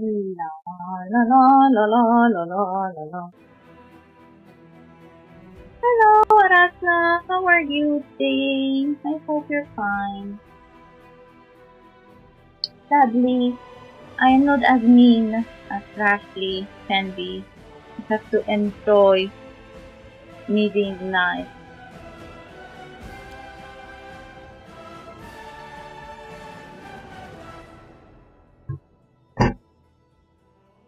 La la la la la la la la la. Hello, Arasna. How are you today? I hope you're fine. Sadly, I am not as mean as Rashly can be. I have to enjoy me being nice.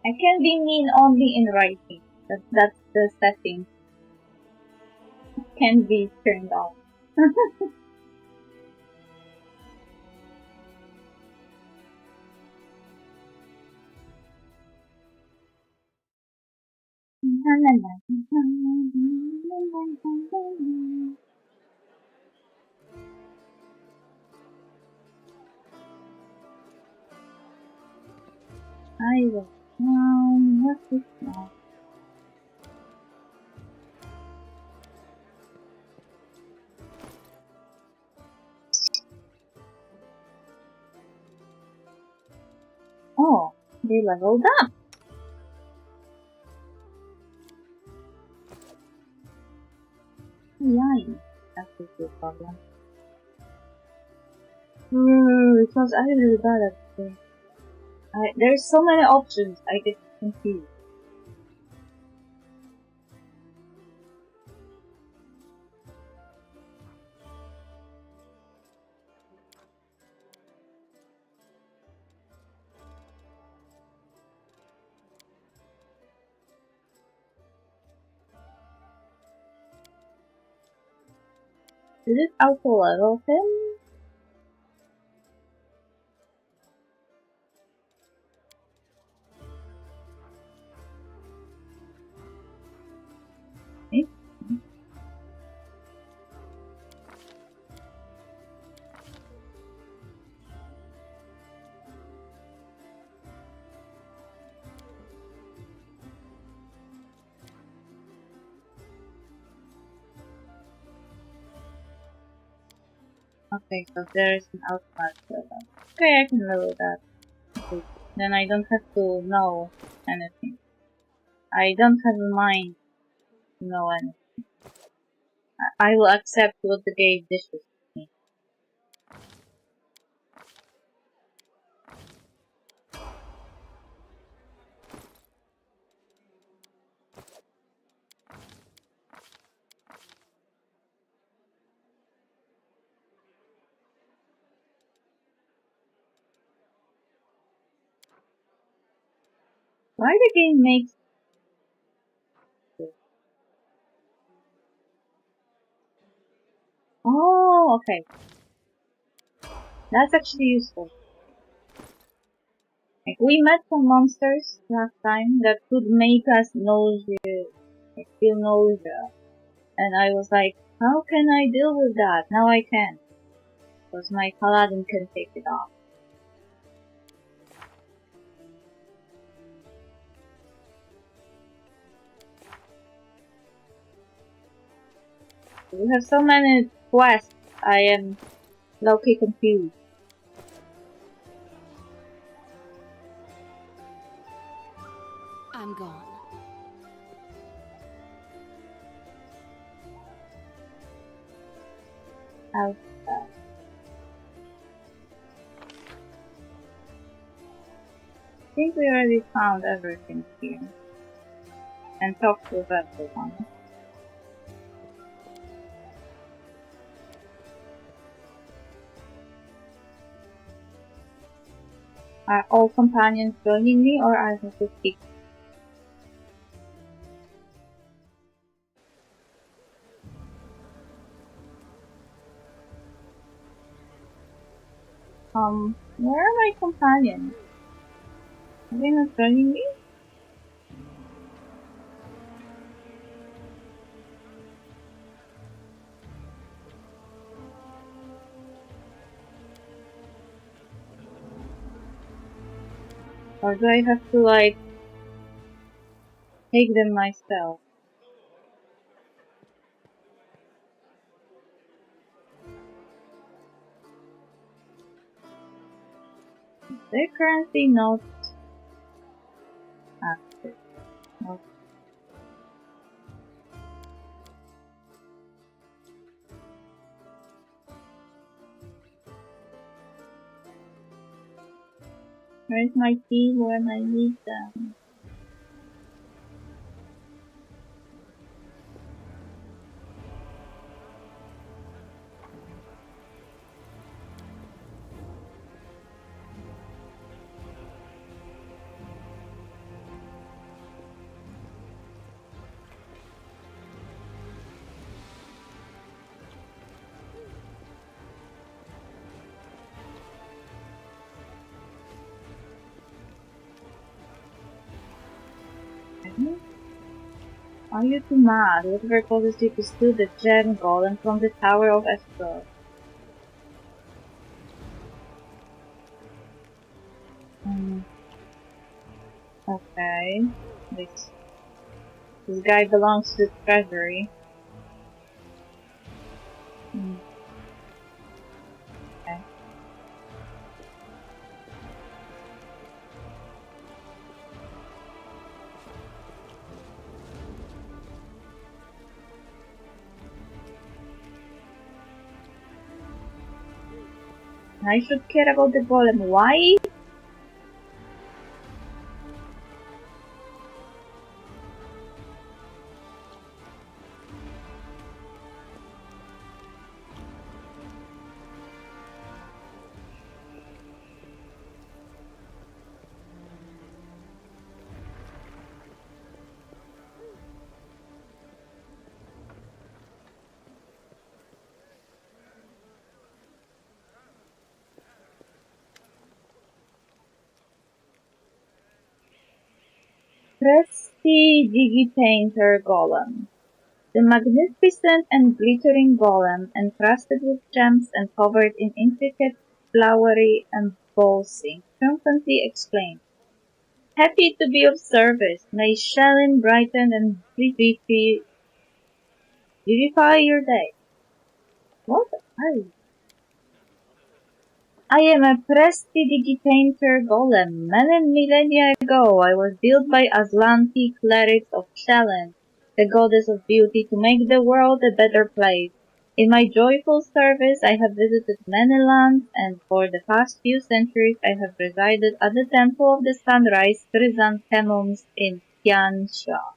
I can be mean only in writing. That's the setting. It can be turned off. I will. What's this now? Oh, they leveled up. Yeah, that's a good problem. Because I really bad at this. There's so many options, I get confused. Did it auto level him? Okay, so there's an outside level. Okay, I can level that. Okay. Then I don't have to know anything. I don't have a mind to know anything. I will accept what the game dishes me. Why the game makes this? Oh, okay. That's actually useful. Like, we met some monsters last time that could make us nausea, like, feel nausea. And I was like, how can I deal with that? Now I can. Because my paladin can take it off. We have so many quests, I am low-key confused. I'm gone. How's that? I think we already found everything here. And talked with everyone. Are all companions joining me or I have to speak? Where are my companions? Are they not joining me? Or do I have to, like, take them myself? They're currently not Where's my team when I need them? Are you too mad? Whatever causes you to steal the gem golem from the Tower of Esper? Okay. This guy belongs to the treasury. Okay. I should care about the golem. Why? Prestidigitator Golem. The magnificent and glittering golem, encrusted with gems and covered in intricate flowery embossing, triumphantly exclaimed, "Happy to be of service. May Shalyn brighten and vivify your day." What? I am a prestidigitator golem. Many millennia ago, I was built by Aslanti clerics of Shalyn, the goddess of beauty, to make the world a better place. In my joyful service, I have visited many lands, and for the past few centuries, I have resided at the Temple of the Sunrise Chrysanthemums in Tiansha.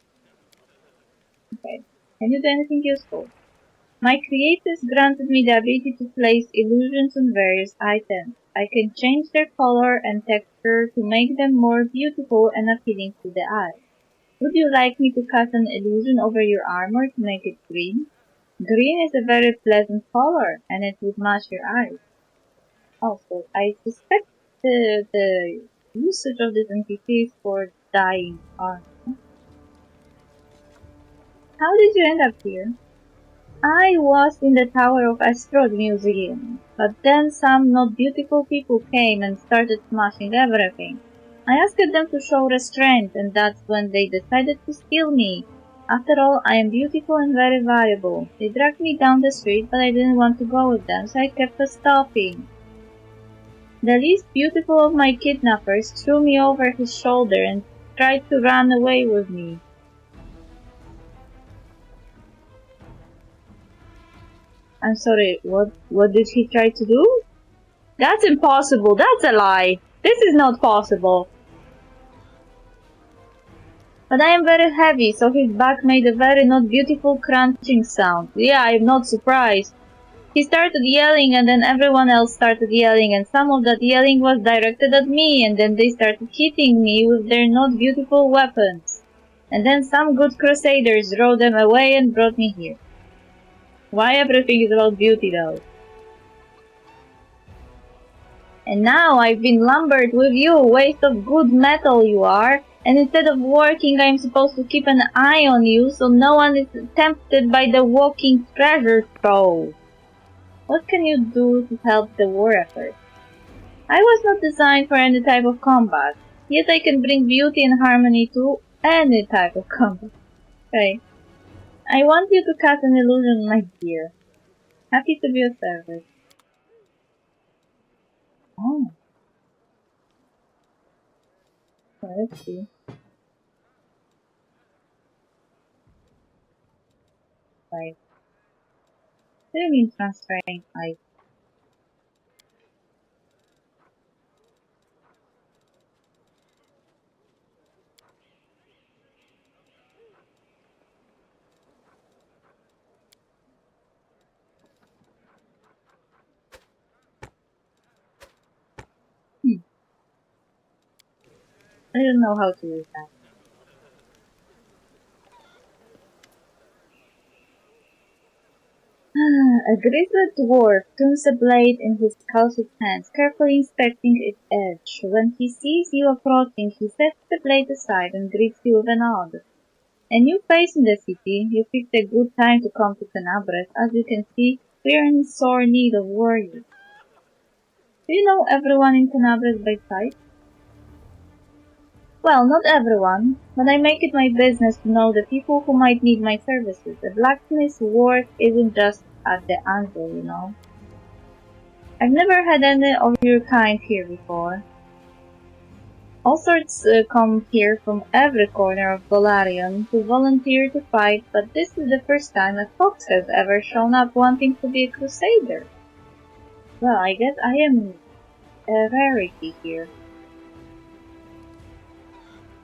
Okay. Can you do anything useful? My creators granted me the ability to place illusions on various items. I can change their color and texture to make them more beautiful and appealing to the eye. Would you like me to cast an illusion over your armor to make it green? Green is a very pleasant color, and it would match your eyes. Also, I suspect the usage of this entity is for dyeing armor. How did you end up here? I was in the Tower of Astrod Museum, but then some not beautiful people came and started smashing everything. I asked them to show restraint, and that's when they decided to steal me. After all, I am beautiful and very valuable. They dragged me down the street, but I didn't want to go with them, so I kept stopping. The least beautiful of my kidnappers threw me over his shoulder and tried to run away with me. I'm sorry, what did he try to do? That's impossible. That's a lie. This is not possible. But I am very heavy, so his back made a very not beautiful crunching sound. Yeah, I'm not surprised. He started yelling, and then everyone else started yelling, and some of that yelling was directed at me, and then they started hitting me with their not beautiful weapons. And then some good crusaders drove them away and brought me here. Why everything is about beauty, though? And now I've been lumbered with you, waste of good metal you are, and instead of working I'm supposed to keep an eye on you so no one is tempted by the walking treasure trove. What can you do to help the war effort? I was not designed for any type of combat, yet I can bring beauty and harmony to any type of combat. Okay. I want you to cast an illusion, my dear. Happy to be of service. Oh. Let's see. Right. What do you mean transferring? I don't know how to use that. A grizzled dwarf tunes a blade in his calloused hands, carefully inspecting its edge. When he sees you approaching, he sets the blade aside and greets you with a nod. A new face in the city, you picked a good time to come to Canabres. As you can see, we are in sore need of warriors. Do you know everyone in Canabres by sight? Well, not everyone, but I make it my business to know the people who might need my services. A blacksmith's work isn't just at the anvil, you know. I've never had any of your kind here before. All sorts come here from every corner of Golarion to volunteer to fight, but this is the first time a fox has ever shown up wanting to be a crusader. Well, I guess I am a rarity here.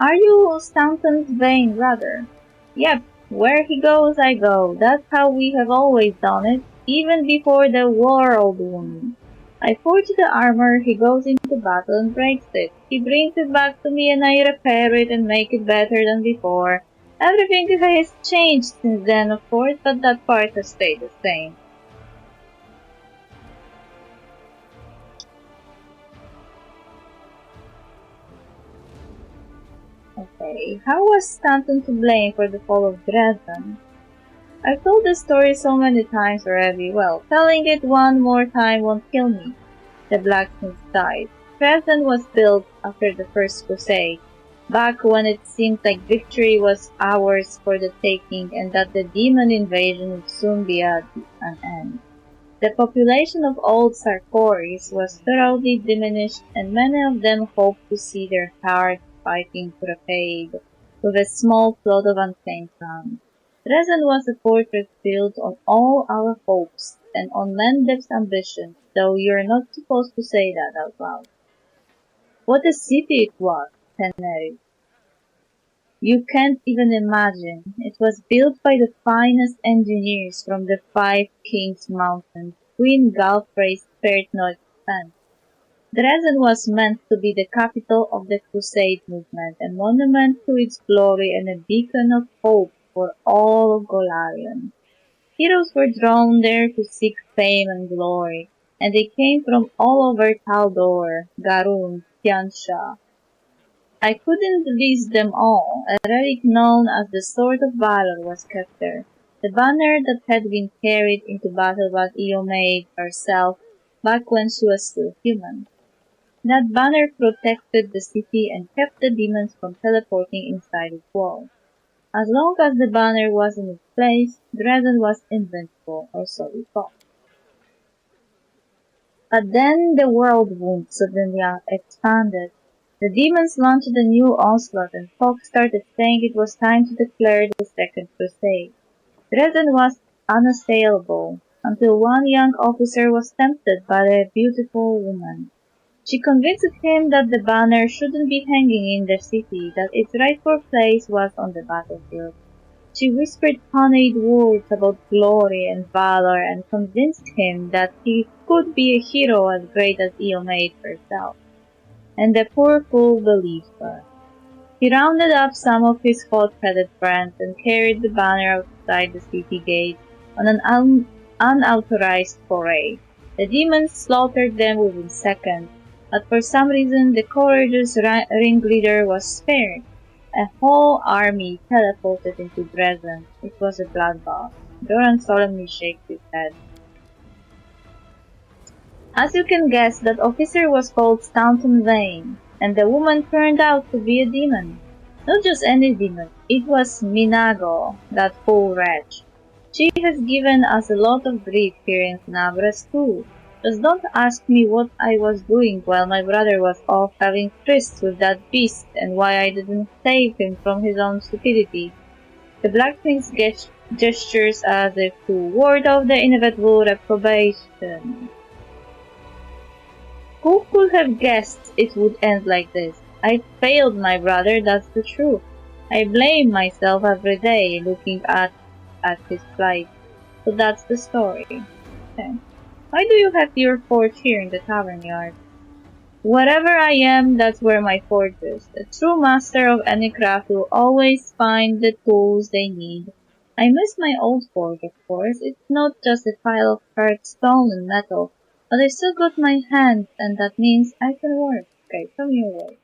Are you Stanton's vain brother? Yep, where he goes I go. That's how we have always done it, even before the world wound. I forge the armor, he goes into battle and breaks it. He brings it back to me and I repair it and make it better than before. Everything has changed since then, of course, but that part has stayed the same. Okay, how was Stanton to blame for the fall of Dresden? I've told this story so many times already. Well, telling it one more time won't kill me. The blacksmith died. Dresden was built after the First Crusade, back when it seemed like victory was ours for the taking and that the demon invasion would soon be at an end. The population of old Sarkoris was thoroughly diminished and many of them hoped to see their hard fighting repaid with a small plot of unclaimed land. Dresden was a fortress built on all our hopes and on Mendev's ambitions, though you're not supposed to say that out loud. What a city it was, Tenerife. You can't even imagine. It was built by the finest engineers from the Five Kings Mountains. Queen Galfrey spared no expense. Dresden was meant to be the capital of the Crusade movement, a monument to its glory and a beacon of hope for all of Golarion. Heroes were drawn there to seek fame and glory, and they came from all over Taldor, Garun, Tiansha. I couldn't list them all. A relic known as the Sword of Valor was kept there. The banner that had been carried into battle by Iomade herself back when she was still human. That banner protected the city and kept the demons from teleporting inside its walls. As long as the banner was in its place, Dresden was invincible, or so we thought. But then the world wound suddenly expanded. The demons launched a new onslaught and folk started saying it was time to declare the Second Crusade. Dresden was unassailable, until one young officer was tempted by a beautiful woman. She convinced him that the banner shouldn't be hanging in the city, that its rightful place was on the battlefield. She whispered honeyed words about glory and valor and convinced him that he could be a hero as great as Iomade herself. And the poor fool believed her. He rounded up some of his hot-headed friends and carried the banner outside the city gate on an unauthorized foray. The demons slaughtered them within seconds, but for some reason the courageous ringleader was spared. A whole army teleported into Dresden. It was a bloodbath. Doran solemnly shakes his head. As you can guess, that officer was called Stanton Vane, and the woman turned out to be a demon. Not just any demon, it was Minago, that fool wretch. She has given us a lot of grief here in Nabras too. Just don't ask me what I was doing while my brother was off having trysts with that beast and why I didn't save him from his own stupidity. The blacksmith gestures as if to ward off the inevitable reprobation. Who could have guessed it would end like this? I failed my brother, that's the truth. I blame myself every day looking at his plight. So that's the story. Okay. Why do you have your forge here in the tavern yard? Whatever I am, that's where my forge is. A true master of any craft will always find the tools they need. I miss my old forge, of course. It's not just a pile of carved stone and metal, but I still got my hands, and that means I can work. Okay, come your way.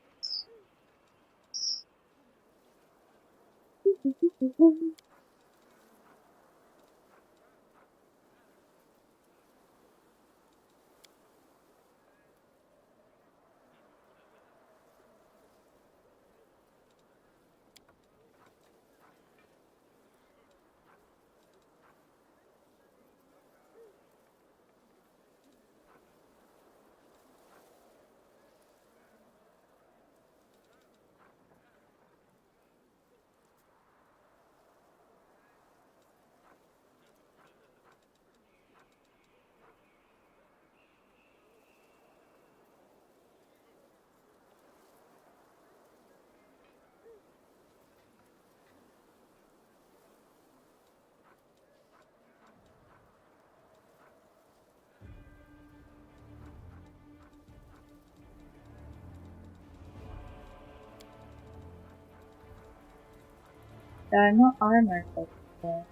There are no armor sets there.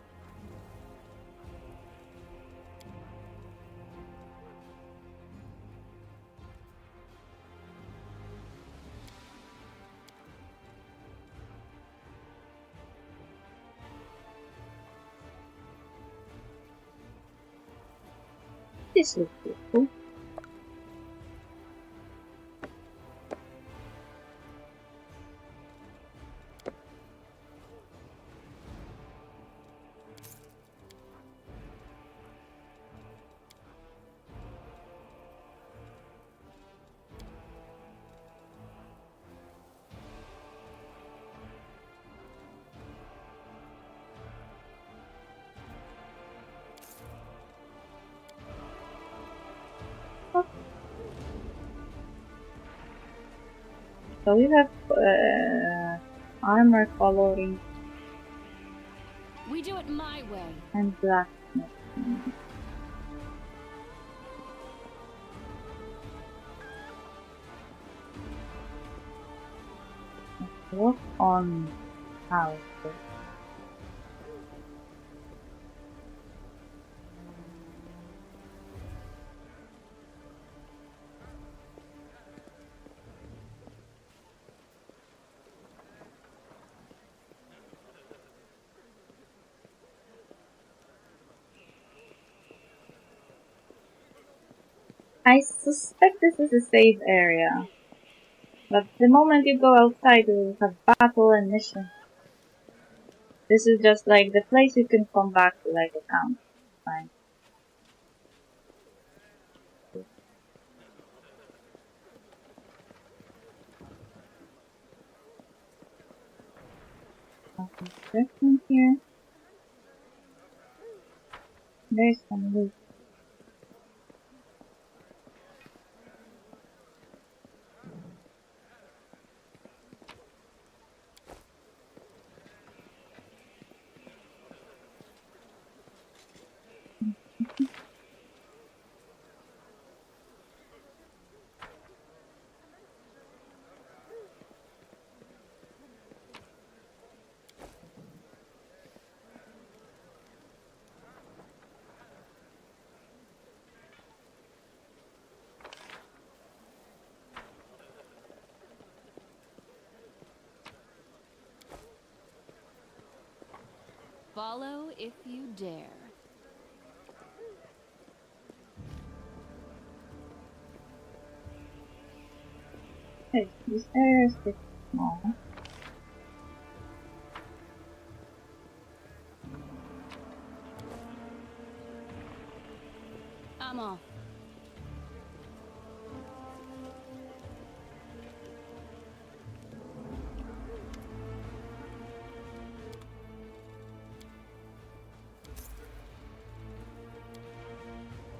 This looks cool. So we have armor coloring We do it my way. and blacksmith. Work on houses. I suspect this is a safe area, but the moment you go outside you will have battle and mission. This is just like the place you can come back to like a camp. Fine. Nothing different here. There's some loot. Follow if you dare. Hey, this area is pretty small. I'm off.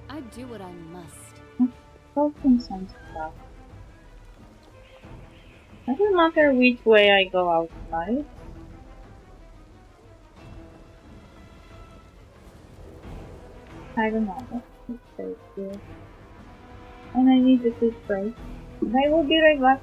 I do what I must. Broken some stuff. Doesn't matter which way I go outside. I don't know. Let's stay here. And I need a toothbrush. I will be right back.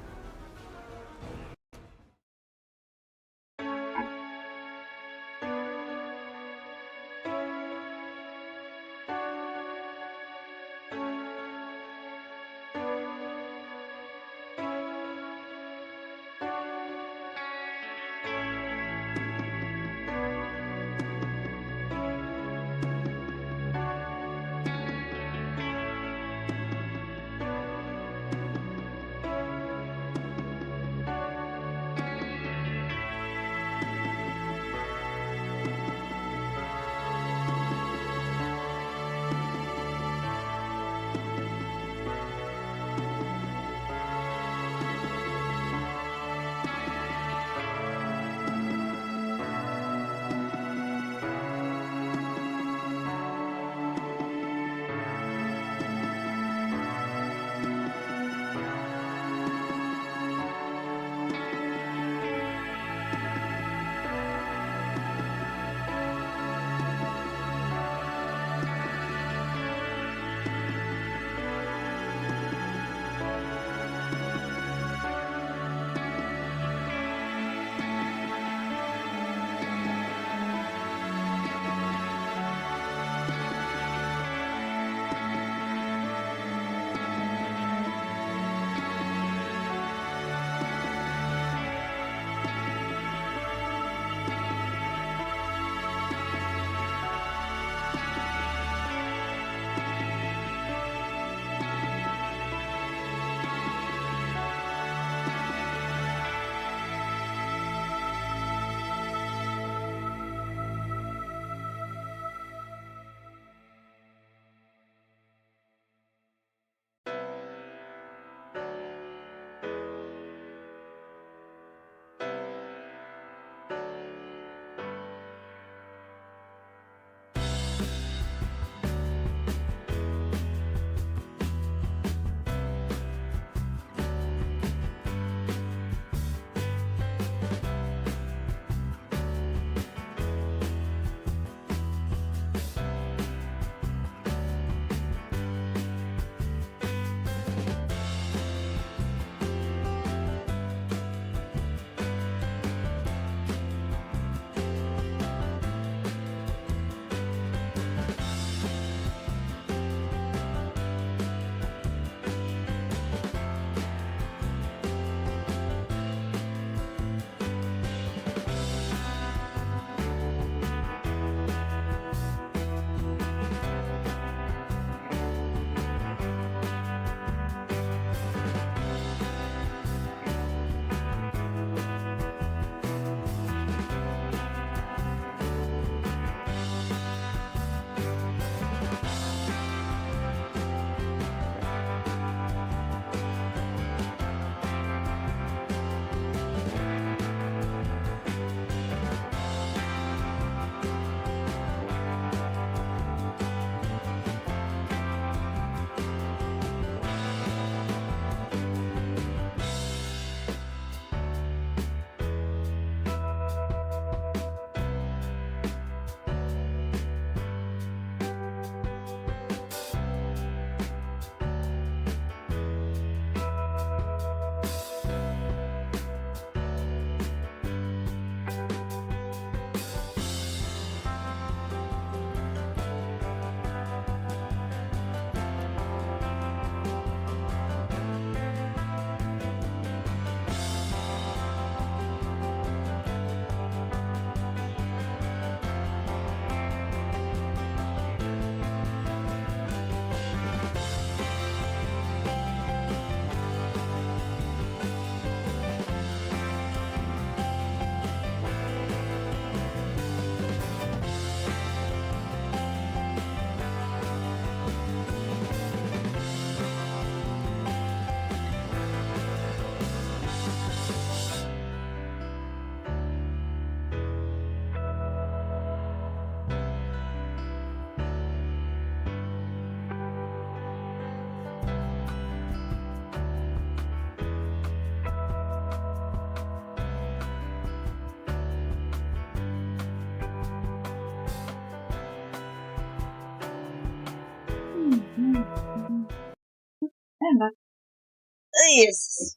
Nice!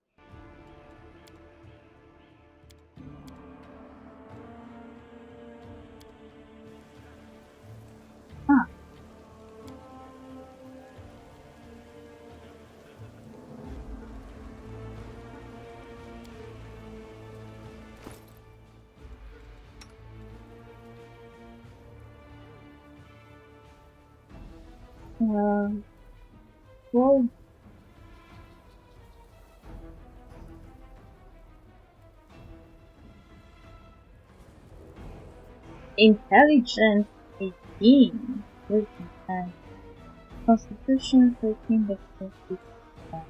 Huh. Well, intelligence 18. Wisdom 10. Constitution 13. Dexterity 10.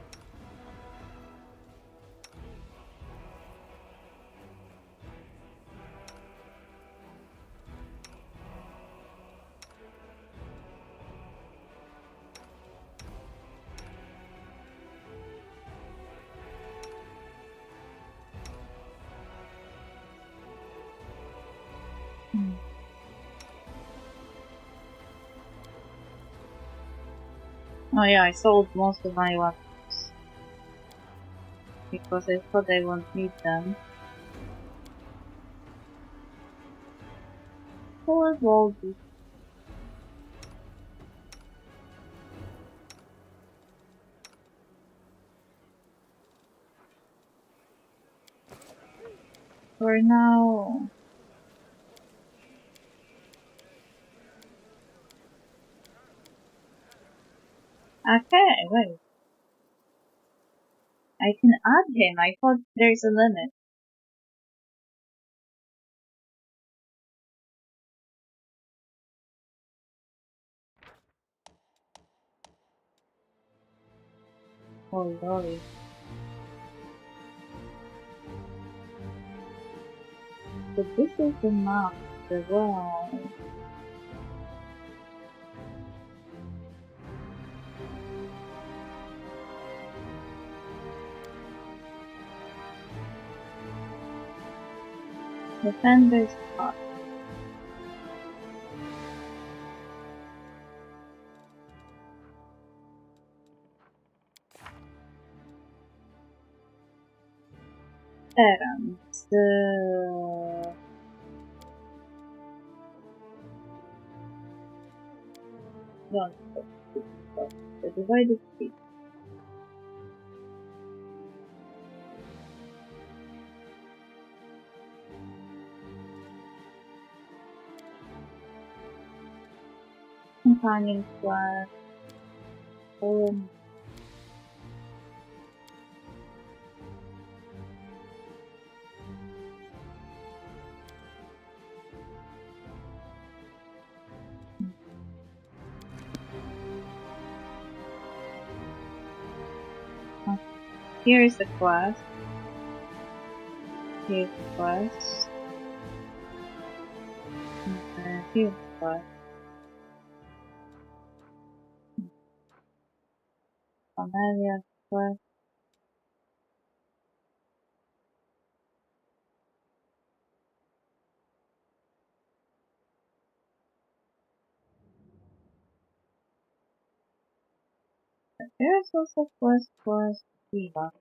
Oh yeah, I sold most of my weapons because I thought I won't need them. Poor Voldy. For now. Okay, wait. I can add him. I thought there's a limit. Oh lordy. So this is the map. The world. Defender's Park. Errands. Don't stop. The divided sea. Companion class. Here is the class. Here's the class. Here's the class. Amelia class. There's also class Diva.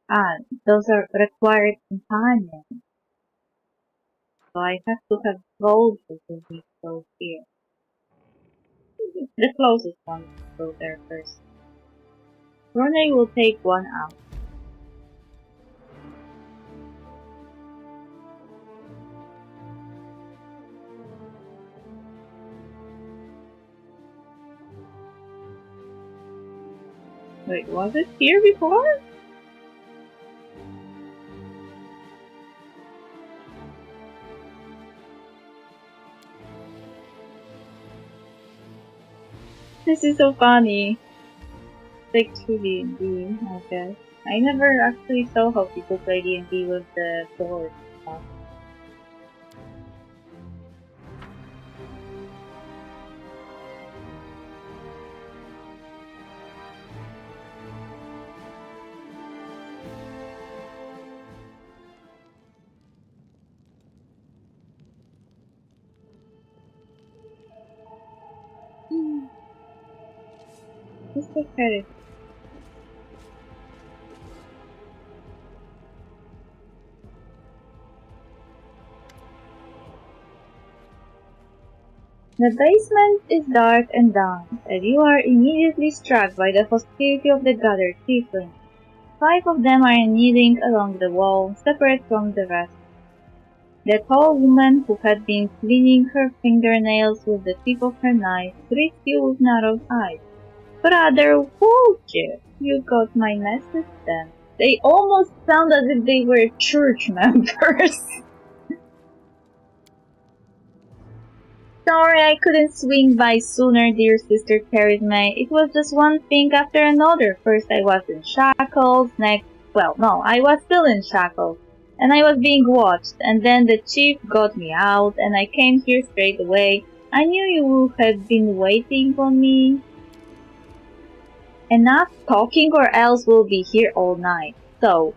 Ah, those are required companions. So I have to have gold to these those here. The closest one will go there first. Rone will take one out. Wait, was it here before? This is so funny. Like to D&D, I guess. I never actually saw how people play D&D with the sword stuff. Okay. The basement is dark and damp, and you are immediately struck by the hostility of the gathered tieflings. 5 of them are kneeling along the wall, separate from the rest. The tall woman who had been cleaning her fingernails with the tip of her knife greets you with narrowed eyes. Brother Walter, you got my message then. They almost sound as if they were church members. Sorry I couldn't swing by sooner, dear sister Charisma. It was just one thing after another. First I was in shackles, I was still in shackles. And I was being watched, and then the chief got me out, and I came here straight away. I knew you had been waiting on me. Enough talking or else we'll be here all night. So,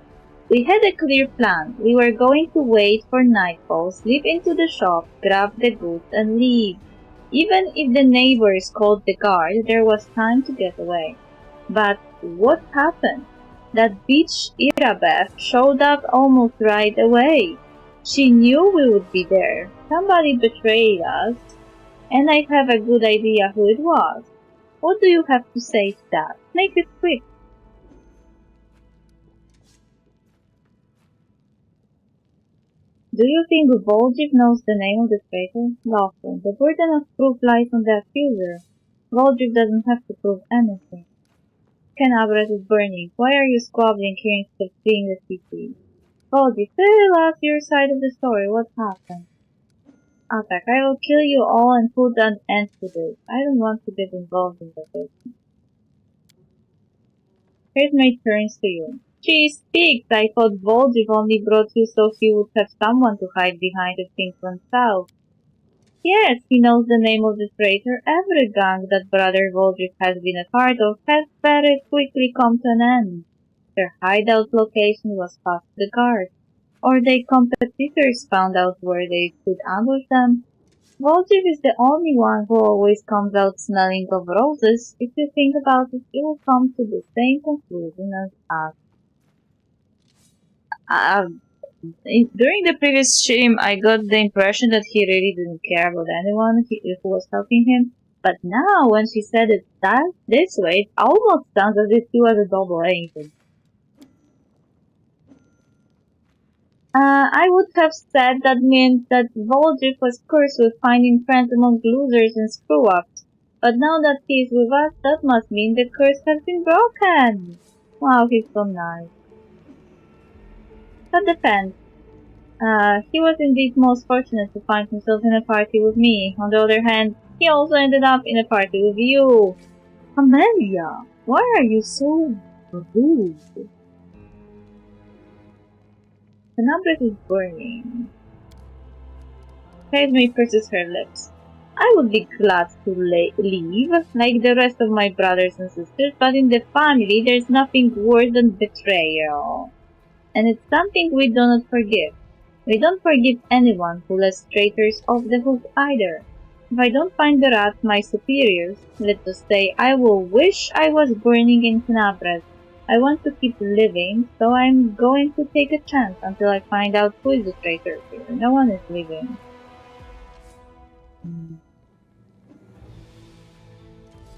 we had a clear plan. We were going to wait for nightfall, slip into the shop, grab the goods, and leave. Even if the neighbors called the guard, there was time to get away. But what happened? That bitch Irabeth showed up almost right away. She knew we would be there. Somebody betrayed us, and I have a good idea who it was. What do you have to say to that? Make it quick. Do you think Voljiv knows the name of the traitor? Lawful. The burden of proof lies on the accuser. Voljiv doesn't have to prove anything. Kenabret is burning. Why are you squabbling here instead of fleeing the city? Voljiv, tell us your side of the story. What happened? Attack, I will kill you all and put an end to this. I don't want to get involved in this. Here's my turns to you. She speaks. I thought Voljiv only brought you so he would have someone to hide behind the thing from south. Yes, he knows the name of the traitor. Every gang that Brother Voljiv has been a part of has very quickly come to an end. Their hideout location was past the guard, or their competitors found out where they could ambush them. Voljiv is the only one who always comes out smelling of roses. If you think about it, you will come to the same conclusion as us. During the previous stream, I got the impression that he really didn't care about anyone who was helping him. But now, when she said it this way, it almost sounds as if he was a double agent. I would have said that meant that Voljiv was cursed with finding friends among losers and screw-ups. But now that he is with us, that must mean the curse has been broken. Wow, he's so nice. That depends. He was indeed most fortunate to find himself in a party with me. On the other hand, he also ended up in a party with you. Amelia, why are you so rude? The number is burning. Padme purses her lips. I would be glad to leave, like the rest of my brothers and sisters, but in the family there's nothing worse than betrayal. And it's something we do not forgive. We don't forgive anyone who lets traitors off the hook either. If I don't find the rat my superiors, let's just say I will wish I was burning in Knabret. I want to keep living, so I'm going to take a chance until I find out who is the traitor here. No one is leaving.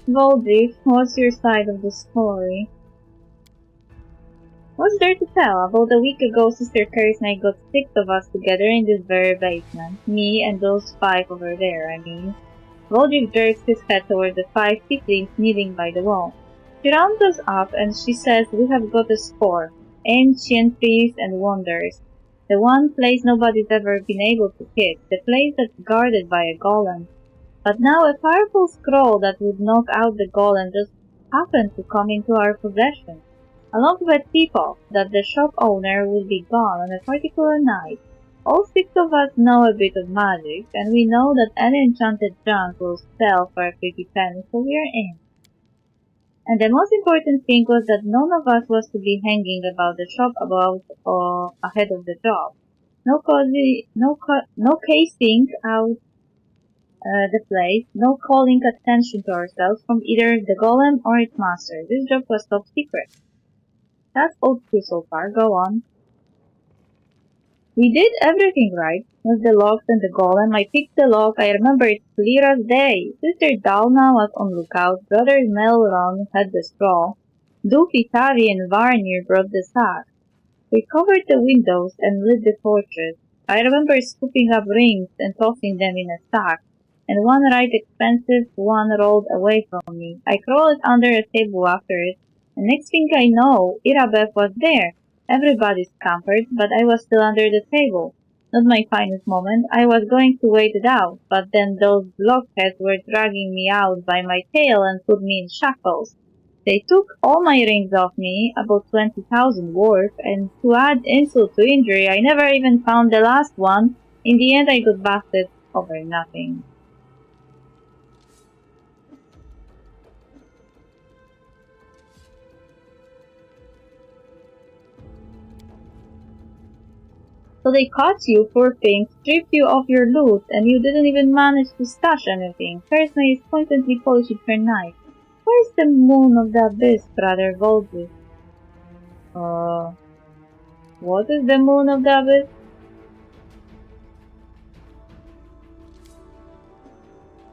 Voljiv, what's your side of the story? What's there to tell? About a week ago, Sister Carrie and I got 6 of us together in this very basement. Me and those 5 over there, I mean. Voljiv jerks his head toward the 5 tieflings kneeling by the wall. She rounds us up and she says we have got a score. Ancient trees and wonders. The one place nobody's ever been able to hit. The place that's guarded by a golem. But now a powerful scroll that would knock out the golem just happened to come into our possession. Along with people that the shop owner will be gone on a particular night. All 6 of us know a bit of magic, and we know that any enchanted junk will sell for a pretty penny, so we are in. And the most important thing was that none of us was to be hanging about the shop ahead of the job. No casing out the place, no calling attention to ourselves from either the golem or its master. This job was top secret. That's all true so far. Go on. We did everything right, with the logs and the golem. I picked the lock, I remember it clear as day. Sister Dalna was on lookout, brothers Melron had the straw, Doofy, Tari, and Varnir brought the sack. We covered the windows and lit the torches. I remember scooping up rings and tossing them in a sack, and one right expensive one rolled away from me. I crawled under a table after it, and next thing I know, Irabeth was there. Everybody scampered, but I was still under the table. Not my finest moment. I was going to wait it out, but then those blockheads were dragging me out by my tail and put me in shackles. They took all my rings off me, about 20,000 worth, and to add insult to injury, I never even found the last one. In the end, I got busted over nothing. So they caught you, poor thing, stripped you of your loot, and you didn't even manage to stash anything. Kersney is constantly polishing her knife. Where's the moon of the abyss, brother Volgus? What is the moon of the abyss?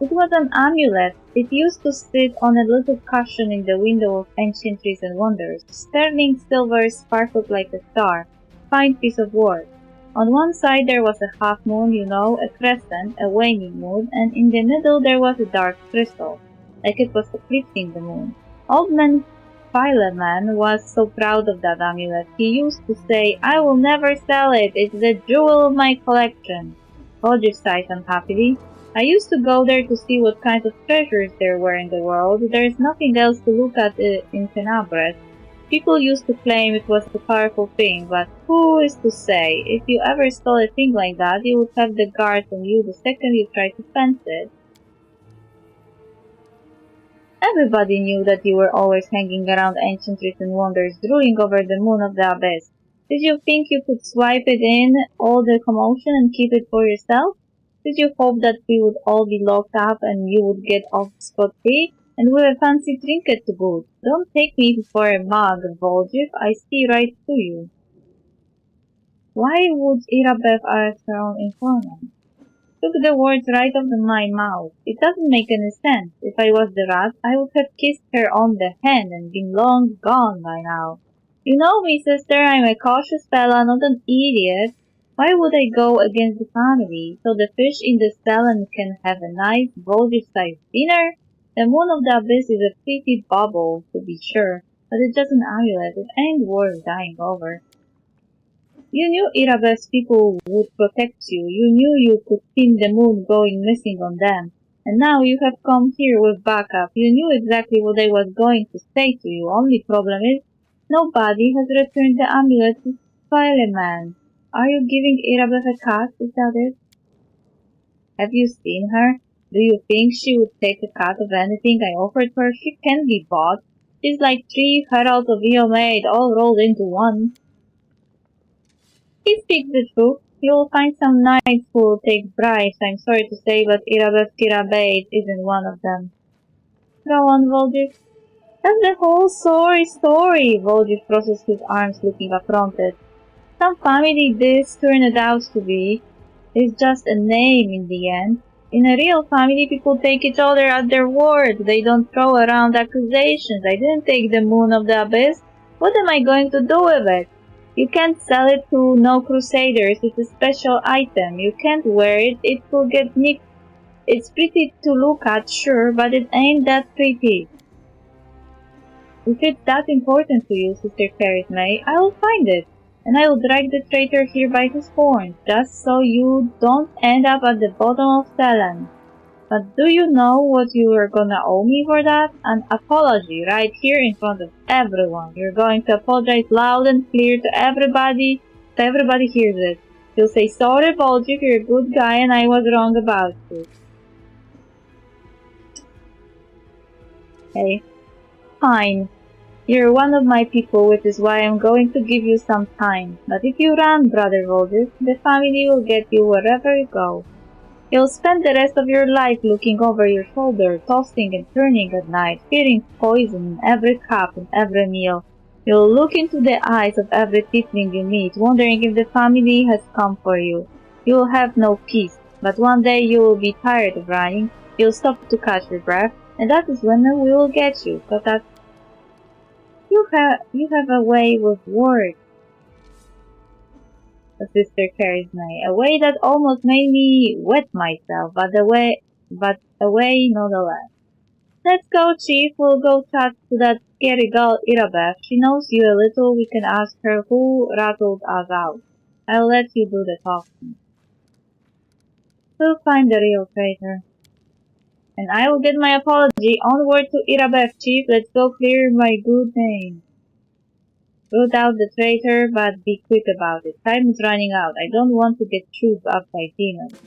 It was an amulet. It used to sit on a little cushion in the window of Ancient Trees and Wonders. Sterling silver sparkled like a star. Fine piece of work. On one side there was a half moon, a crescent, a waning moon, and in the middle there was a dark crystal, like it was eclipsing the moon. Old man Philemon was so proud of that amulet. He used to say, "I will never sell it. It's the jewel of my collection." Roger sighed unhappily. I used to go there to see what kinds of treasures there were in the world. There is nothing else to look at in Tenebris. People used to claim it was a powerful thing, but who is to say? If you ever stole a thing like that, you would have the guards on you the second you tried to fence it. Everybody knew that you were always hanging around Ancient Trees and Wonders, drooling over the moon of the abyss. Did you think you could swipe it in, all the commotion, and keep it for yourself? Did you hope that we would all be locked up and you would get off scot-free? And with a fancy trinket to boot. Don't take me for a mug, Volgiv. I see right through you. Why would Irabeth ask her own informant? Took the words right off my mouth. It doesn't make any sense. If I was the rat, I would have kissed her on the hand and been long gone by now. You know me, sister, I'm a cautious fella, not an idiot. Why would I go against the family? So the fish in the salon can have a nice, Volgiv-sized dinner? The moon of the abyss is a pretty bauble, to be sure, but it's just an amulet. It ain't worth dying over. You knew Irabeth's people would protect you. You knew you could pin the moon going missing on them. And now you have come here with backup. You knew exactly what I was going to say to you. Only problem is, nobody has returned the amulet to Philemon. Are you giving Irabeth a cut? Is that it? Have you seen her? Do you think she would take a cut of anything I offered her? She can't be bought. She's like 3 heralds of Eomade all rolled into one. He speaks the truth. You'll find some knights who will take bribes, I'm sorry to say, but Irabeth Kirabate isn't one of them. Go on, Volgiv. That's the whole story. Volgiv crosses his arms, looking affronted. Some family this turned out to be is just a name in the end. In a real family, people take each other at their word. They don't throw around accusations. I didn't take the moon of the abyss. What am I going to do with it? You can't sell it to no crusaders. It's a special item. You can't wear it. It will get nicked. It's pretty to look at, sure, but it ain't that pretty. If it's that important to you, Sister Charisma, I will find it. And I will drag the traitor here by his horns, just so you don't end up at the bottom of Selen. But do you know what you are gonna owe me for that? An apology, right here in front of everyone. You're going to apologize loud and clear to everybody, so everybody hears it. You'll say, "Sorry, Volgiv, you're a good guy and I was wrong about you." Okay, fine. You're one of my people, which is why I'm going to give you some time. But if you run, Brother Volgiv, the family will get you wherever you go. You'll spend the rest of your life looking over your shoulder, tossing and turning at night, fearing poison in every cup and every meal. You'll look into the eyes of every tiefling you meet, wondering if the family has come for you. You'll have no peace, but one day you will be tired of running. You'll stop to catch your breath, and that is when we will get you. But that you have a way with words, the sister carries me, a way that almost made me wet myself, but a way nonetheless. Let's go, Chief. We'll go chat to that scary girl, Irabeth. She knows you a little. We can ask her who rattled us out. I'll let you do the talking. We'll find the real traitor. And I will get my apology. Onward to Irabeth, Chief. Let's go clear my good name. Root out the traitor, but be quick about it. Time is running out. I don't want to get chewed up by demons.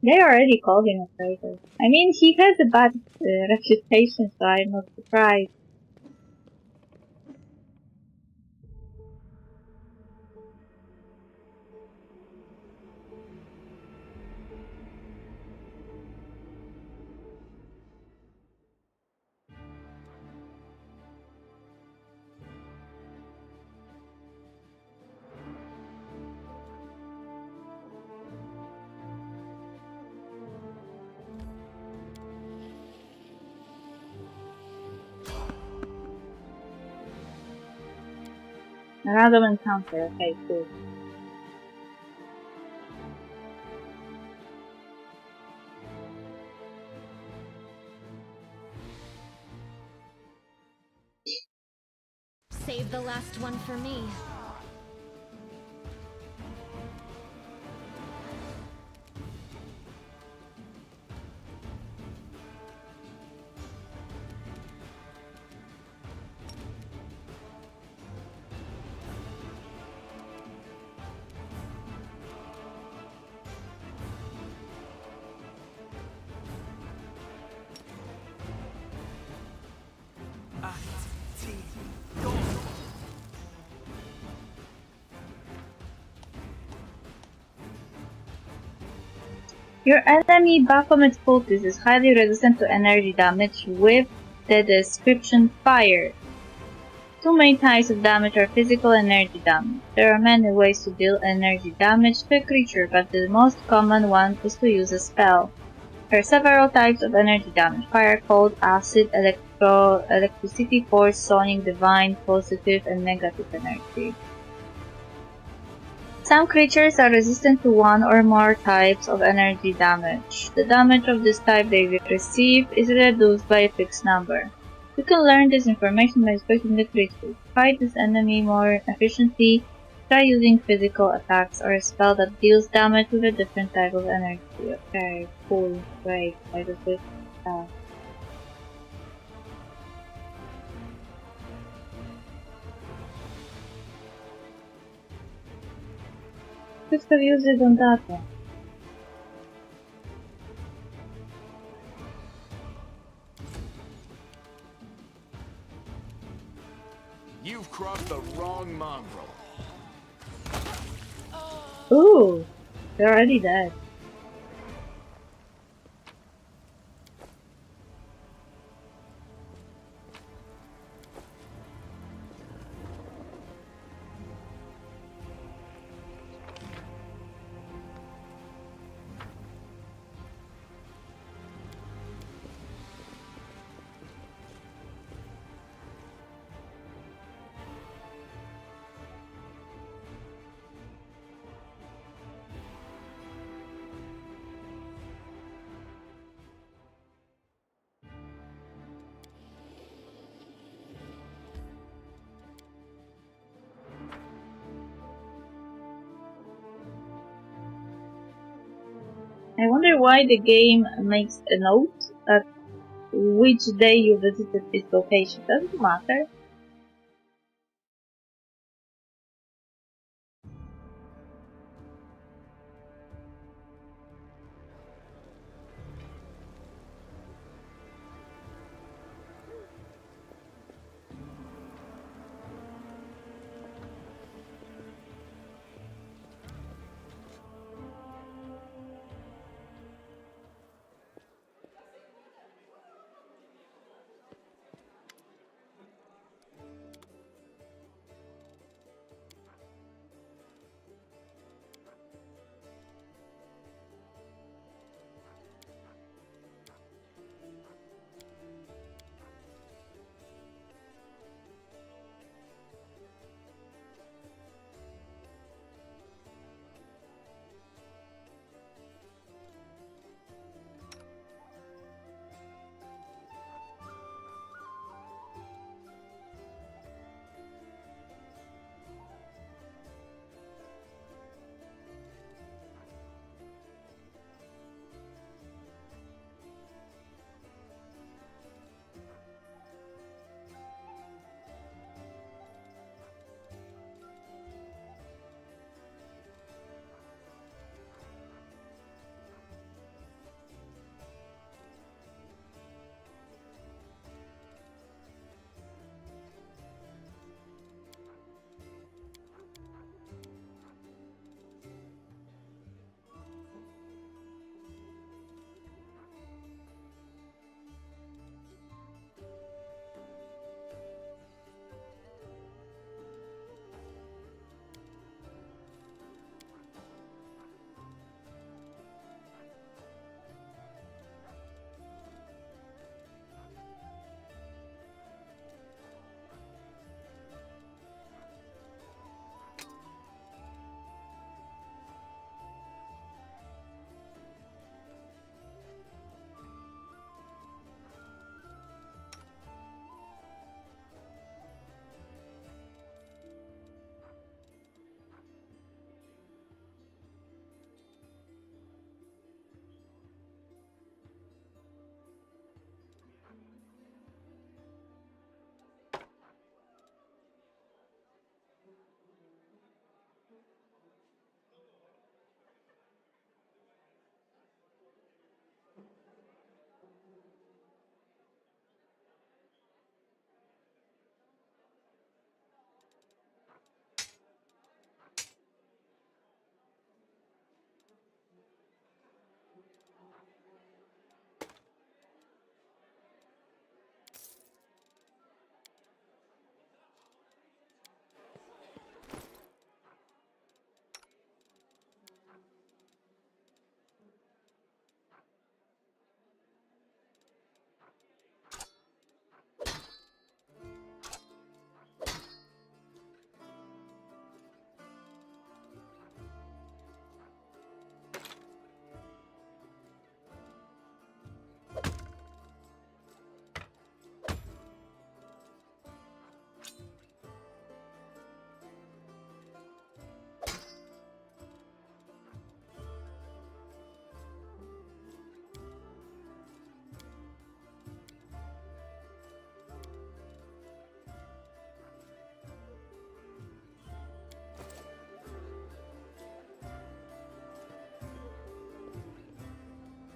They already called him a traitor. I mean, he has a bad reputation, so I'm not surprised. A random encounter, okay, cool. Save the last one for me. Your enemy Baphomet's cultist is highly resistant to energy damage with the description Fire. Two main types of damage are physical and energy damage. There are many ways to deal energy damage to a creature, but the most common one is to use a spell. There are several types of energy damage: fire, cold, acid, electricity, force, sonic, divine, positive, and negative energy. Some creatures are resistant to one or more types of energy damage. The damage of this type they receive is reduced by a fixed number. You can learn this information by respecting the creature. To fight this enemy more efficiently, try using physical attacks or a spell that deals damage with a different type of energy. Okay, cool, great. I just did that. Could have used it on that one. You've crossed the wrong mongrel. Ooh, they're already dead. I wonder why the game makes a note that which day you visited this location. Doesn't matter.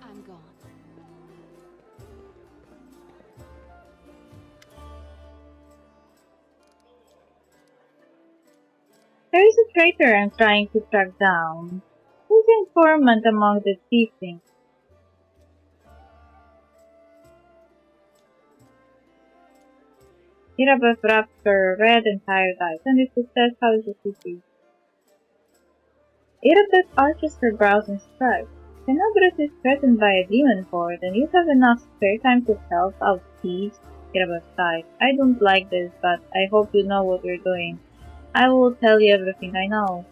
I'm gone. There is a traitor I'm trying to track down. Who's the informant among the thieving? Irabeth wraps her red and tired eyes, and is success how is the city? Irabeth arches her brows and strikes. Tenebris is threatened by a demon horde, and you have enough spare time to help out thieves? Irabeth sighed. I don't like this, but I hope you know what you're doing. I will tell you everything I know.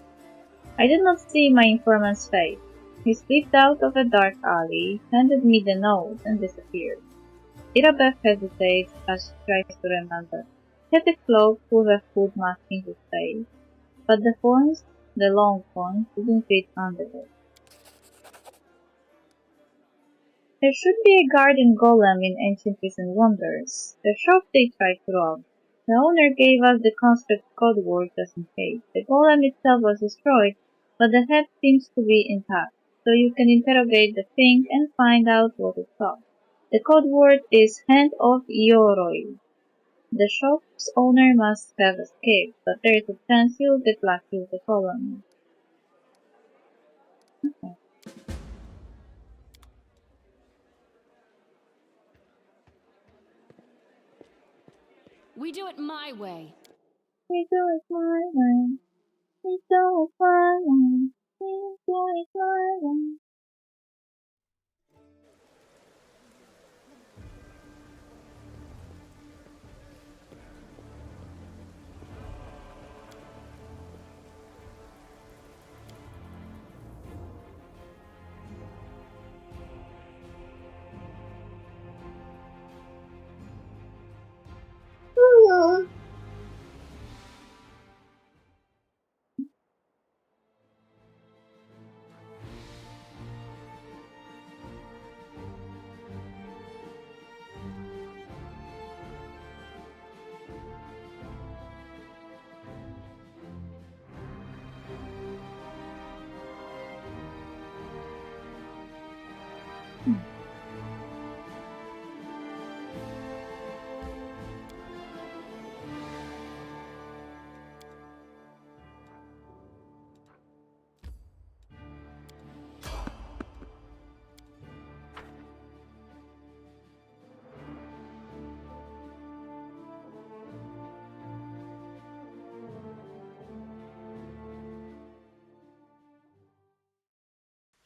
I did not see my informant's face. He slipped out of a dark alley, handed me the note, and disappeared. Irabeth hesitates as she tries to remember. He had a cloak with a hood masking his face, but the horns, the long horns, didn't fit under it. There should be a garden golem in Ancient Prison Wonders. The shop they tried to rob. The owner gave us the construct code word just in case. The golem itself was destroyed, but the head seems to be intact, so you can interrogate the thing and find out what it thought. The code word is Hand of Yoroi. The shop's owner must have escaped, but there is a chance you'll get lucky with the colony. Okay. We do it my way. We do it my way. We do it my way. We do it my way.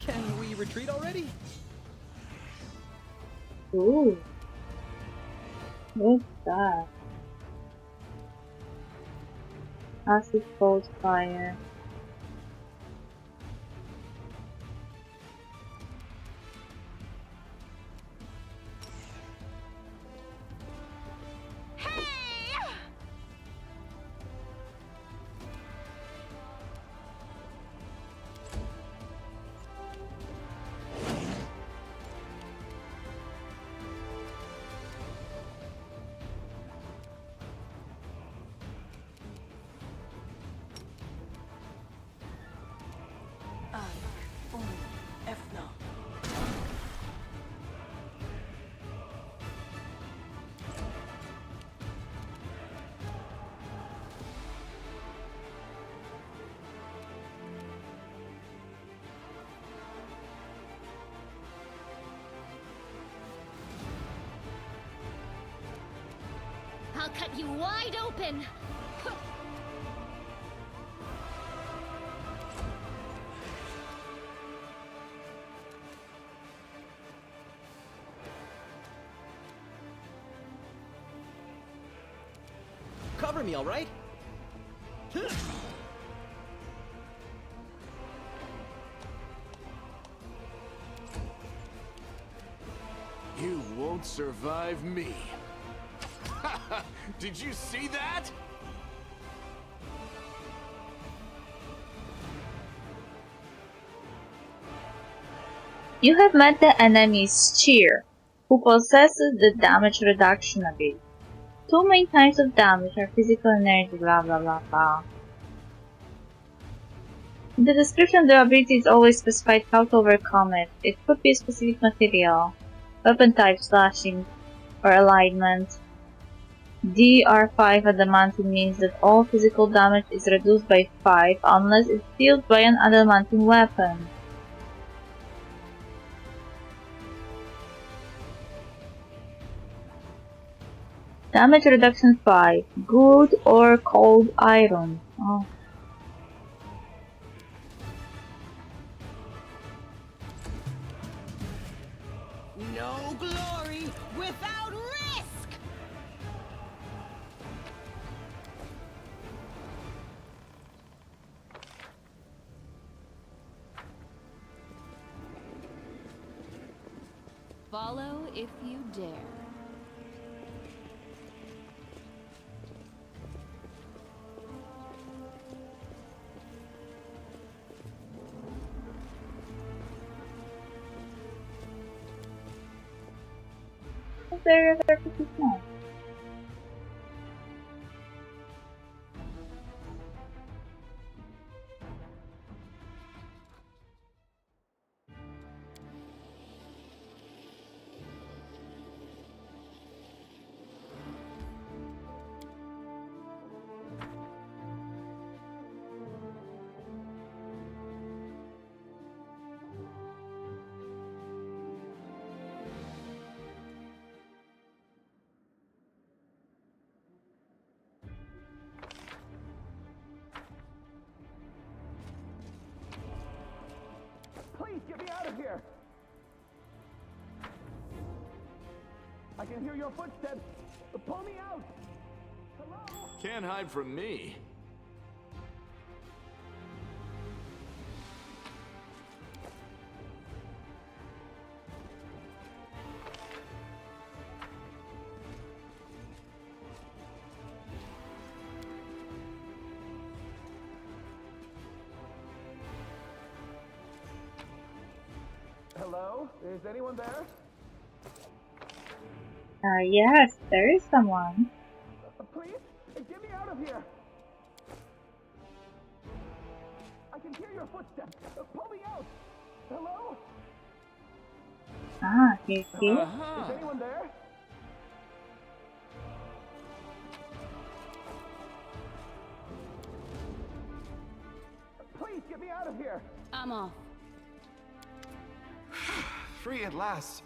Can we retreat already? Ooh. What's that? Acid cold fire. I'll cut you wide open. Cover me, all right? You won't survive me. Did you see that? You have met the enemy's Cheer, who possesses the damage reduction ability. Two main types of damage are physical energy, blah blah blah blah. In the description, the ability is always specified how to overcome it. It could be a specific material, weapon type, slashing, or alignment. DR5 adamantine means that all physical damage is reduced by 5 unless it's dealt by an adamantine weapon. Damage reduction 5. Good or cold iron. Oh. No glory without risk! Follow if you dare. Those areas are pretty small. Please get me out of here! I can hear your footsteps. Pull me out! Hello? Can't hide from me. Hello? Is anyone there? Yes, there is someone. Please? Get me out of here! I can hear your footsteps. Pull me out! Hello? Ah, he's here. Is anyone there? Please get me out of here! I'm off. Free at last.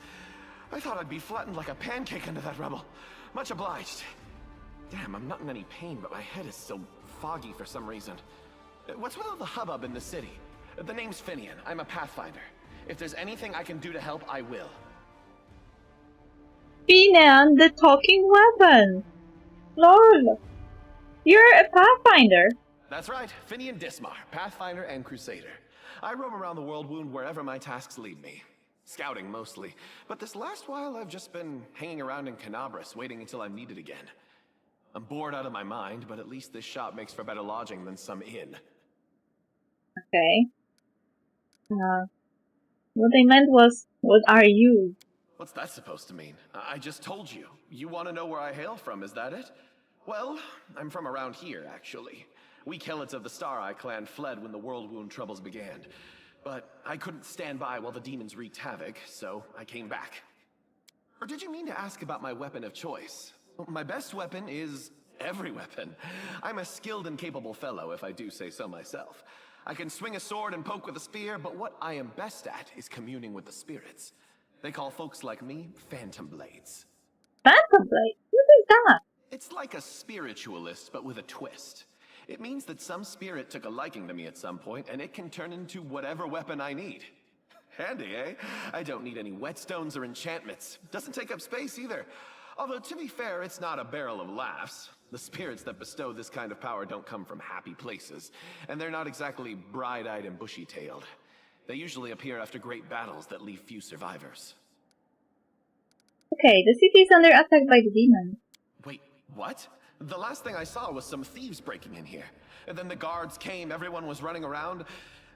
I thought I'd be flattened like a pancake under that rubble. Much obliged. Damn, I'm not in any pain, but my head is so foggy for some reason. What's with all the hubbub in the city? The name's Finian. I'm a Pathfinder. If there's anything I can do to help, I will. Finian, the talking weapon! Lol! You're a Pathfinder! That's right, Finian Dismar, Pathfinder and Crusader. I roam around the world wound wherever my tasks lead me. Scouting mostly, but this last while I've just been hanging around in Canabras, waiting until I'm needed again. I'm bored out of my mind, but at least this shop makes for better lodging than some inn. Okay. What they meant was, what are you? What's that supposed to mean? I just told you. You want to know where I hail from, is that it? Well, I'm from around here, actually. We Kelets of the Star Eye clan fled when the World Wound troubles began. But I couldn't stand by while the demons wreaked havoc, so I came back. Or did you mean to ask about my weapon of choice? My best weapon is every weapon. I'm a skilled and capable fellow, if I do say so myself. I can swing a sword and poke with a spear, but what I am best at is communing with the spirits. They call folks like me Phantom Blades. Phantom Blade? What is that? It's like a spiritualist, but with a twist. It means that some spirit took a liking to me at some point, and it can turn into whatever weapon I need. Handy, eh? I don't need any whetstones or enchantments. Doesn't take up space either. Although, to be fair, it's not a barrel of laughs. The spirits that bestow this kind of power don't come from happy places, and they're not exactly bright-eyed and bushy-tailed. They usually appear after great battles that leave few survivors. Okay, the city is under attack by the demons. Wait, what? The last thing I saw was some thieves breaking in here. And then the guards came, everyone was running around.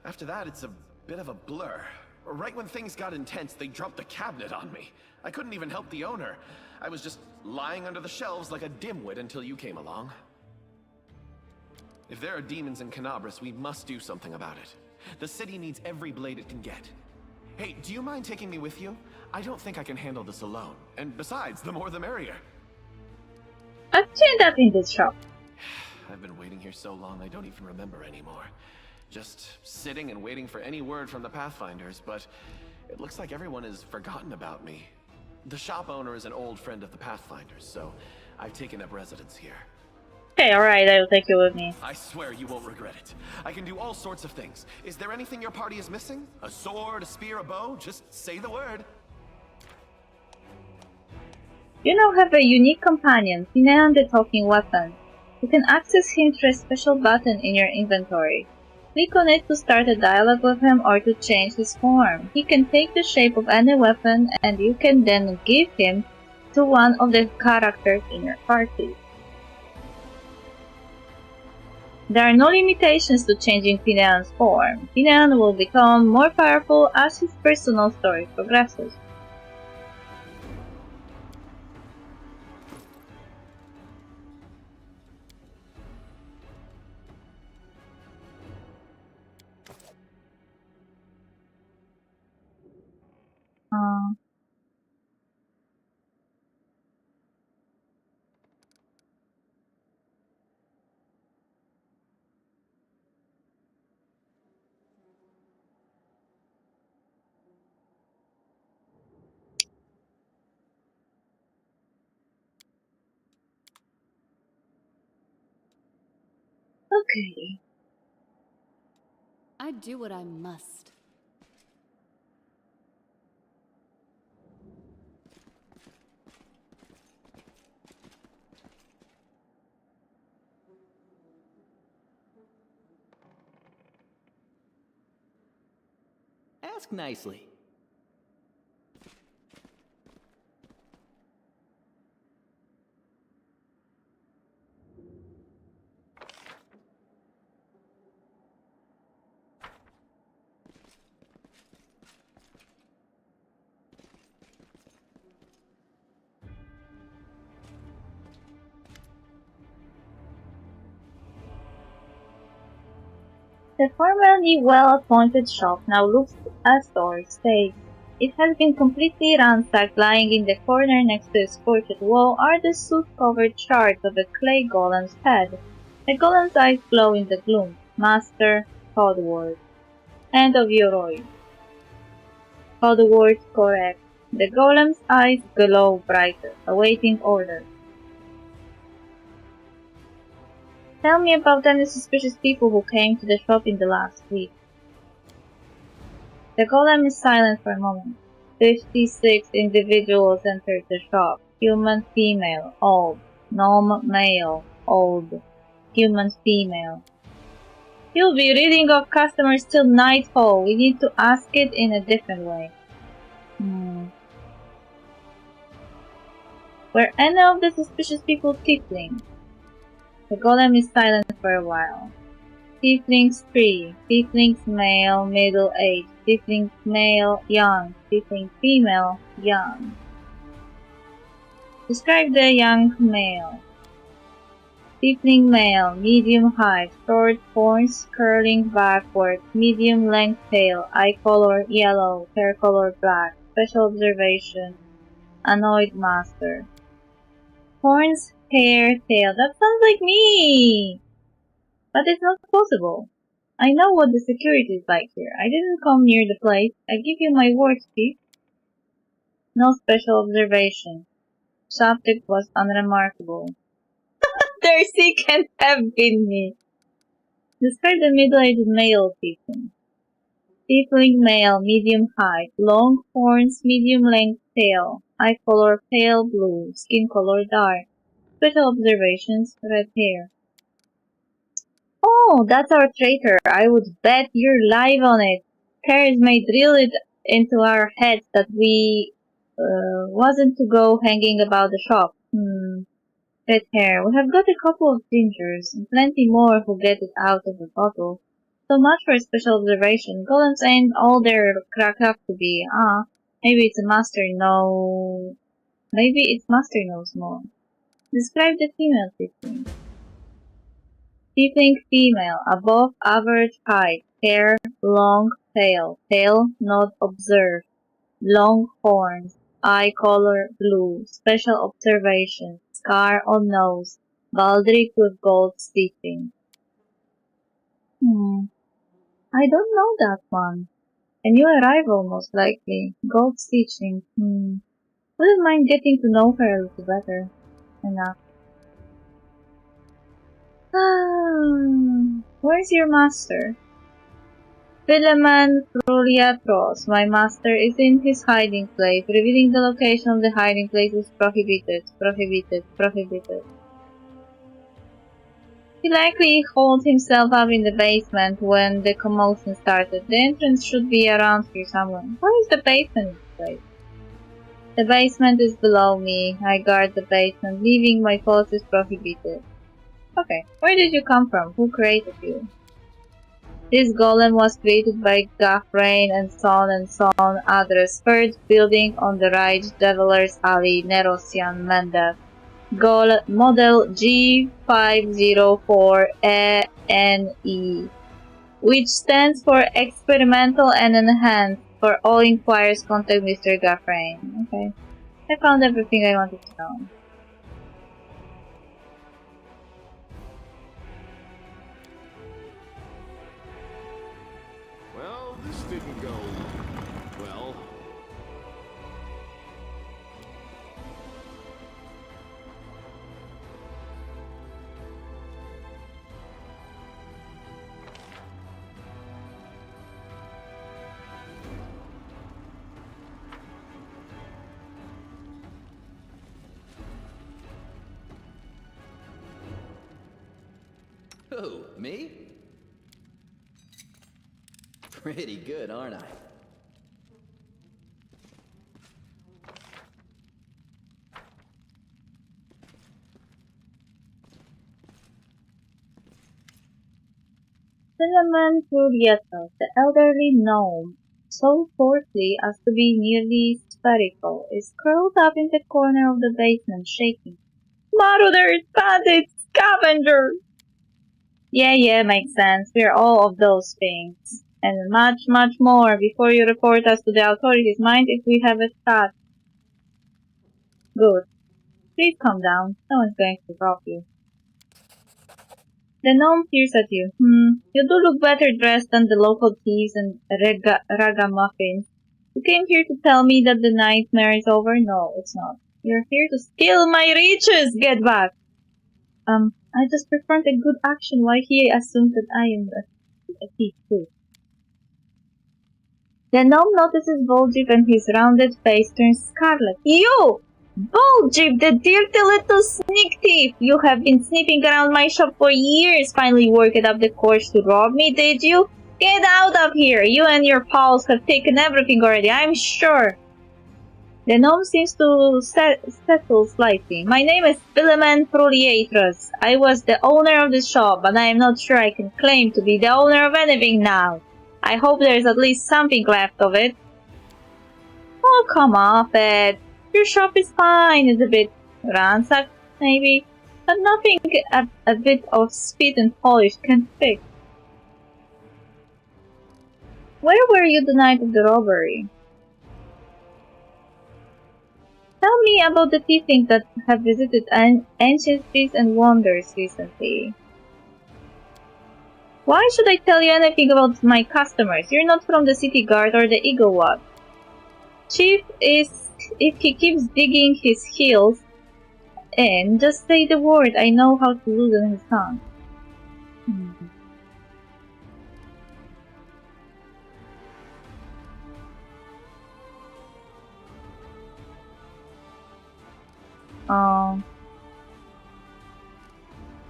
After that, it's a bit of a blur. Right when things got intense, they dropped the cabinet on me. I couldn't even help the owner. I was just lying under the shelves like a dimwit until you came along. If there are demons in Canabras, we must do something about it. The city needs every blade it can get. Hey, do you mind taking me with you? I don't think I can handle this alone. And besides, the more the merrier. I've turned up in this shop. I've been waiting here so long I don't even remember anymore. Just sitting and waiting for any word from the Pathfinders, but it looks like everyone has forgotten about me. The shop owner is an old friend of the Pathfinders, so I've taken up residence here. Okay, alright, I will take you with me. I swear you won't regret it. I can do all sorts of things. Is there anything your party is missing? A sword, a spear, a bow? Just say the word. You now have a unique companion, Finian the Talking Weapon. You can access him through a special button in your inventory. Click on it to start a dialogue with him or to change his form. He can take the shape of any weapon, and you can then give him to one of the characters in your party. There are no limitations to changing Finian's form. Finian will become more powerful as his personal story progresses. Okay. I do what I must. Ask nicely. The formerly well-appointed shop now looks as though it stays. It has been completely ransacked. Lying in the corner next to a scorched wall are the soot-covered shards of a clay golem's head. The golem's eyes glow in the gloom. Master, Codeword. End of Yoroi. Codeword correct. The golem's eyes glow brighter, awaiting orders. Tell me about any suspicious people who came to the shop in the last week. The golem is silent for a moment. 56 individuals entered the shop. Human female, old. Gnome male, old. Human female. You'll be reading off customers till nightfall. We need to ask it in a different way. Were any of the suspicious people tiefling? The golem is silent for a while. Tieflings 3. Tieflings male, middle age. Tieflings male, young. Tiefling female, young. Describe the young male. Tiefling male, medium height, short horns curling backward, medium length tail, eye color yellow, hair color black. Special observation, annoyed master. Horns, hair, tail. That sounds like me! But it's not possible. I know what the security is like here. I didn't come near the place. I give you my word, Chief. No special observation. Subject was unremarkable. Darcy can't have been me. Describe the middle-aged male tiefling. Tiefling male, medium height, long horns, medium length tail, eye color pale blue, skin color dark. Special observations, red hair. Oh, that's our traitor. I would bet you're live on it. Paris may drill it into our heads that we wasn't to go hanging about the shop. Red hair. We have got a couple of gingers, and plenty more who get it out of the bottle. So much for a special observation. Golems ain't all they're cracked up to be. Maybe it's a master no... Maybe it's master knows more. Describe the female tiefling. Tiefling female, above average height, hair, long tail, tail not observed, long horns, eye color blue, special observation, scar on nose, baldric with gold stitching. I don't know that one. A new arrival, most likely. Gold stitching. Wouldn't mind getting to know her a little better. Enough. Where's your master? Philemon Fruliatros, my master, is in his hiding place. Revealing the location of the hiding place is prohibited. Prohibited. Prohibited. He likely holed himself up in the basement when the commotion started. The entrance should be around here somewhere. Where is the basement in this place? The basement is below me. I guard the basement. Leaving my post is prohibited. Okay, where did you come from? Who created you? This golem was created by Gaffrain and Son, address 3rd building on the right, Devilers Alley, Nerosian, Mendev. Model G504ENE, which stands for Experimental and Enhanced. For all inquiries, contact Mr. Gaffrain. Okay, I found everything I wanted to know. Well, this didn't go well. Who, me? Pretty good, aren't I? Philemon Furieto, the elderly gnome, so portly as to be nearly spherical, is curled up in the corner of the basement, shaking. Marauders, bandits, scavengers! Yeah, makes sense. We're all of those things. And much, much more before you report us to the authorities. Mind if we have a chat? Good. Please calm down. No one's going to rob you. The gnome peers at you. You do look better dressed than the local thieves and ragamuffins. You came here to tell me that the nightmare is over? No, it's not. You're here to steal my riches! Get back! I just performed a good action. Why he assumed that I am a thief too? The gnome notices Voljeep and his rounded face turns scarlet. You! Voljeep, the dirty little sneak thief! You have been sniffing around my shop for years. Finally worked up the courage to rob me, did you? Get out of here! You and your pals have taken everything already, I'm sure. The gnome seems to settle slightly. My name is Philemon Fruliatrus. I was the owner of the shop, but I am not sure I can claim to be the owner of anything now. I hope there is at least something left of it. Oh, come off it. Your shop is fine. It's a bit ransacked, maybe, but nothing a bit of spit and polish can fix. Where were you the night of the robbery? Tell me about the tieflings that have visited ancient streets and wonders recently. Why should I tell you anything about my customers? You're not from the city guard or the Eagle Watch. Chief is, if he keeps digging his heels in, just say the word. I know how to loosen his tongue.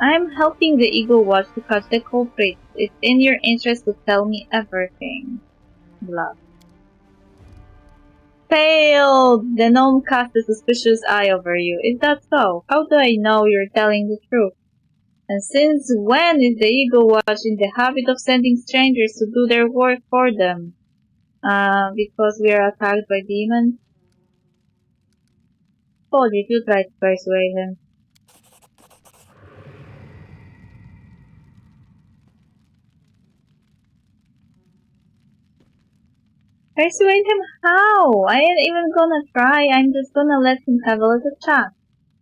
I'm helping the Eagle Watch to catch the culprit. It's in your interest to tell me everything. Bluff. Failed! The gnome cast a suspicious eye over you. Is that so? How do I know you're telling the truth? And since when is the Eagle Watch in the habit of sending strangers to do their work for them? Because we are attacked by demons? Told you, you try to persuade him. Persuade him how? I ain't even gonna try, I'm just gonna let him have a little chat.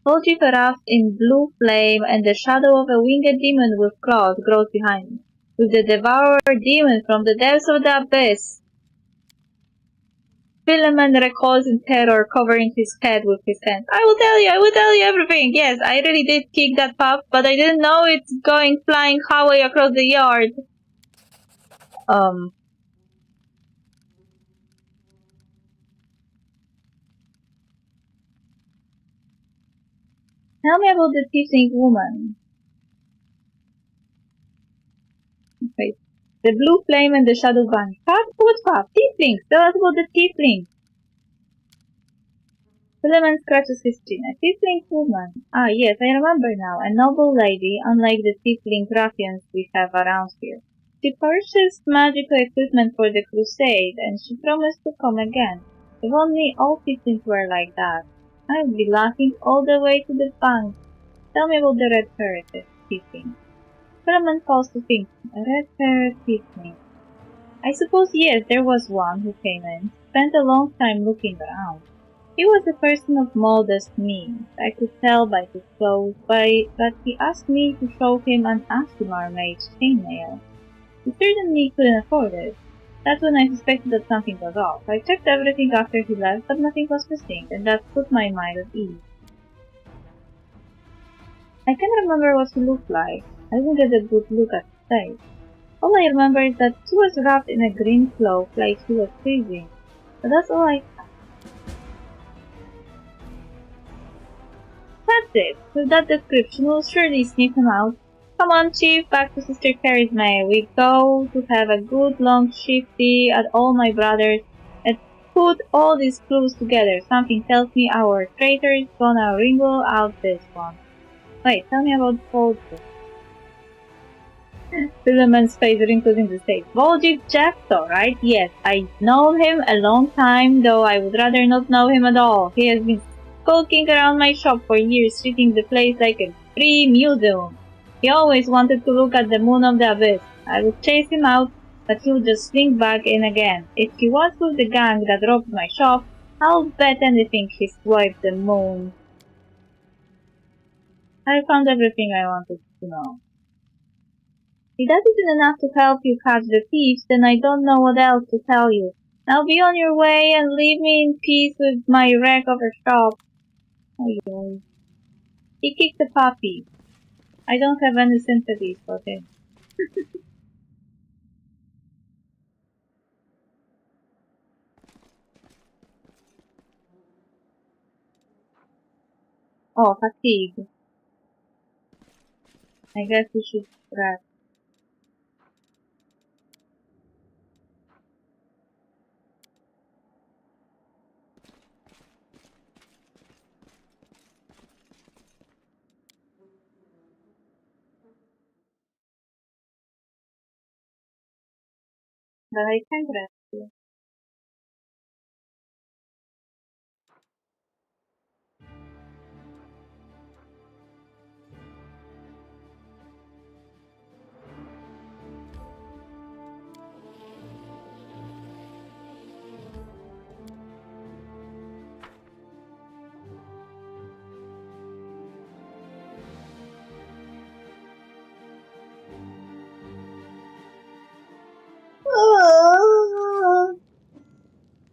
Told you wrapped in blue flame and the shadow of a winged demon with claws grows behind me. With the devourer demon from the depths of the abyss. Philemon recoils in terror, covering his head with his hands. I will tell you everything. Yes, I really did kick that pup, but I didn't know it's going flying halfway across the yard. Tell me about the tiefling woman. Okay. The blue flame and the shadow vanish. Pup? What pup? Tieflings! Tell us about the tiefling. Philemon scratches his chin. A tiefling woman. Ah, yes, I remember now. A noble lady, unlike the tiefling ruffians we have around here. She purchased magical equipment for the crusade, and she promised to come again. If only all tieflings were like that. I would be laughing all the way to the bank. Tell me about the red-haired tiefling. Philemon falls to think. A red-haired tiefling. I suppose yes, there was one who came in. Spent a long time looking around. He was a person of modest means. I could tell by his clothes, but he asked me to show him an Aasimar-made chainmail. He certainly couldn't afford it. That's when I suspected that something was off. I checked everything after he left, but nothing was missing, and that put my mind at ease. I can't remember what he looked like. I didn't get a good look at his face. All I remember is that he was wrapped in a green cloak like he was freezing. But that's all I have. That's it. With that description, we'll surely sniff him out. Come on, Chief, back to Sister Carrie's May. We go to have a good long shifty at all my brothers and put all these clues together. Something tells me our traitor is gonna wrinkle out this one. Wait, tell me about Volgic. Philemon's face wrinkled in the face. Volgic Jefto, right? Yes, I've known him a long time, though I would rather not know him at all. He has been skulking around my shop for years, treating the place like a free museum. He always wanted to look at the moon of the abyss. I would chase him out, but he would just slink back in again. If he was with the gang that robbed my shop, I'll bet anything he swiped the moon. I found everything I wanted to know. If that isn't enough to help you catch the thieves, then I don't know what else to tell you. Now be on your way and leave me in peace with my wreck of a shop. Oh, he kicked the puppy. I don't have any sympathy for him. Oh, fatigue. I guess we should rest. But I can't rest here.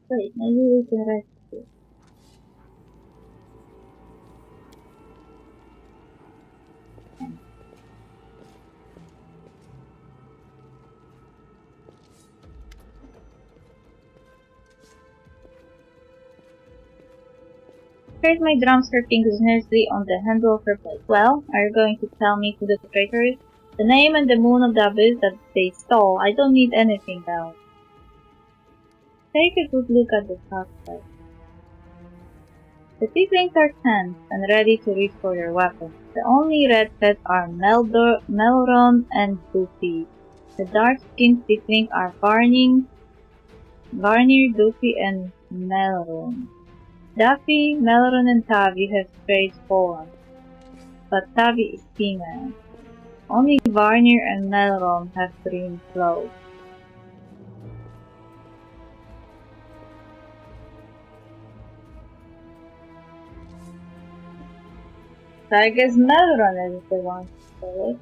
Wait, maybe we can rest here. Here's my drums, her fingers nervously on the handle of her plate. Well, are you going to tell me who the traitor is? The name and the moon of the abyss that they stole. I don't need anything else. Take a good look at the suspect. The tieflings are tense and ready to reach for their weapons. The only redheads are Melron and Duffy. The dark-skinned tieflings are Varnir, Duffy, and Melron. Duffy, Melron, and Tavi have straight forms, but Tavi is female. Only Varnir and Melron have green clothes. So I guess Melron is the one who stole it.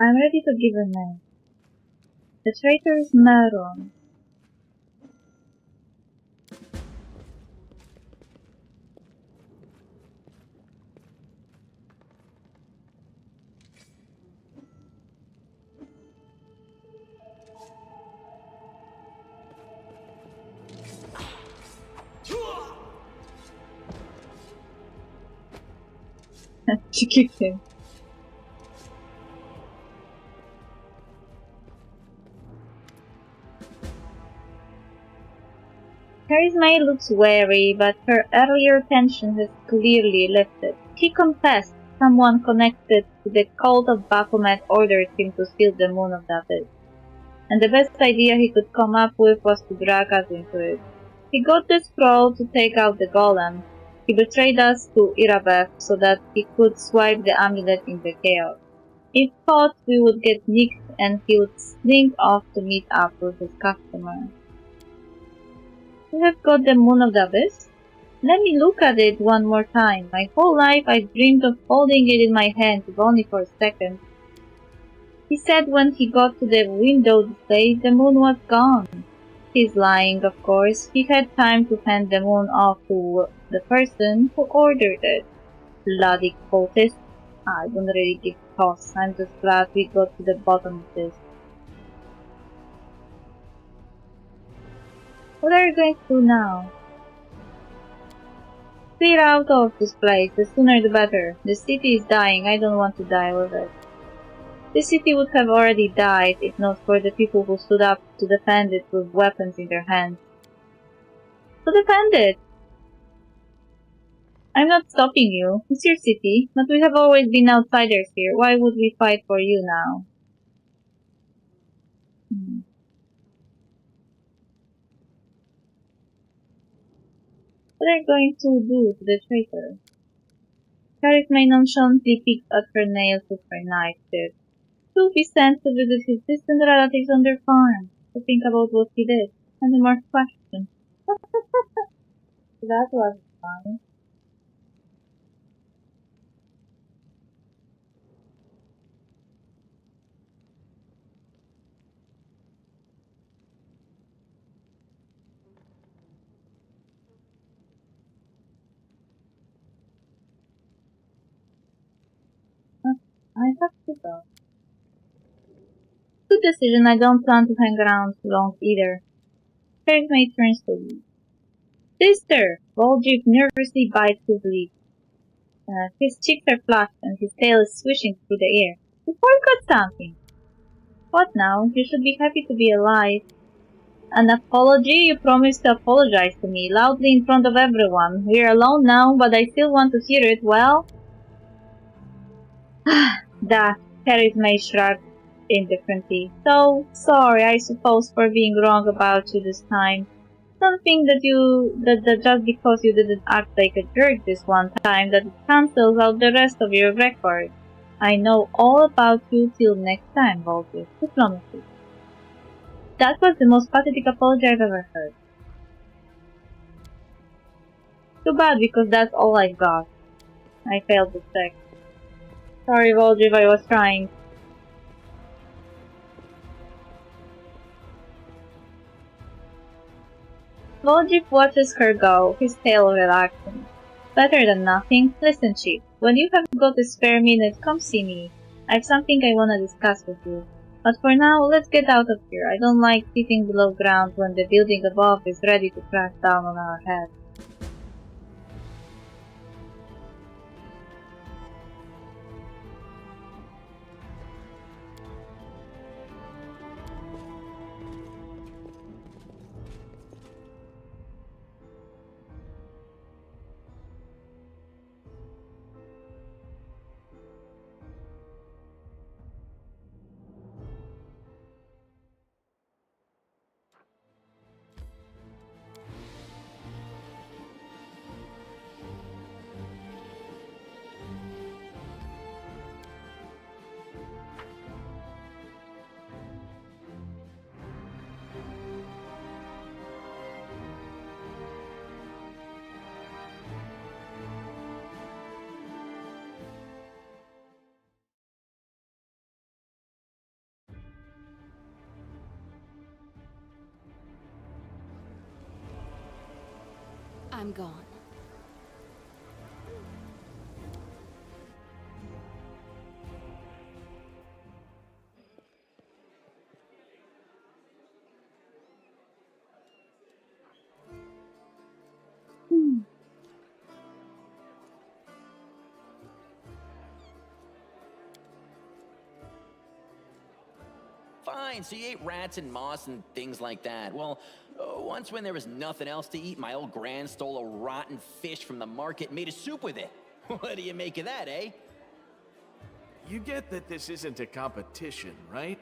I'm ready to give a name. The traitor is Melron. She kicked him. Charisma looks wary, but her earlier tension has clearly lifted. He confessed someone connected to the cult of Baphomet ordered him to steal the moon of the abyss, and the best idea he could come up with was to drag us into it. He got the scroll to take out the golem. He betrayed us to Irabeth so that he could swipe the amulet in the chaos. He thought we would get nicked and he would slink off to meet up with his customer. You have got the moon of the abyss? Let me look at it one more time. My whole life I've dreamed of holding it in my hand, if only for a second. He said when he got to the window display, the moon was gone. He's lying, of course. He had time to hand the moon off to the person who ordered it. Bloody cultist. I don't really give a toss. I'm just glad we got to the bottom of this. What are you going to do now? Clear out of this place. The sooner the better. The city is dying. I don't want to die with it. The city would have already died if not for the people who stood up to defend it with weapons in their hands. To defend it! I'm not stopping you. It's your city, but we have always been outsiders here. Why would we fight for you now? What are you going to do to the traitor? Charisma nonchalantly picked at her nails with her knife tip. He'll be sent to visit his distant relatives on their farm, to think about what he did, and no more questions. That was fun. I have to go. Good decision, I don't plan to hang around long either. Charisma turns to leave. Sister! Voldrik nervously bites his lip. His cheeks are flushed and his tail is swishing through the air. You forgot something. What now? You should be happy to be alive. An apology? You promised to apologize to me, loudly in front of everyone. We're alone now, but I still want to hear it, well? That Charisma shrugged indifferently. So, sorry, I suppose, for being wrong about you this time. Don't think that just because you didn't act like a jerk this one time that it cancels out the rest of your record. I know all about you till next time, Volker. Diplomacy. That was the most pathetic apology I've ever heard. Too bad, because that's all I've got. I failed the check. Sorry, Volker, if I was trying. Voldrik watches her go, his tail relaxing. Better than nothing. Listen, chief, when you have got a spare minute, come see me. I've something I wanna discuss with you. But for now, let's get out of here. I don't like sitting below ground when the building above is ready to crash down on our heads. I'm gone. fine. So you ate rats and moss and things like that. Well, once when there was nothing else to eat, my old gran stole a rotten fish from the market and made a soup with it. What do you make of that, eh? You get that this isn't a competition, right?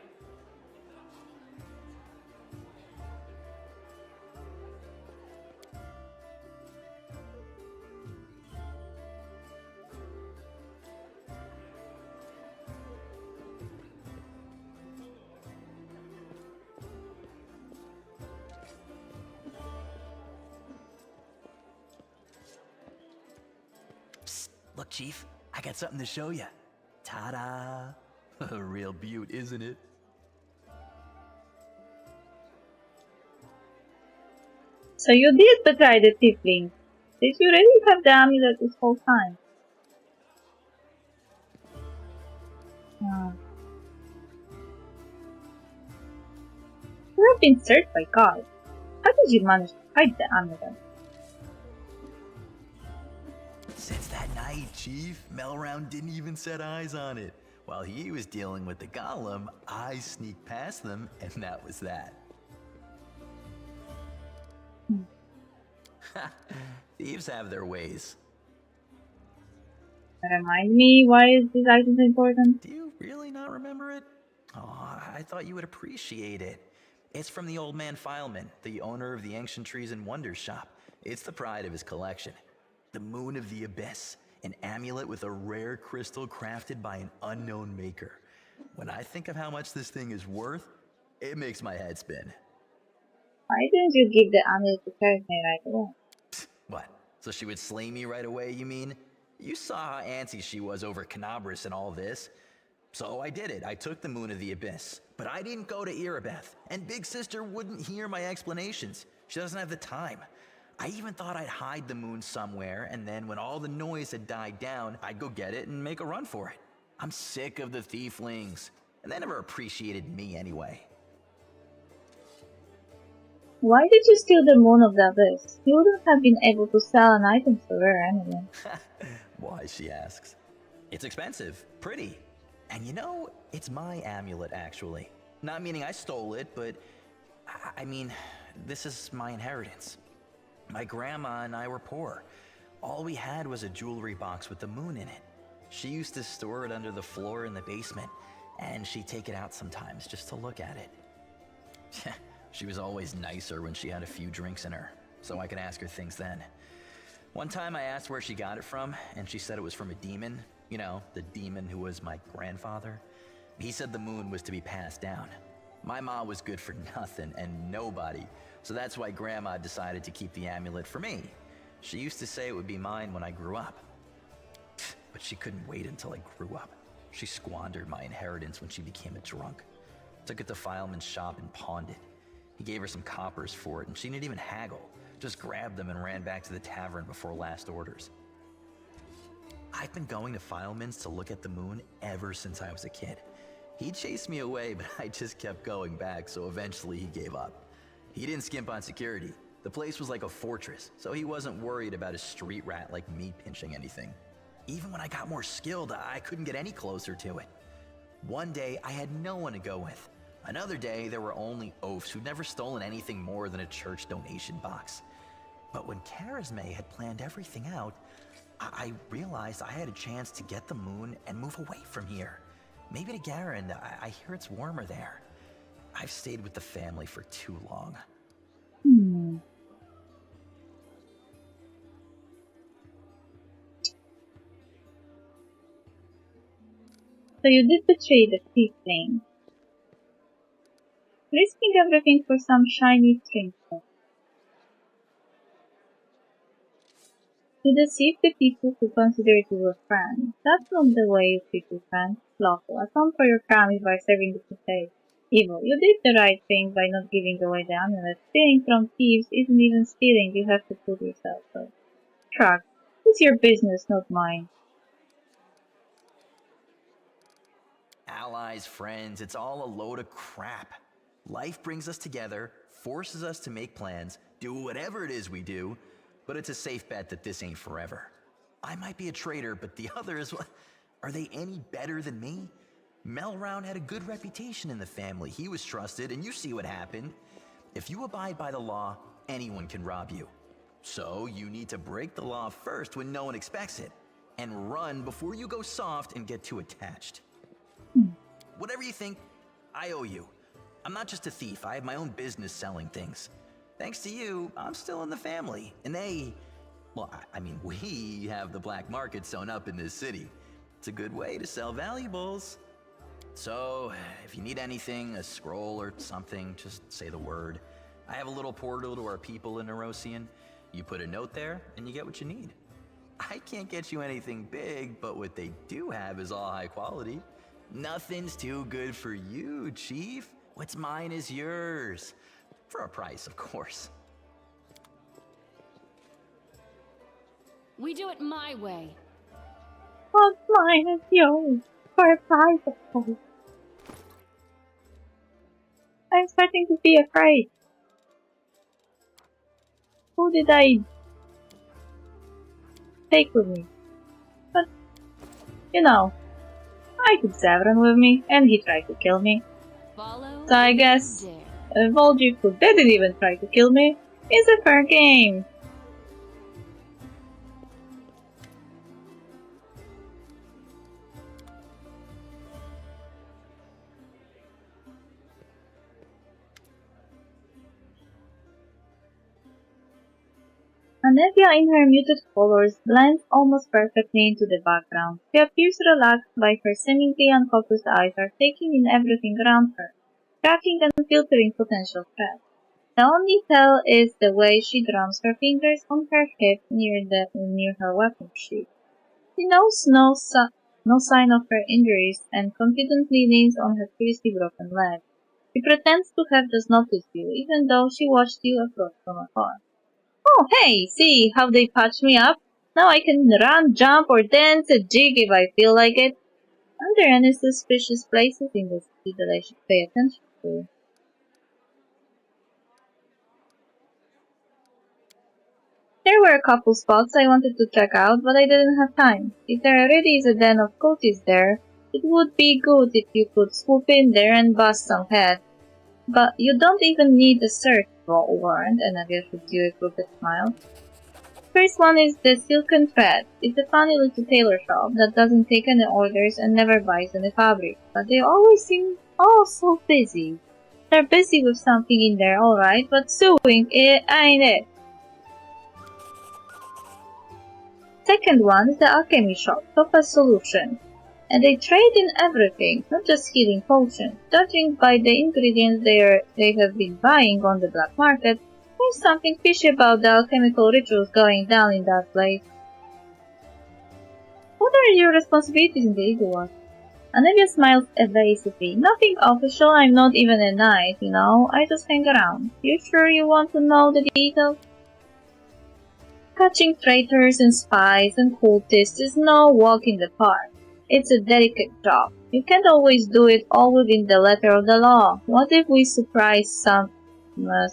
Psst, look, Chief, I got something to show you. Ta-da! A real beaut, isn't it? So you did betray the tiefling. Did you really have the amulet this whole time? Hmm. You have been served by God. How did you manage to hide the amulet? Since that night, Chief, Melround didn't even set eyes on it. While he was dealing with the golem, I sneaked past them, and that was that. Thieves have their ways. Remind me, why is this item important? Do you really not remember it? Oh, I thought you would appreciate it. It's from the old man Fileman, the owner of the Ancient Trees and Wonders shop. It's the pride of his collection. The Moon of the Abyss, an amulet with a rare crystal crafted by an unknown maker. When I think of how much this thing is worth, it makes my head spin. Why didn't you give the amulet to Thursday right away? What? So she would slay me right away, you mean? You saw how antsy she was over Canabras and all this. So I did it. I took the Moon of the Abyss. But I didn't go to Erebeth, and Big Sister wouldn't hear my explanations. She doesn't have the time. I even thought I'd hide the moon somewhere, and then when all the noise had died down, I'd go get it and make a run for it. I'm sick of the thieflings, and they never appreciated me anyway. Why did you steal the Moon of the Abyss? You wouldn't have been able to sell an item so rare anyway. Why, she asks. It's expensive, pretty. And you know, it's my amulet, actually. Not meaning I stole it, but I mean, this is my inheritance. My grandma and I were poor. All we had was a jewelry box with the moon in it. She used to store it under the floor in the basement, and she'd take it out sometimes just to look at it. She was always nicer when she had a few drinks in her, so I could ask her things then. One time I asked where she got it from, and she said it was from a demon. You know, the demon who was my grandfather. He said the moon was to be passed down. My ma was good for nothing and nobody, so that's why Grandma decided to keep the amulet for me. She used to say it would be mine when I grew up. But she couldn't wait until I grew up. She squandered my inheritance when she became a drunk. Took it to Fileman's shop and pawned it. He gave her some coppers for it, and she didn't even haggle. Just grabbed them and ran back to the tavern before last orders. I've been going to Fileman's to look at the moon ever since I was a kid. He chased me away, but I just kept going back, so eventually he gave up. He didn't skimp on security. The place was like a fortress, so he wasn't worried about a street rat like me pinching anything. Even when I got more skilled, I couldn't get any closer to it. One day, I had no one to go with. Another day, there were only oafs who'd never stolen anything more than a church donation box. But when Charisme had planned everything out, I realized I had a chance to get the moon and move away from here. Maybe to Garen. I hear it's warmer there. I've stayed with the family for too long. So you did betray the tiefling. Risking everything for some shiny trinket. To deceive the people who considered you a friend. That's not the way you treat your friends. Lawful. Atone for your crimes by serving the crusade. Evil. You did the right thing by not giving away the amulet. Stealing from thieves isn't even stealing, you have to prove yourself first. Truck. It's your business, not mine. Allies, friends, it's all a load of crap. Life brings us together, forces us to make plans, do whatever it is we do, but it's a safe bet that this ain't forever. I might be a traitor, but the others, are they any better than me? Melround had a good reputation in the family. He was trusted, and you see what happened. If you abide by the law, anyone can rob you. So you need to break the law first when no one expects it, and run before you go soft and get too attached. Whatever you think, I owe you. I'm not just a thief, I have my own business selling things. Thanks to you, I'm still in the family, and we have the black market sewn up in this city. It's a good way to sell valuables. So, if you need anything, a scroll or something, just say the word. I have a little portal to our people in Nerosian. You put a note there, and you get what you need. I can't get you anything big, but what they do have is all high quality. Nothing's too good for you, Chief. What's mine is yours. For a price, of course. We do it my way. What's mine is yours. For a price, of course. I'm starting to be afraid. Who did I take with me? But, you know, I took Zavron with me, and he tried to kill me. Follow So I if you guess dare. Volgi, who didn't even try to kill me, is a fair game. Anevia in her muted colors blends almost perfectly into the background. She appears relaxed while her seemingly unfocused eyes are taking in everything around her, tracking and filtering potential threats. The only tell is the way she drums her fingers on her hip near her weapon sheath. She knows no sign of her injuries and confidently leans on her previously broken leg. She pretends to have just noticed you, even though she watched you approach from afar. Oh, hey, see how they patched me up? Now I can run, jump, or dance a jig if I feel like it. Are there any suspicious places in the city that I should pay attention to? There were a couple spots I wanted to check out, but I didn't have time. If there really is a den of cultists there, it would be good if you could swoop in there and bust some heads. But you don't even need a search warrant, and I guess with you a crooked smile. First one is the Silken Thread. It's a funny little tailor shop that doesn't take any orders and never buys any fabric, but they always seem so busy. They're busy with something in there, alright, but sewing it ain't it. Second one is the alchemy shop, Topa's Solution. And they trade in everything, not just healing potions. Judging by the ingredients they have been buying on the black market, there's something fishy about the alchemical rituals going down in that place. What are your responsibilities in the Eagle Watch? Anevia smiles evasively. Nothing official, I'm not even a knight, you know, I just hang around. You sure you want to know the details? Catching traitors and spies and cultists is no walk in the park. It's a delicate job. You can't always do it all within the letter of the law. What if we surprise some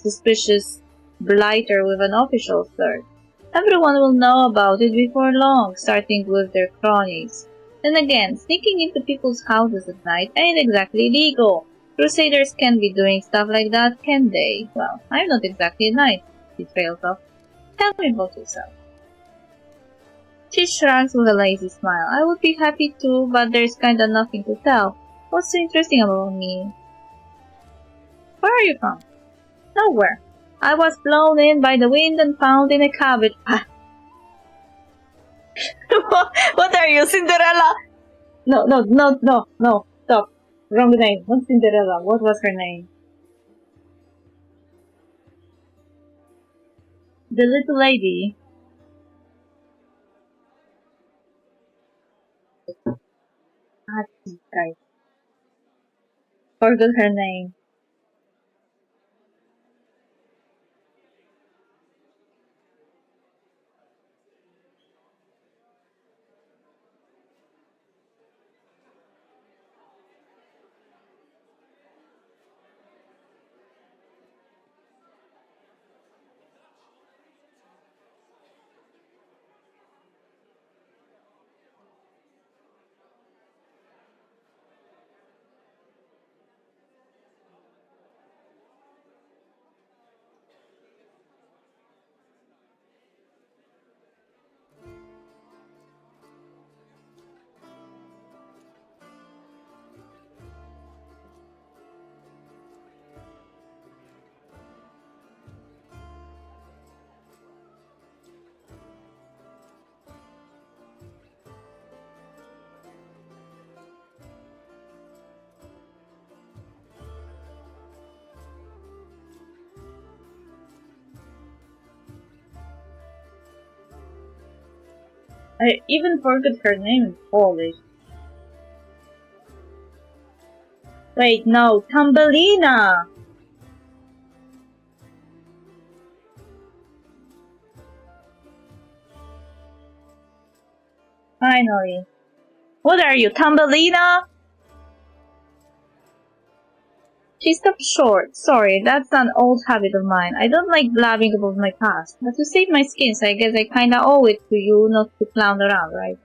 suspicious blighter with an official search? Everyone will know about it before long, starting with their cronies. Then again, sneaking into people's houses at night ain't exactly legal. Crusaders can't be doing stuff like that, can they? Well, I'm not exactly a knight, he trails off. Tell me about yourself. She shrugs with a lazy smile. I would be happy to, but there's kinda nothing to tell. What's so interesting about me? Where are you from? Nowhere. I was blown in by the wind and found in a cabbage patch. What are you, Cinderella? No, stop. Wrong name. Not Cinderella. What was her name? The little lady. Ah, guys. Forgot her name. I even forgot her name in Polish. Wait, no, Thumbelina! Finally. What are you, Thumbelina? She stopped short. Sorry, that's an old habit of mine. I don't like blabbing about my past. But to save my skins, I guess I kinda owe it to you not to clown around, right?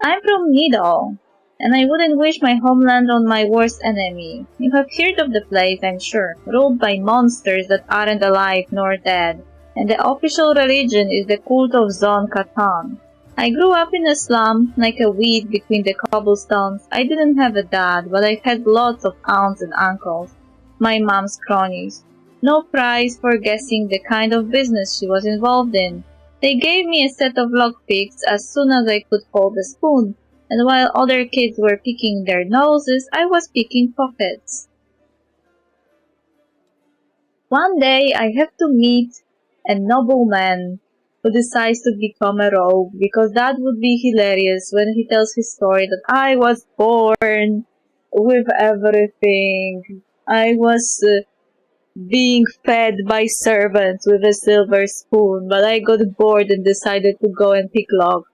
I'm from Nido, and I wouldn't wish my homeland on my worst enemy. You have heard of the place, I'm sure, ruled by monsters that aren't alive nor dead, and the official religion is the cult of Zon Katan. I grew up in a slum, like a weed between the cobblestones. I didn't have a dad, but I had lots of aunts and uncles, my mom's cronies. No prize for guessing the kind of business she was involved in. They gave me a set of lockpicks as soon as I could hold a spoon, and while other kids were picking their noses, I was picking pockets. One day I have to meet a nobleman who decides to become a rogue, because that would be hilarious when he tells his story that I was born with everything. I was being fed by servants with a silver spoon, but I got bored and decided to go and pick log.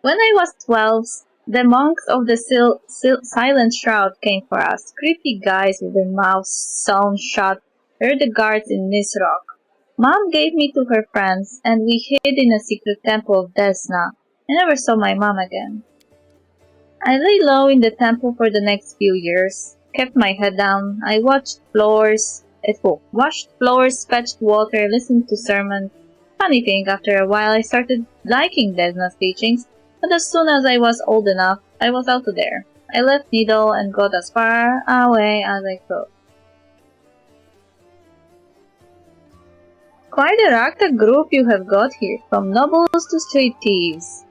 When I was 12, the monks of the Silent Shroud came for us. Creepy guys with their mouths sewn shut. They're the guards in Nisrock. Mom gave me to her friends, and we hid in a secret temple of Desna. I never saw my mom again. I lay low in the temple for the next few years, kept my head down. I washed floors, fetched water, listened to sermons. Funny thing, after a while I started liking Desna's teachings, but as soon as I was old enough, I was out of there. I left Needle and got as far away as I could. Quite a ragtag group you have got here, from nobles to street thieves.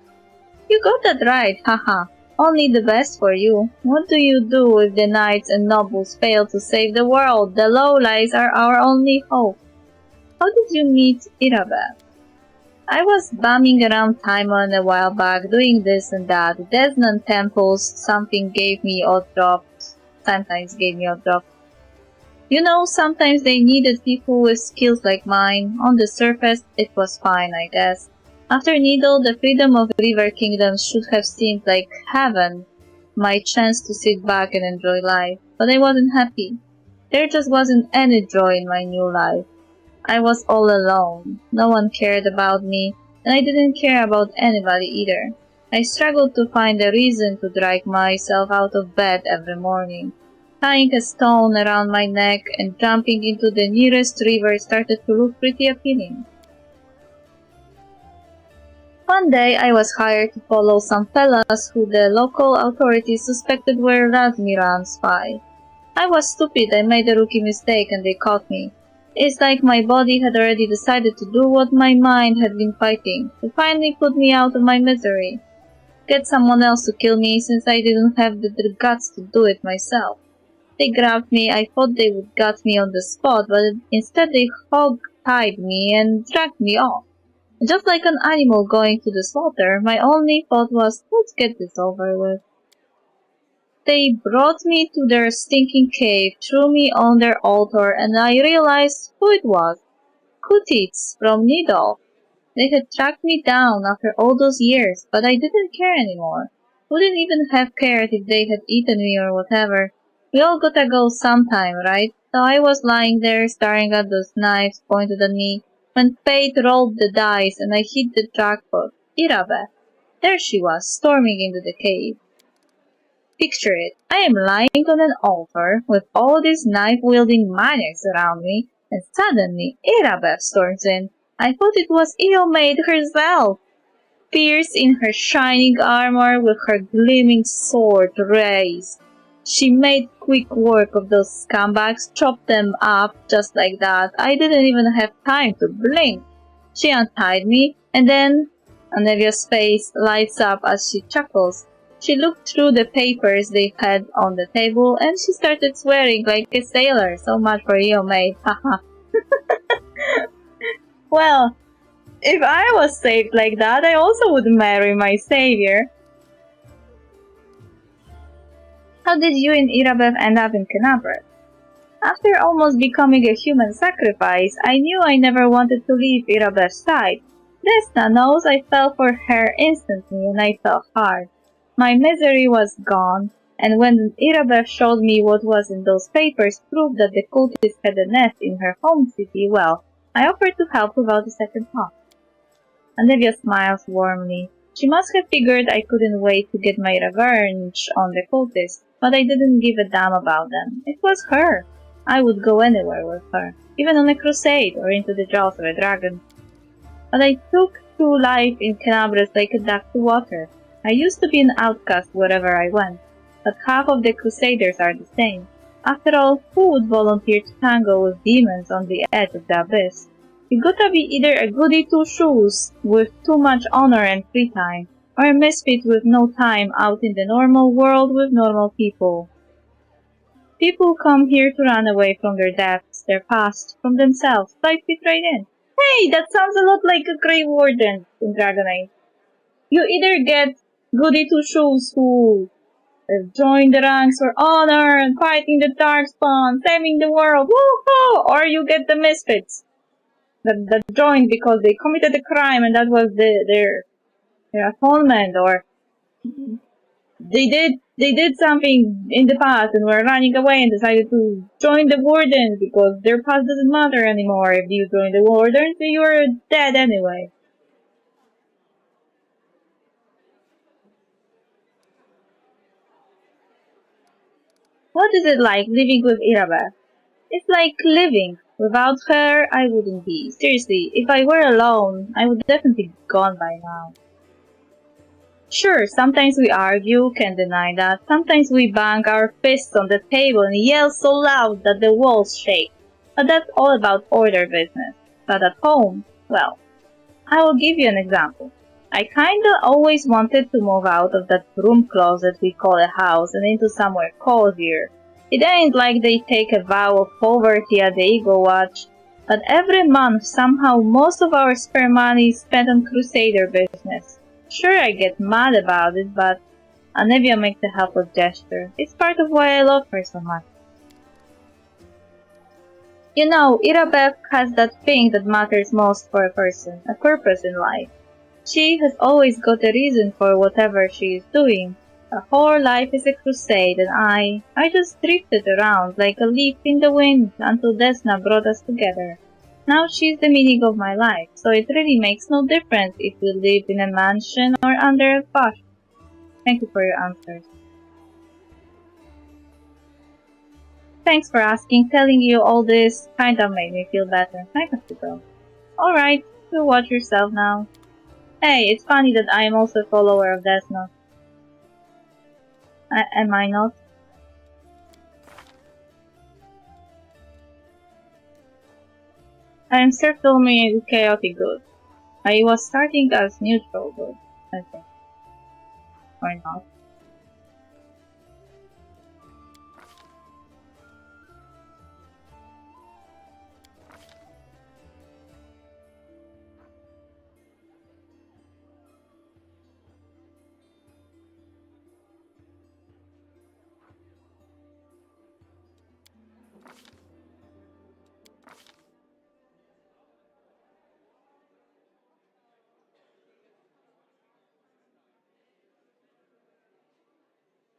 You got that right, haha. Only the best for you. What do you do if the knights and nobles fail to save the world? The lowlies are our only hope. How did you meet Irabel? I was bumming around Timon a while back, doing this and that. Desnan temples, sometimes gave me odd drops. You know, sometimes they needed people with skills like mine. On the surface, it was fine, I guess. After Needle, the freedom of River Kingdom should have seemed like heaven, my chance to sit back and enjoy life. But I wasn't happy. There just wasn't any joy in my new life. I was all alone. No one cared about me, and I didn't care about anybody either. I struggled to find a reason to drag myself out of bed every morning. Tying a stone around my neck and jumping into the nearest river started to look pretty appealing. One day I was hired to follow some fellas who the local authorities suspected were Razmiran's spy. I was stupid, I made a rookie mistake and they caught me. It's like my body had already decided to do what my mind had been fighting, to finally put me out of my misery. Get someone else to kill me since I didn't have the guts to do it myself. They grabbed me, I thought they would gut me on the spot, but instead they hog-tied me and dragged me off. Just like an animal going to the slaughter, my only thought was, let's get this over with. They brought me to their stinking cave, threw me on their altar, and I realized who it was. Kutits from Nidal. They had tracked me down after all those years, but I didn't care anymore. Wouldn't even have cared if they had eaten me or whatever. We all gotta go sometime, right? So I was lying there staring at those knives pointed at me, when fate rolled the dice and I hit the jackpot. Irabe. There she was, storming into the cave. Picture it. I am lying on an altar with all these knife-wielding maniacs around me, and suddenly Irabe storms in. I thought it was Eomade herself. Fierce in her shining armor with her gleaming sword raised. She made quick work of those scumbags, chopped them up just like that. I didn't even have time to blink. She untied me, and then Anevia's face lights up as she chuckles. She looked through the papers they had on the table and she started swearing like a sailor. So much for you, mate. Haha. Well, if I was saved like that, I also would marry my savior. How did you and Irabeth end up in Kenabret? After almost becoming a human sacrifice, I knew I never wanted to leave Irabeth's side. Desna knows I fell for her instantly and I fell hard. My misery was gone, and when Irabeth showed me what was in those papers proved that the cultist had a nest in her home city, well, I offered to help without a second thought. Anivia smiles warmly. She must have figured I couldn't wait to get my revenge on the cultists, but I didn't give a damn about them. It was her. I would go anywhere with her, even on a crusade or into the jaws of a dragon. But I took to life in Kenabres like a duck to water. I used to be an outcast wherever I went, but half of the crusaders are the same. After all, who would volunteer to tangle with demons on the edge of the abyss? You gotta be either a goody two-shoes with too much honor and free time, or a misfit with no time out in the normal world with normal people. People come here to run away from their depths, their past, from themselves, dive fit right in. Hey, that sounds a lot like a Grey Warden in Dragon Age. You either get goody two-shoes who join the ranks for honor and fighting the Darkspawn, saving the world, woohoo! Or you get the misfits that joined because they committed a crime and that was their atonement, or they did something in the past and were running away and decided to join the Wardens because their past doesn't matter anymore. If you join the Wardens, you're dead anyway. What is it like living with Irabeth? It's like living. Without her, I wouldn't be. Seriously, if I were alone, I would definitely be gone by now. Sure, sometimes we argue, can't deny that. Sometimes we bang our fists on the table and yell so loud that the walls shake. But that's all about order business. But at home, well, I will give you an example. I kinda always wanted to move out of that broom closet we call a house and into somewhere cozier. It ain't like they take a vow of poverty at the Eagle Watch, but every month somehow most of our spare money is spent on crusader business. Sure, I get mad about it, but Anivia makes a helpless gesture. It's part of why I love her so much. You know, Irabeth has that thing that matters most for a person, a purpose in life. She has always got a reason for whatever she is doing. Her whole life is a crusade, and I just drifted around like a leaf in the wind until Desna brought us together. Now she's the meaning of my life, so it really makes no difference if we live in a mansion or under a bush. Thank you for your answers. Thanks for asking. Telling you all this kinda made me feel better. I have to go. Alright, you watch yourself now. Hey, it's funny that I am also a follower of Desna. Am I not? I am certainly chaotic good. I was starting as neutral good, I think. Or not.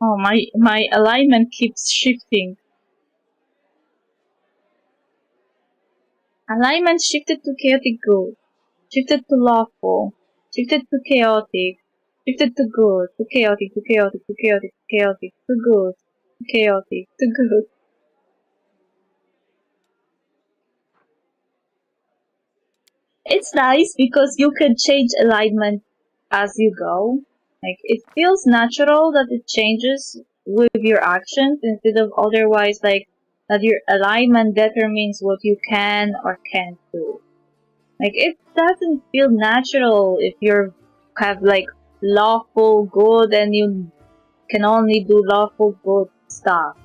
Oh, my alignment keeps shifting. Alignment shifted to chaotic good, shifted to lawful, shifted to chaotic, shifted to good, to chaotic, to chaotic, to chaotic, to chaotic, to good, to chaotic, to good. It's nice because you can change alignment as you go. Like, it feels natural that it changes with your actions instead of otherwise, like, that your alignment determines what you can or can't do. Like, it doesn't feel natural if you have, like, lawful good and you can only do lawful good stuff.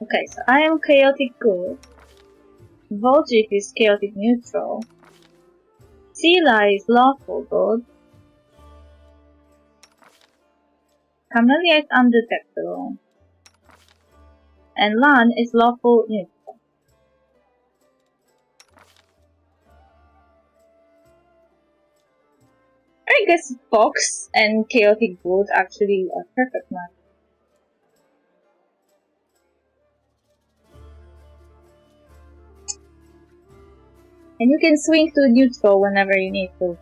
Okay, so I am chaotic good. Volgic is chaotic neutral. Sela is lawful good. Camellia is undetectable. And Lan is lawful neutral. I guess Fox and chaotic good actually are perfect match. And you can swing to neutral whenever you need to.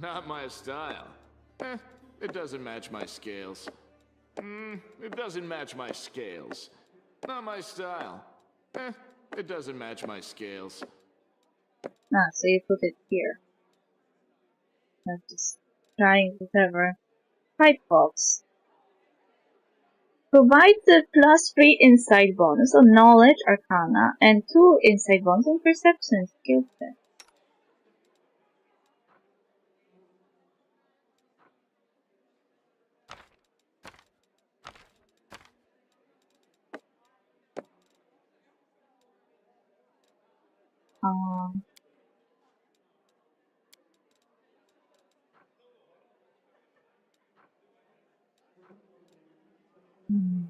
Not my style. It doesn't match my scales. It doesn't match my scales. Not my style. It doesn't match my scales. Ah, so you put it here. I'm just trying whatever. Type Fox. Provides a +3 insight bonus on Knowledge Arcana and 2 insight bonus on Perception skill set. Hmm.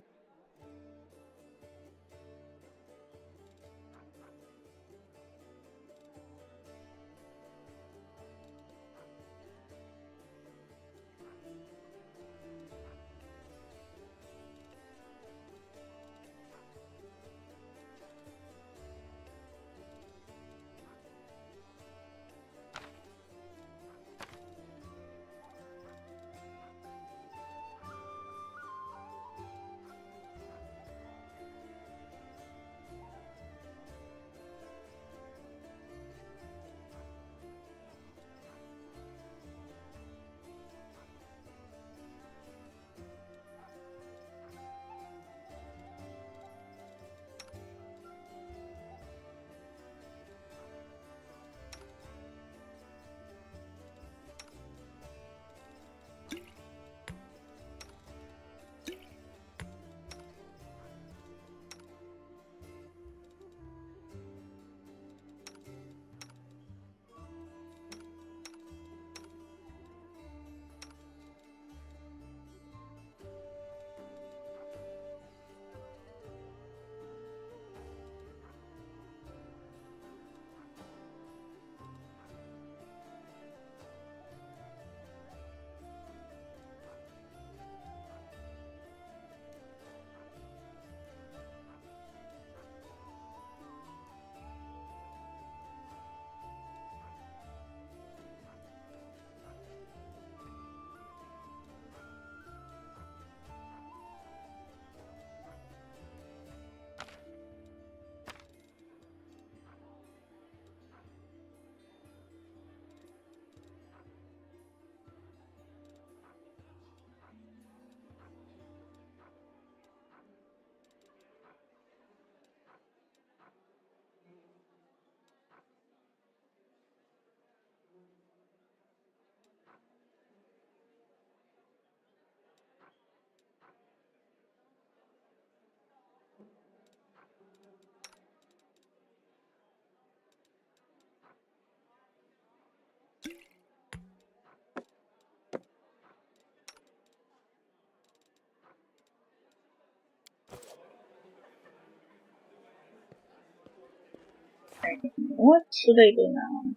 What should I do now?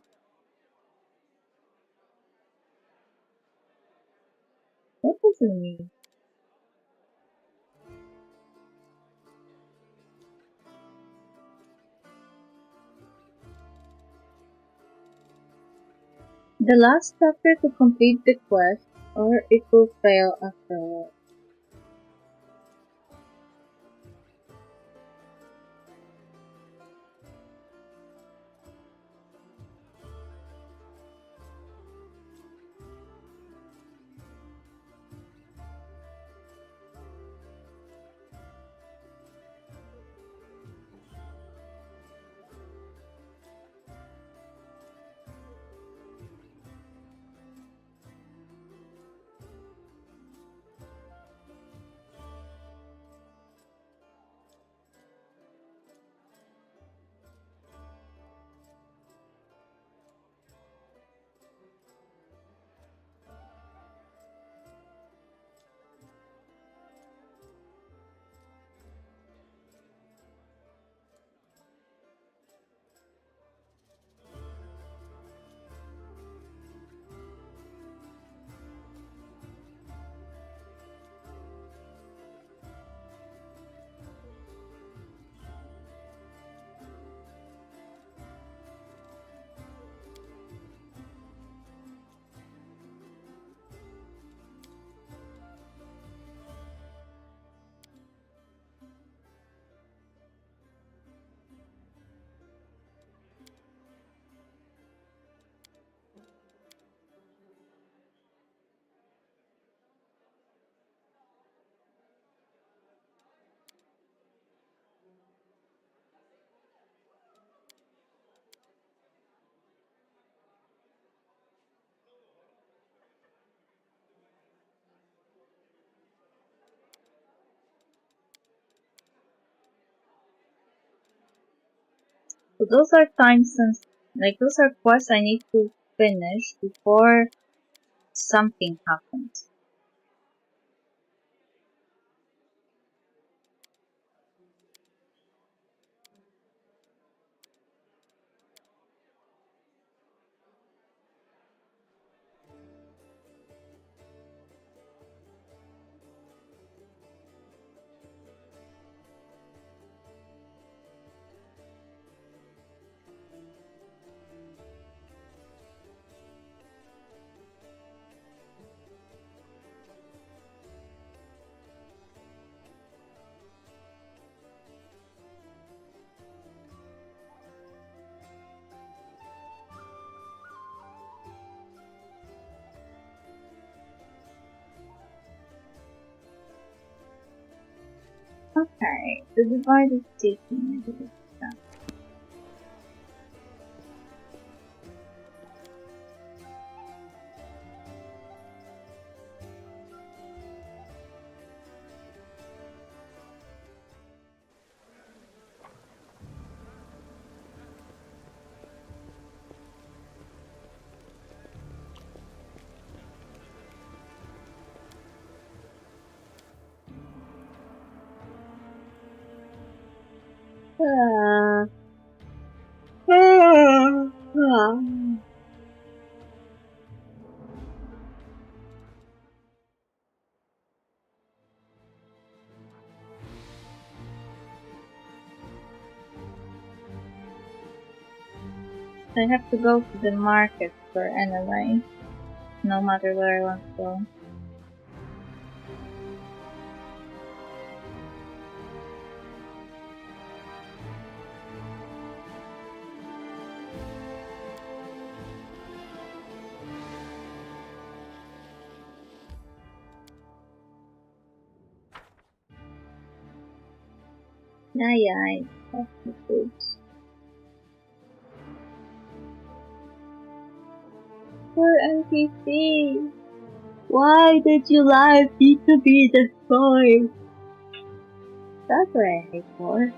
What does it mean? the last chapter to complete the quest, or it will fail afterward. So those are those are quests I need to finish before something happens. Okay, the divide is taking into account. I have to go to the market for anyway, no matter where I want to go. Yeah, that's the foods. Poor NPC! Why did you let me to be destroyed? That's what I hate for.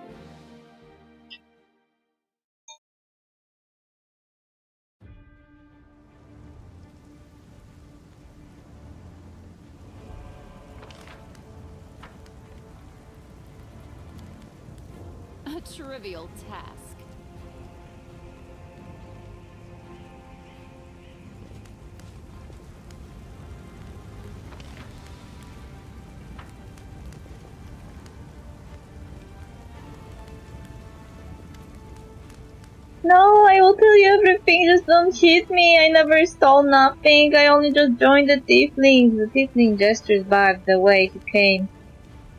A trivial task. No, I will tell you everything, just don't hit me. I never stole nothing. I only just joined the tieflings. The tiefling gestures back the way he came,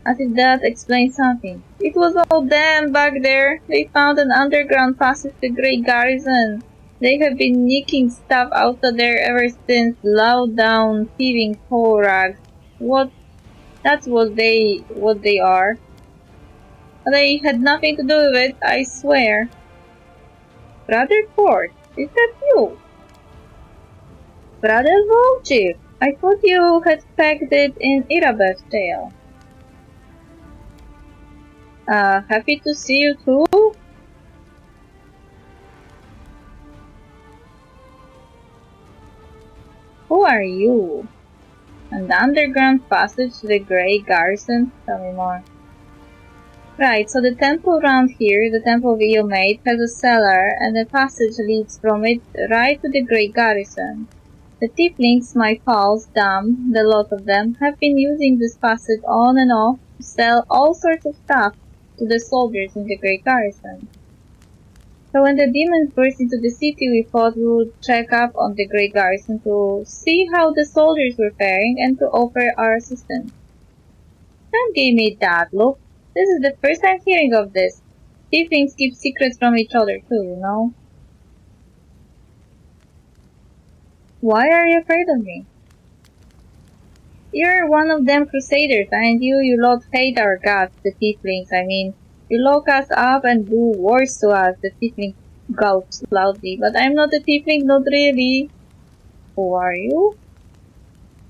as if that explains something. It was all them back there. They found an underground passage to Great Garrison. They have been nicking stuff out of there ever since. Low down, thieving rags. That's what they are. They had nothing to do with it, I swear. Brother Ford, is that you? Brother Volchik, I thought you had pegged it in Irabeth's jail. Happy to see you too? Who are you? And the underground passage to the Grey Garrison? Tell me more. Right, so the temple around here, the temple Vio made, has a cellar, and the passage leads from it right to the Grey Garrison. The tieflings, my pals, the lot of them, have been using this passage on and off to sell all sorts of stuff to the soldiers in the Grey Garrison. So when the demons burst into the city, we thought we would check up on the Grey Garrison to see how the soldiers were faring and to offer our assistance. Don't give me that look. This is the first time hearing of this. Tieflings keep secrets from each other too, you know. Why are you afraid of me? You're one of them crusaders, and you lot hate our gods, the tieflings, I mean. You lock us up and do wars to us, the tiefling gulps loudly. But I'm not a tiefling, not really. Who are you?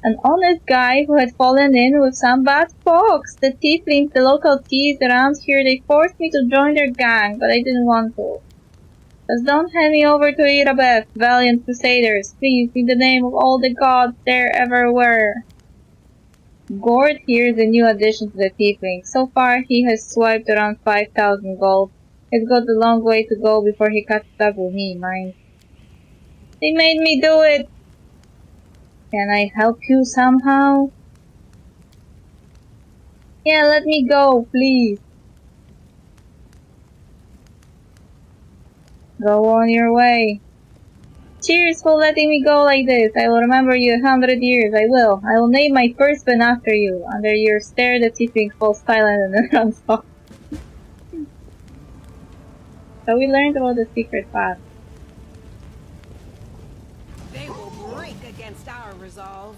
An honest guy who had fallen in with some bad folks. The tieflings, the local thieves around here, they forced me to join their gang, but I didn't want to. Just don't hand me over to Irabeth, valiant crusaders, please, in the name of all the gods there ever were. Gord here is a new addition to the tiefling. So far, he has swiped around 5,000 gold. He's got a long way to go before he catches up with me, mind. They made me do it! Can I help you somehow? Yeah, let me go, please. Go on your way. Cheers for letting me go like this. I will remember you 100 years. I will. I will name my firstborn after you. Under your stare, the tiefling falls silent and then runs off. So we learned about the secret path. They will break against our resolve.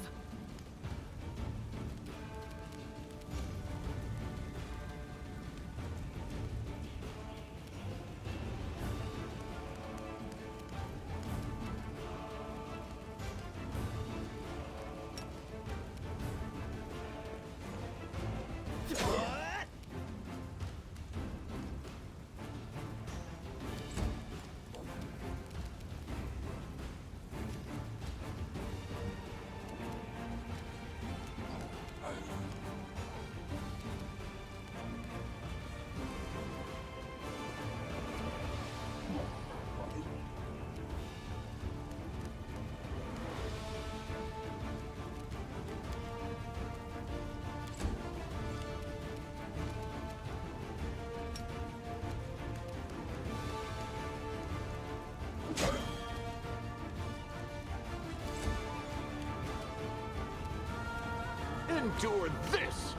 Endure this!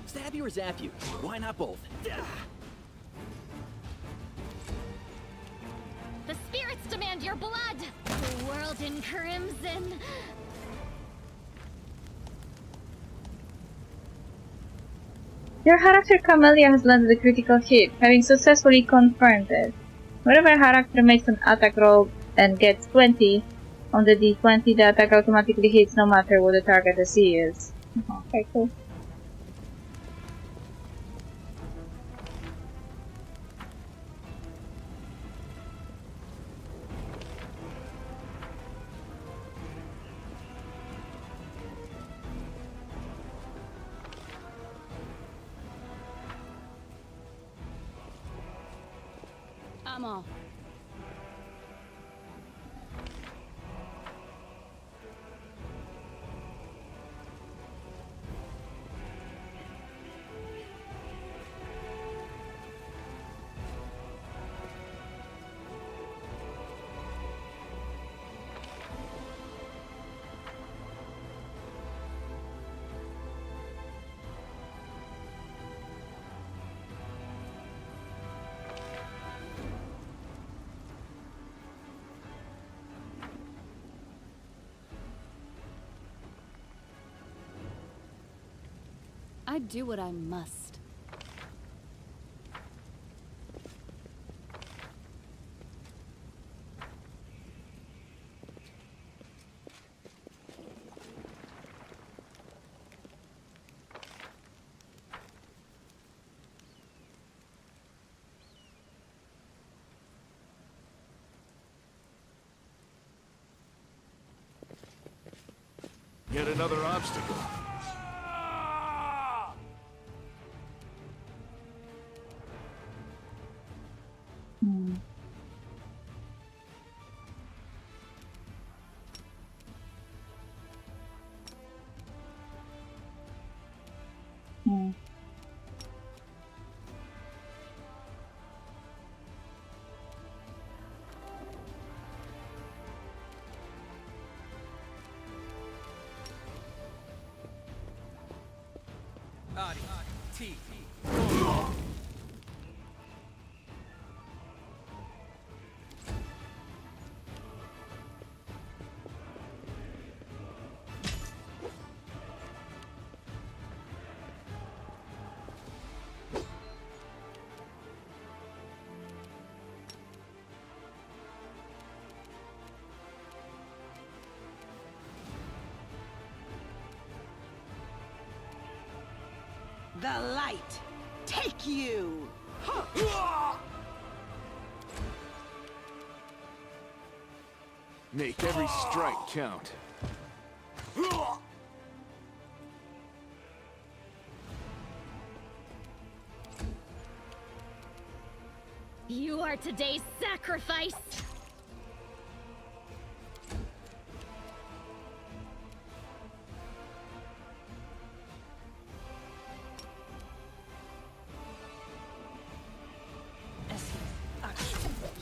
Stab you or zap you? Why not both? The spirits demand your blood! The world in crimson! Your character Camellia has landed a critical hit, having successfully confirmed it. Whenever a character makes an attack roll and gets 20 on the d20, the attack automatically hits no matter what the target AC is. Okay, cool. I'm off. I do what I must. Yet another obstacle. Hmm. Hmm. The light, take you! Make every strike count. You are today's sacrifice!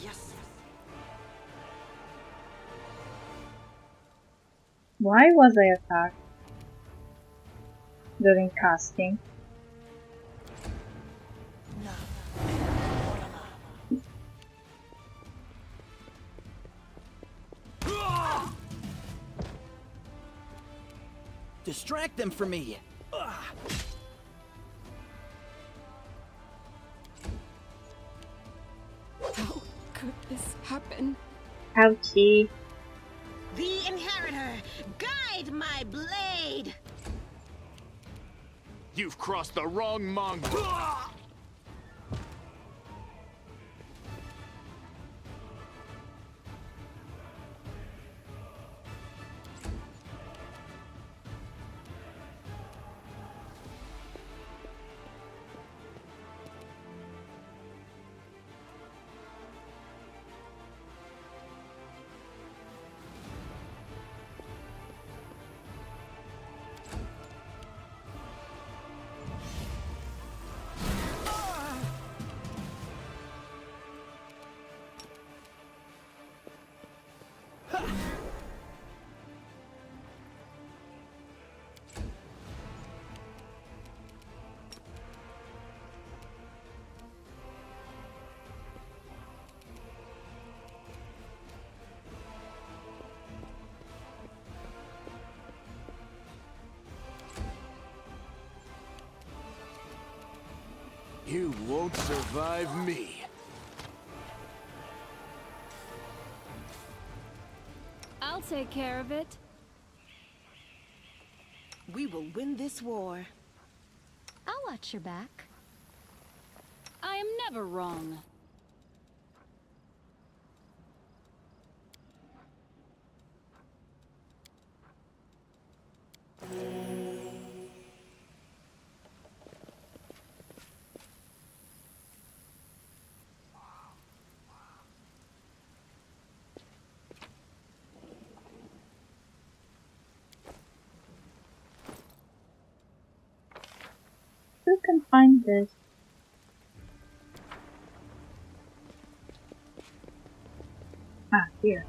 Yes. Why was I attacked during casting? Distract them from me. Ugh. How could this happen? Ouchie. The Inheritor, guide my blade! You've crossed the wrong mongrel. You won't survive me. I'll take care of it. We will win this war. I'll watch your back. I am never wrong. Who can find this? Ah, here.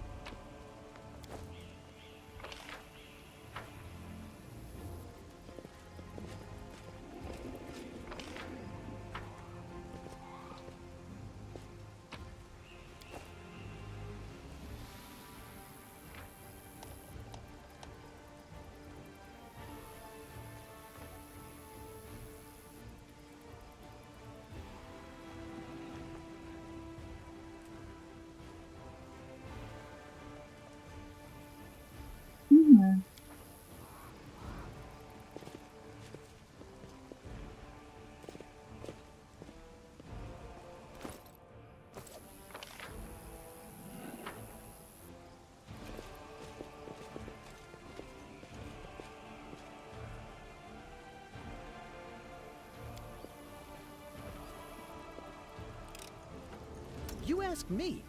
You ask me.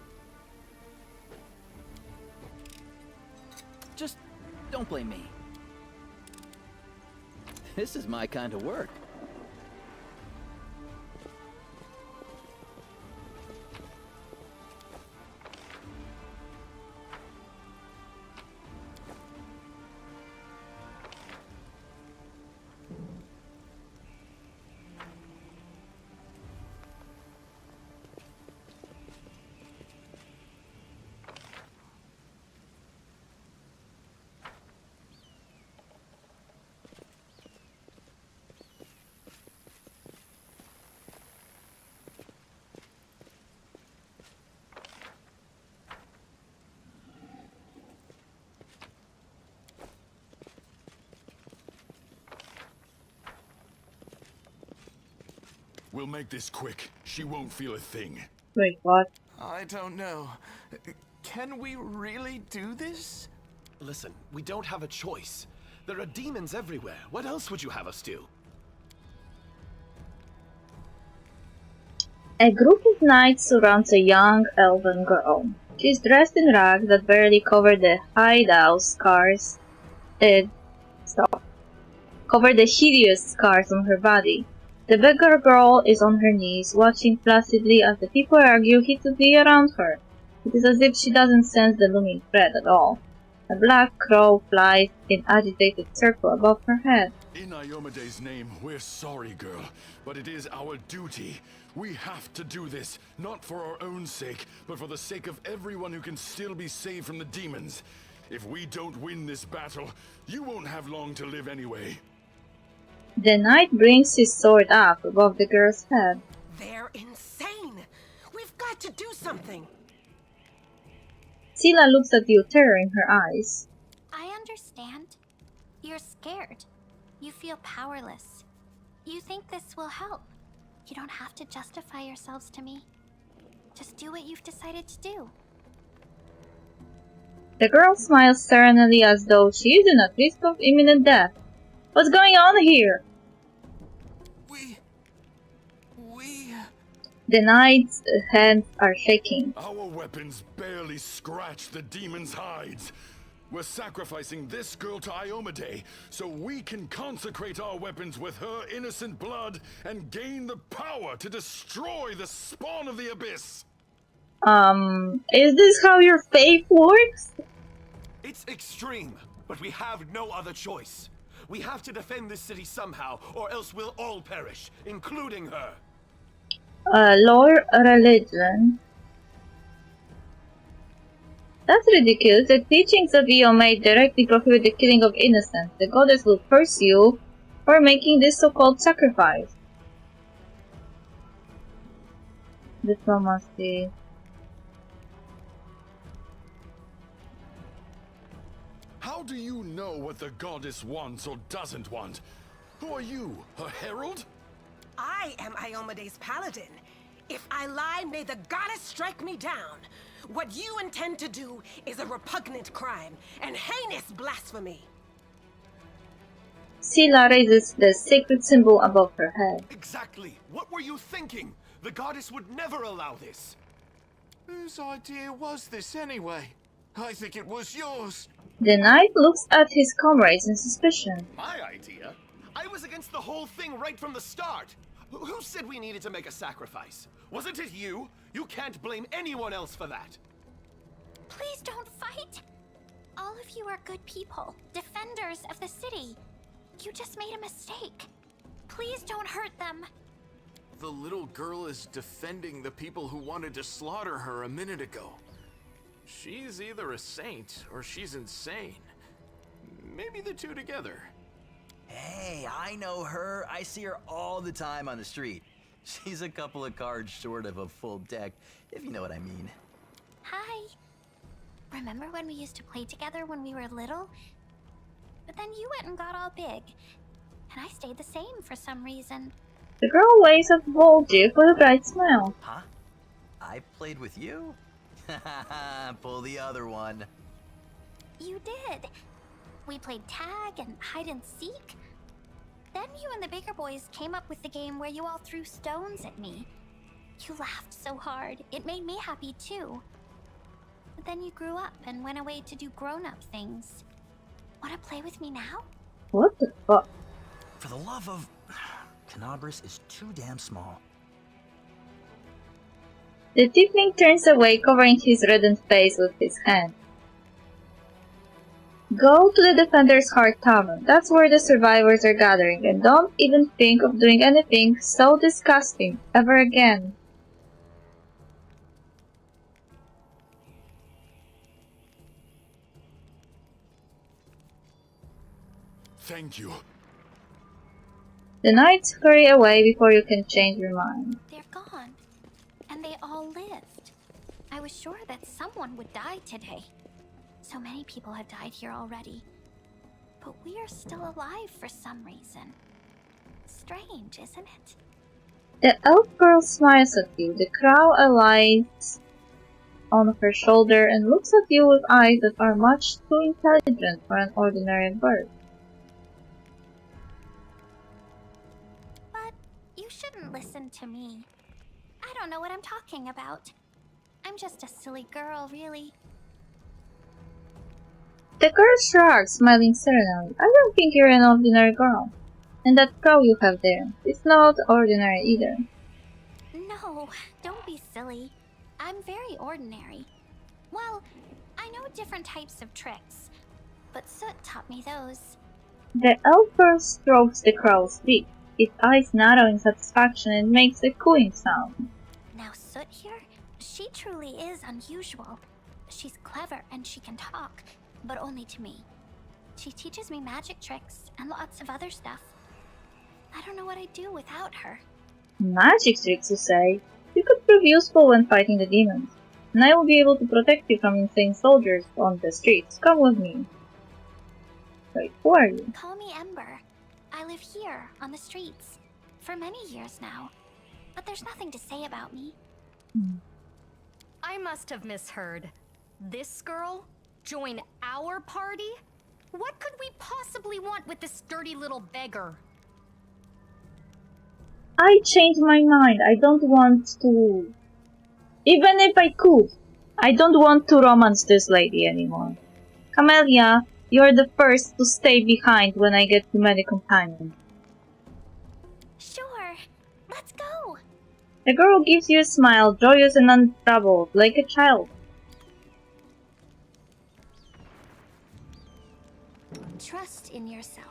Just don't blame me. This is my kind of work. We'll make this quick. She won't feel a thing. Wait, what? I don't know. Can we really do this? Listen, we don't have a choice. There are demons everywhere. What else would you have us do? A group of knights surrounds a young elven girl. She is dressed in rags that barely cover the hideout scars. Cover the hideous scars on her body. The beggar girl is on her knees, watching placidly as the people argue heatedly around her. It is as if she doesn't sense the looming threat at all. A black crow flies in agitated circle above her head. In Iomede's name, we're sorry, girl, but it is our duty. We have to do this, not for our own sake, but for the sake of everyone who can still be saved from the demons. If we don't win this battle, you won't have long to live anyway. The knight brings his sword up above the girl's head. They're insane! We've got to do something! Scylla looks at you, terror in her eyes. I understand. You're scared. You feel powerless. You think this will help. You don't have to justify yourselves to me. Just do what you've decided to do. The girl smiles serenely as though she isn't at risk of imminent death. What's going on here? The knight's hands are shaking. Our weapons barely scratch the demon's hides. We're sacrificing this girl to Iomade so we can consecrate our weapons with her innocent blood and gain the power to destroy the spawn of the abyss. Is this how your faith works? It's extreme, but we have no other choice. We have to defend this city somehow, or else we'll all perish, including her. Lore religion. That's ridiculous. The teachings of Iomade directly prohibit the killing of innocents. The goddess will curse you for making this so-called sacrifice. Diplomacy. How do you know what the goddess wants or doesn't want? Who are you, her herald? I am Iomede's paladin. If I lie, may the goddess strike me down. What you intend to do is a repugnant crime and heinous blasphemy. Scylla raises the sacred symbol above her head. Exactly. What were you thinking? The goddess would never allow this. Whose idea was this anyway? I think it was yours. The knight looks at his comrades in suspicion. My idea? I was against the whole thing right from the start. Who said we needed to make a sacrifice? Wasn't it you? You can't blame anyone else for that. Please don't fight! All of you are good people, defenders of the city. You just made a mistake. Please don't hurt them. The little girl is defending the people who wanted to slaughter her a minute ago. She's either a saint or she's insane. Maybe the two together. Hey, I know her. I see her all the time on the street. She's a couple of cards short of a full deck, if you know what I mean. Hi. Remember when we used to play together when we were little? But then you went and got all big. And I stayed the same for some reason. The girl waves at Voldy with a bright smile. Huh? I played with you? Pull the other one. You did. We played tag and hide and seek. Then you and the bigger boys came up with the game where you all threw stones at me. You laughed so hard, it made me happy too. But then you grew up and went away to do grown-up things. Wanna play with me now? What the fuck? For the love of... Canabris is too damn small. The tiefling turns away, covering his reddened face with his hand. Go to the Defender's Heart Tavern. That's where the survivors are gathering, and don't even think of doing anything so disgusting ever again. Thank you. The knights hurry away before you can change your mind. They're gone. And they all lived. I was sure that someone would die today. So many people have died here already. But we are still alive for some reason. Strange, isn't it? The elf girl smiles at you. The crow alights on her shoulder and looks at you with eyes that are much too intelligent for an ordinary bird. But you shouldn't listen to me. I don't know what I'm talking about. I'm just a silly girl, really. The girl shrugs, smiling serenely. I don't think you're an ordinary girl. And that crow you have there, it's not ordinary either. No, don't be silly. I'm very ordinary. Well, I know different types of tricks, but Soot taught me those. The elf girl strokes the crow's beak. Its eyes narrow in satisfaction and makes a cooing sound. Now Soot here, she truly is unusual. She's clever and she can talk, but only to me. She teaches me magic tricks and lots of other stuff. I don't know what I'd do without her. Magic tricks, you say? You could prove useful when fighting the demons. And I will be able to protect you from insane soldiers on the streets. Come with me. Wait, who are you? Call me Ember. I live here, on the streets, for many years now. But there's nothing to say about me. I must have misheard. This girl? Join our party? What could we possibly want with this dirty little beggar? I changed my mind. I don't want to... Even if I could, I don't want to romance this lady anymore. Camellia, you're the first to stay behind when I get too many companions. Sure, let's go. The girl gives you a smile, joyous and untroubled, like a child. Trust in yourself.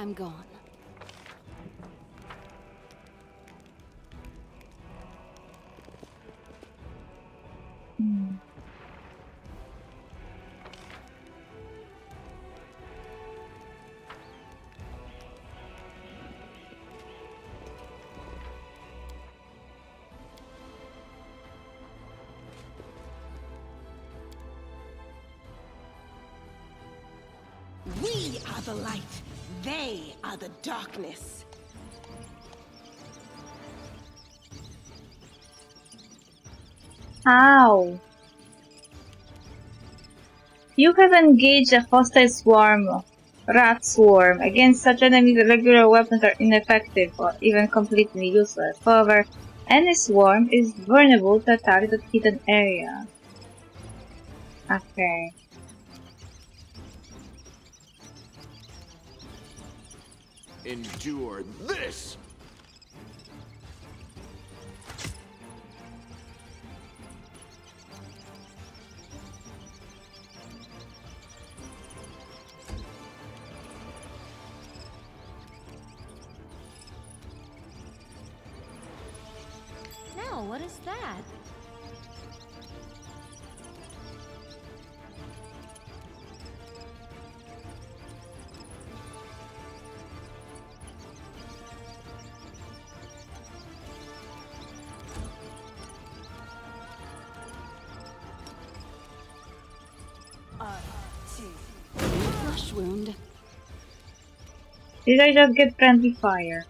I'm gone. We are the light. They are the darkness. Ow! You have engaged a hostile swarm, rat swarm. Against such enemies, regular weapons are ineffective or even completely useless. However, any swarm is vulnerable to attack that hidden area. Okay. Endure this! Now, what is that? Flesh wound. Did I just get friendly fire?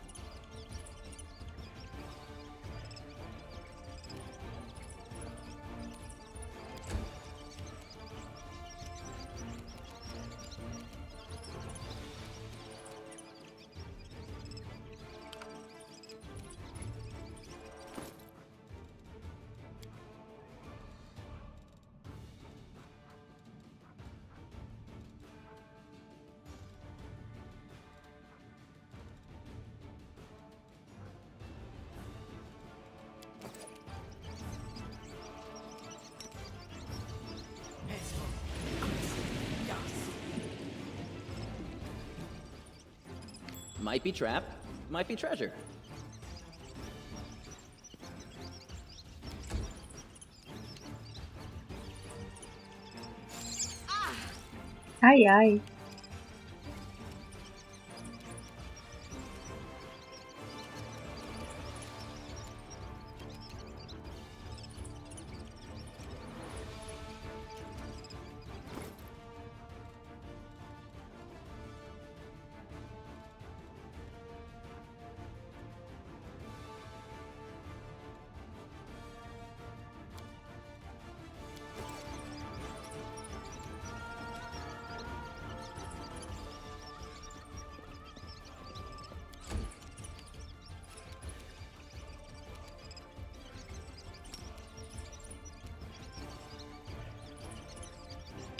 Might be trap, might be treasure. Aye aye.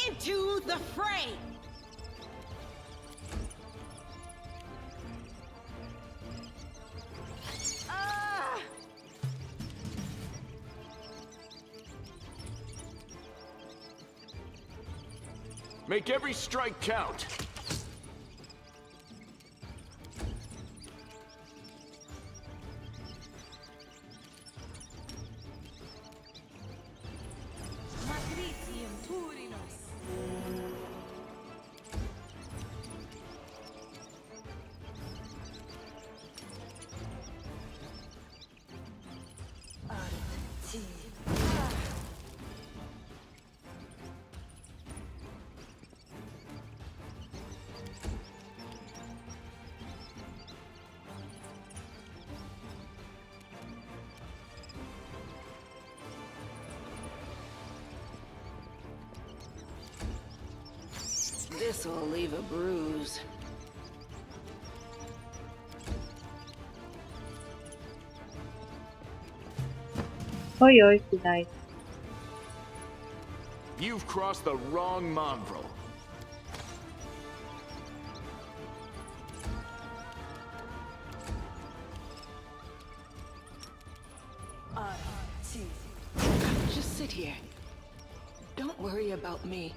Into the fray! Make every strike count. This'll leave a bruise. Oi oi, she died. You've crossed the wrong mongrel. Just sit here. Don't worry about me.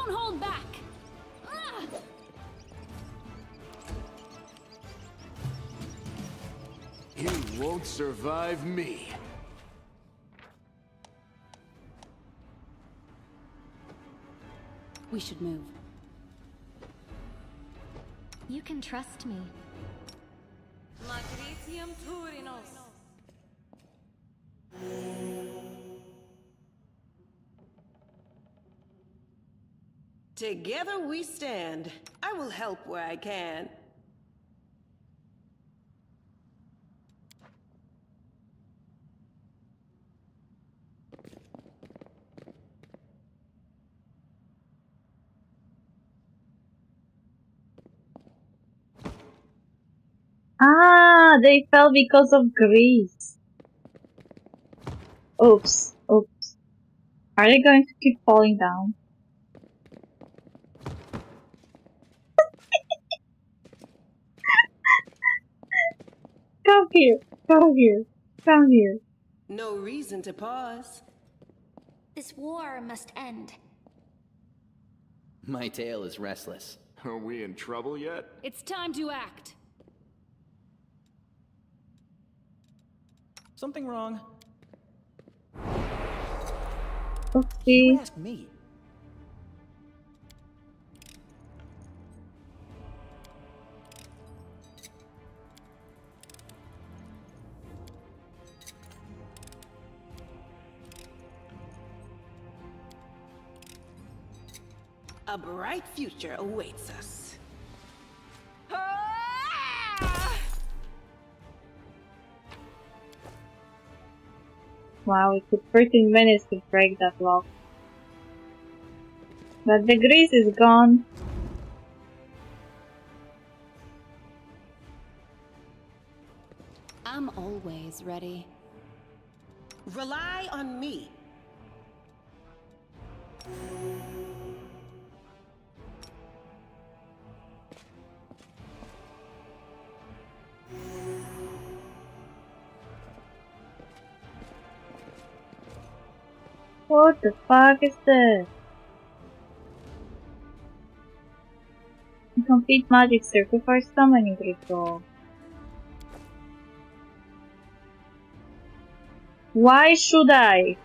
Don't hold back! Ah! You won't survive me. We should move. You can trust me. Magritium Turinos. Together we stand. I will help where I can. Ah, they fell because of grease. Oops, oops. Are they going to keep falling down? Come here, come here, come here. No reason to pause. This war must end. My tail is restless. Are we in trouble yet? It's time to act. Something wrong? Oopsie. You ask me. A bright future awaits us. Wow, it took 13 minutes to break that lock. But the grease is gone. I'm always ready. Rely on me. What the fuck is this? Complete magic circle for summoning ritual. Why should I?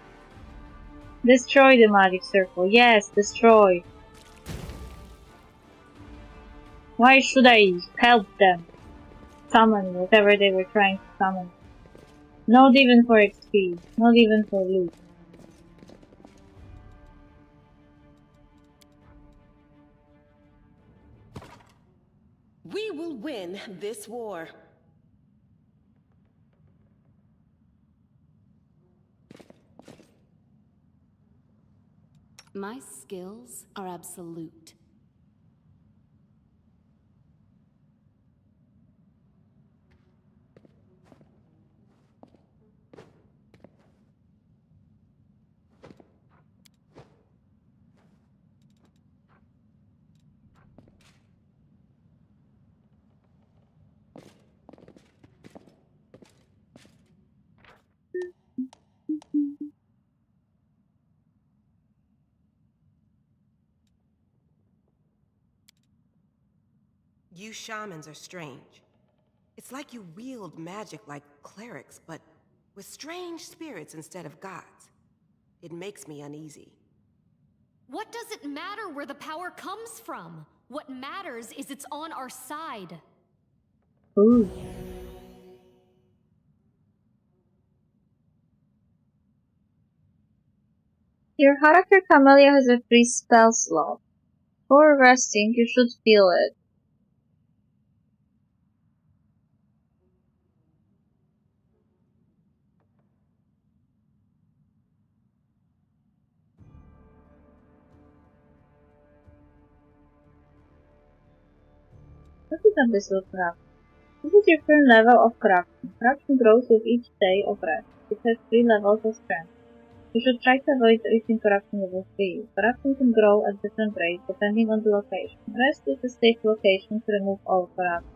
Destroy the magic circle. Yes, destroy. Why should I help them summon whatever they were trying to summon? Not even for XP. Not even for loot. We will win this war. My skills are absolute. You shamans are strange. It's like you wield magic like clerics, but with strange spirits instead of gods. It makes me uneasy. What does it matter where the power comes from? What matters is it's on our side. Ooh. Your character Camellia has a free spell slot. For resting, you should feel it. Look at this little craft. This is your current level of corruption. Corruption grows with each day of rest. It has 3 levels of strength. You should try to avoid reaching corruption level 3. Corruption can grow at different rates depending on the location. Rest is a safe location to remove all corruption.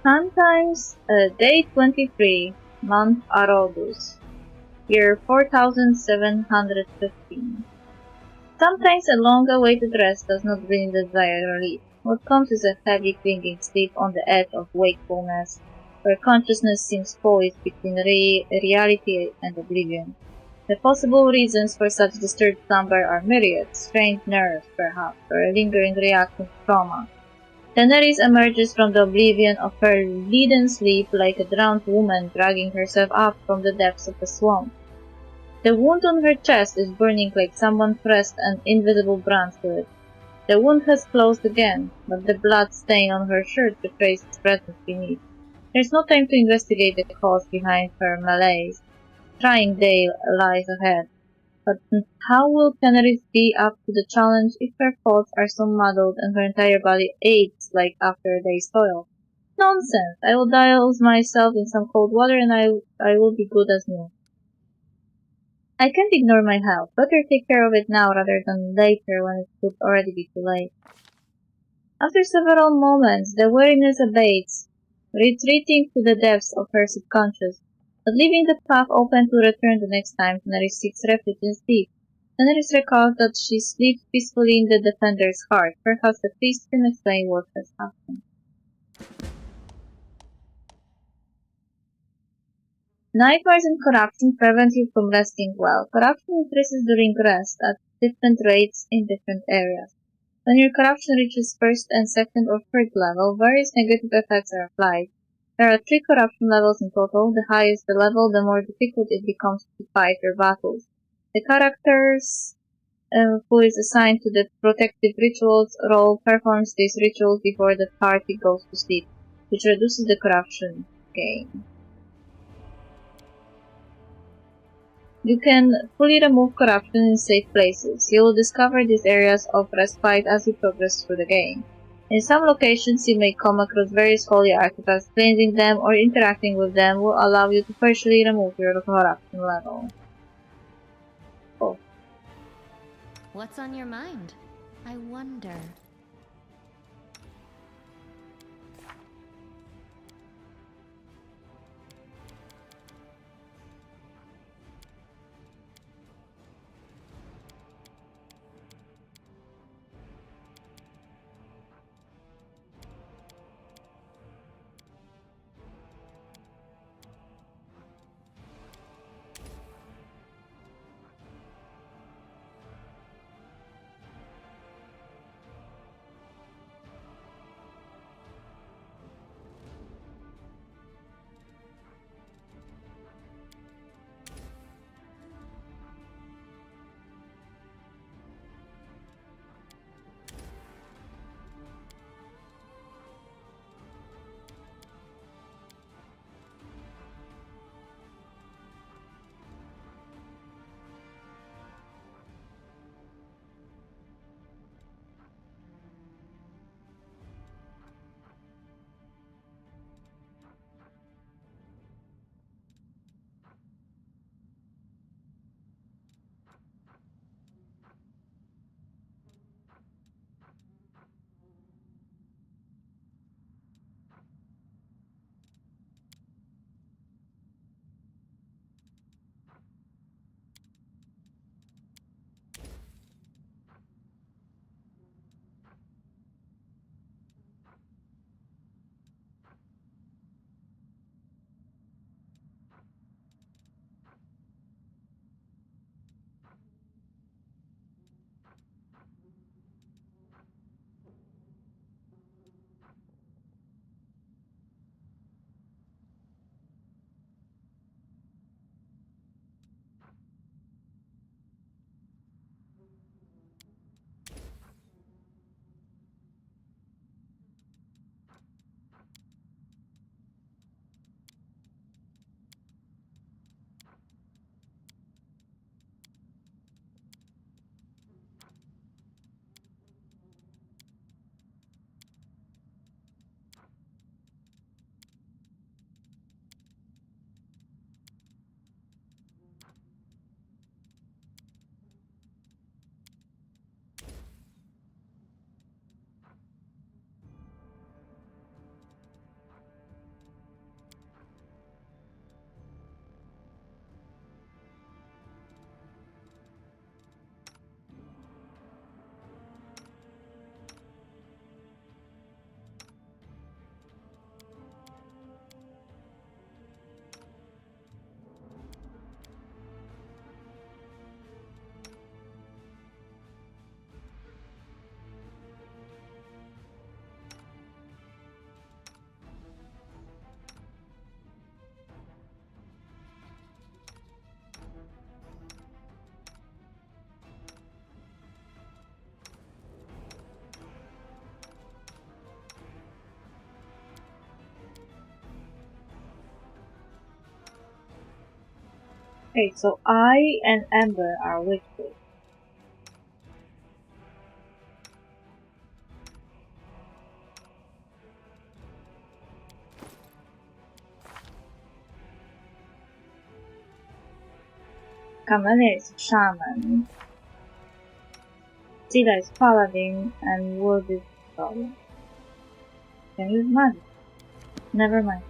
Sometimes, day 23, month Arogus, year 4715. Sometimes a long-awaited rest does not bring the desired relief. What comes is a heavy clinging sleep on the edge of wakefulness, where consciousness seems poised between reality and oblivion. The possible reasons for such disturbed slumber are myriad: strained nerves, perhaps, or a lingering reaction to trauma. Daenerys emerges from the oblivion of her leaden sleep like a drowned woman dragging herself up from the depths of a swamp. The wound on her chest is burning like someone pressed an invisible brand to it. The wound has closed again, but the blood stain on her shirt betrays its presence beneath. There's no time to investigate the cause behind her malaise. Trying day lies ahead. But how will Daenerys be up to the challenge if her thoughts are so muddled and her entire body aches like after a day's toil? Nonsense! I will douse myself in some cold water and I will be good as new. I can't ignore my health. Better take care of it now rather than later when it could already be too late. After several moments, the weariness abates, retreating to the depths of her subconscious, but leaving the path open to return the next time Daenerys seeks refuge in sleep. Daenerys recalls that she sleeps peacefully in the Defender's heart. Perhaps the priest can explain what has happened. Nightmares and corruption prevent you from resting well. Corruption increases during rest at different rates in different areas. When your corruption reaches first and second or third level, various negative effects are applied. There are 3 corruption levels in total. The higher the level, the more difficult it becomes to fight your battles. The characters who is assigned to the protective rituals role performs these rituals before the party goes to sleep, which reduces the corruption gain. You can fully remove corruption in safe places. You will discover these areas of respite as you progress through the game. In some locations, you may come across various holy artifacts. Cleansing them or interacting with them will allow you to partially remove your corruption level. Oh. What's on your mind? I wonder. Okay, so I and Amber are witches. Kamala is shaman. Zila is paladin, and Wood is goblin. Can use magic. Never mind.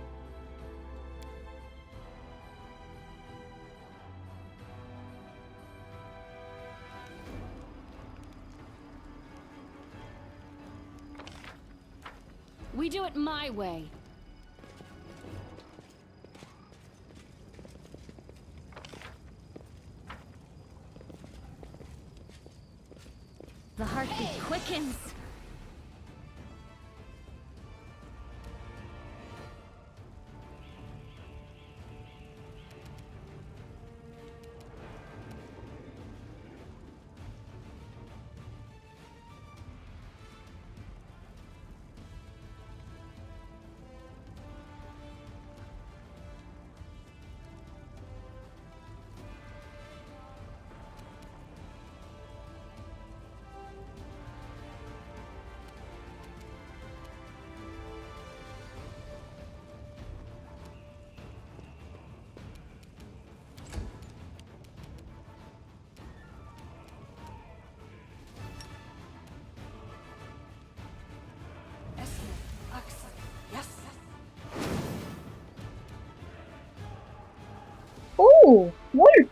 We do it my way. The heartbeat quickens. Ooh, wolf!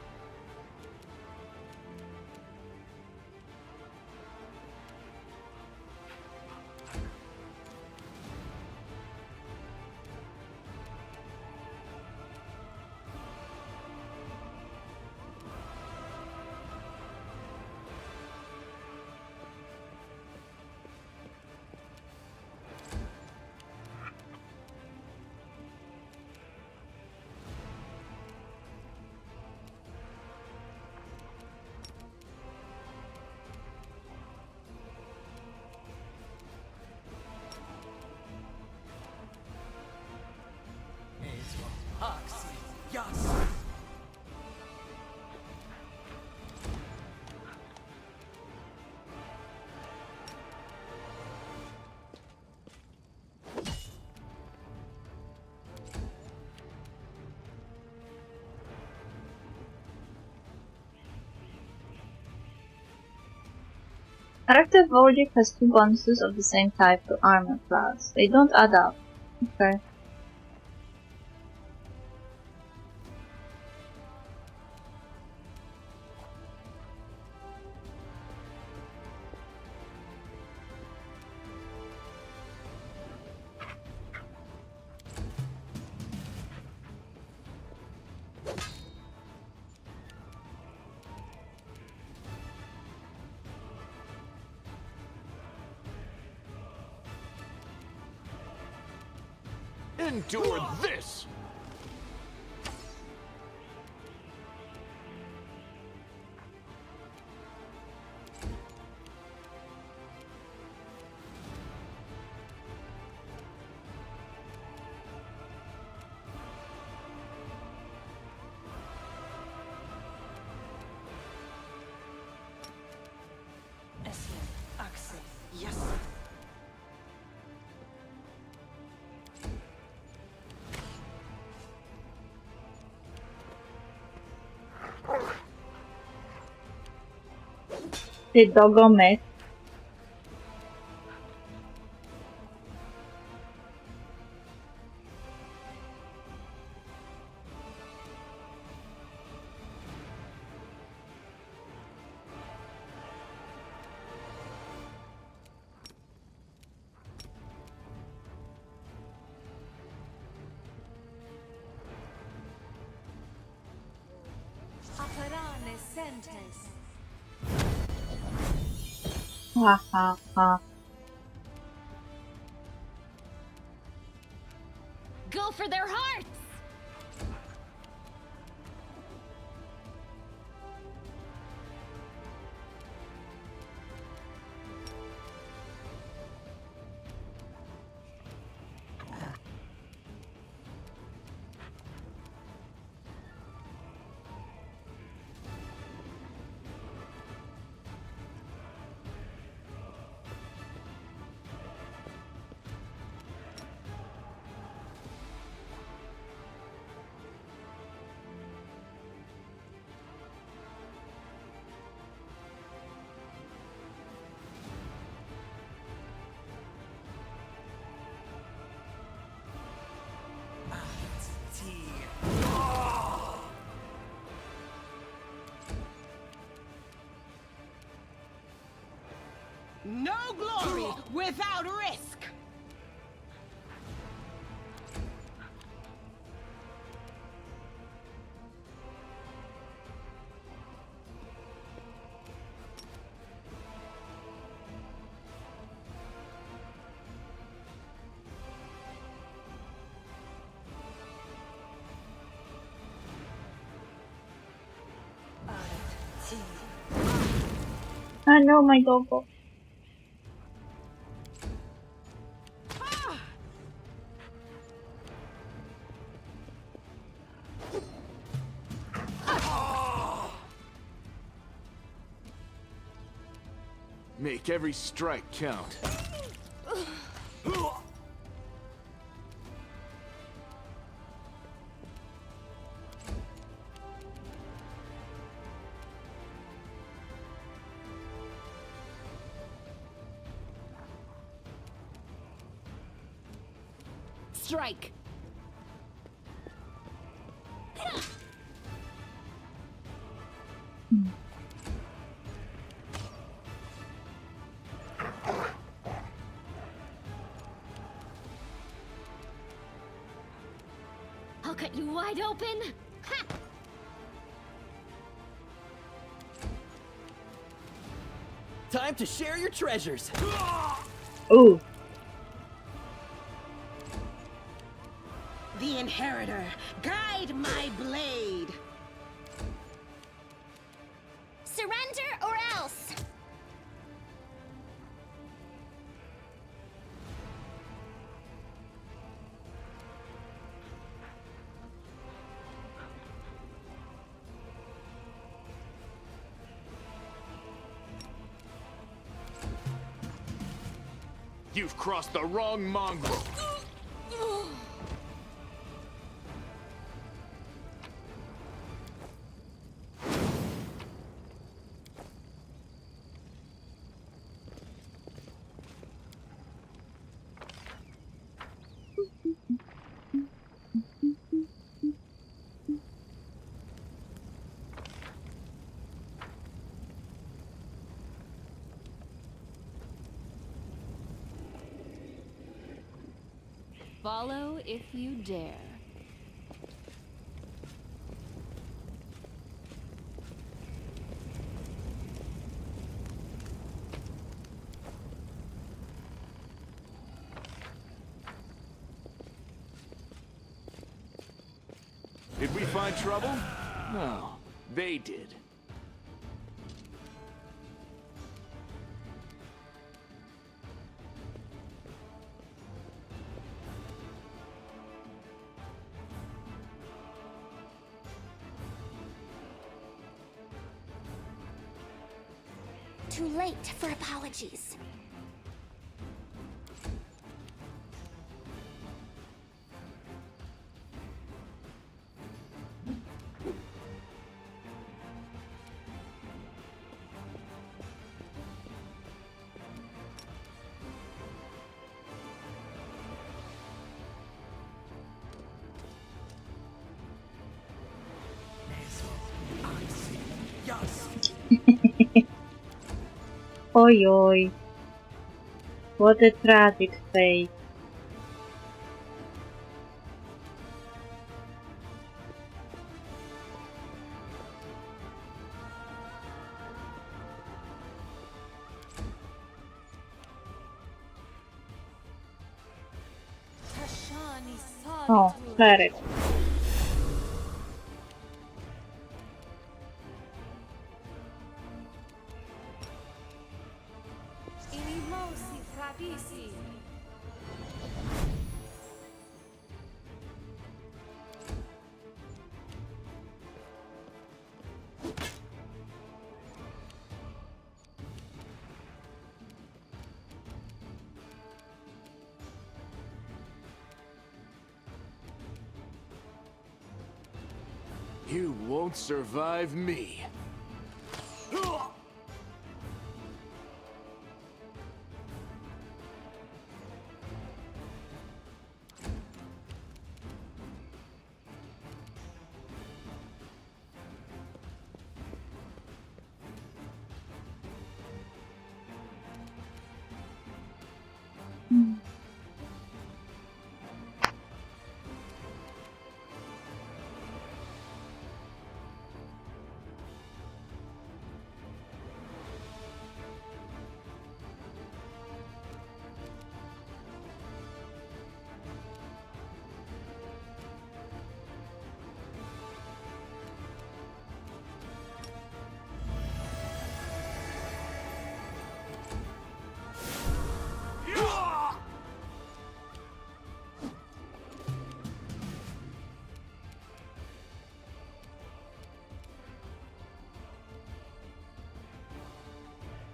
Character Voldic has 2 bonuses of the same type to armor class. They don't add up. Okay. Endure this! Yes. The doggone mess. Ha ha ha. Go for their hearts! without risk. Ah no, my doggo. Make every strike count. Strike. I'll cut you wide open. Ha! Time to share your treasures. Ooh. The Inheritor, guide my blade. Surrender or else! You've crossed the wrong mongrel. Follow if you dare. Did we find trouble? No, they did. Too late for apologies. Oi oi. What a tragic fate. Oh, cleric. You won't survive me.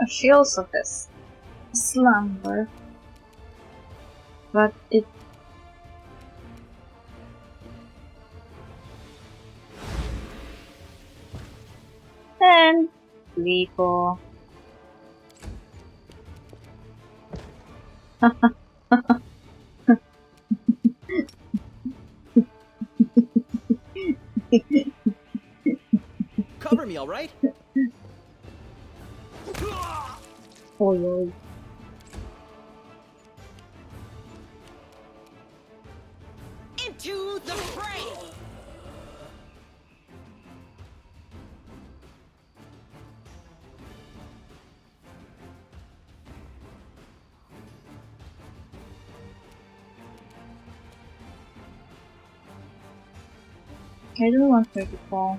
She also has slumber, but it and Lipo. Cover me, all right? Oh, yo. Into the fray! I don't want her to fall.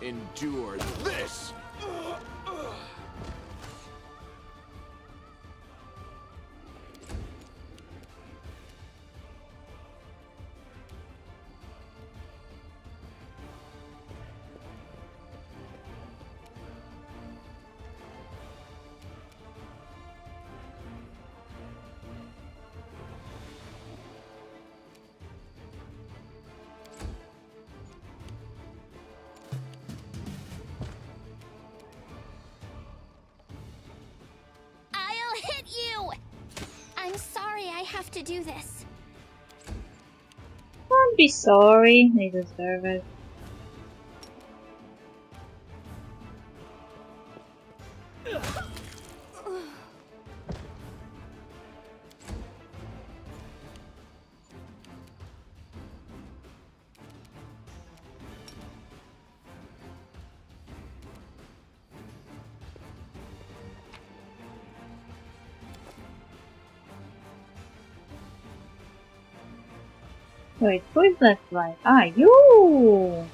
Endure this! I'll hit you! I'm sorry I have to do this. Don't be sorry, they deserve it. Wait, who is that guy? Ah, you!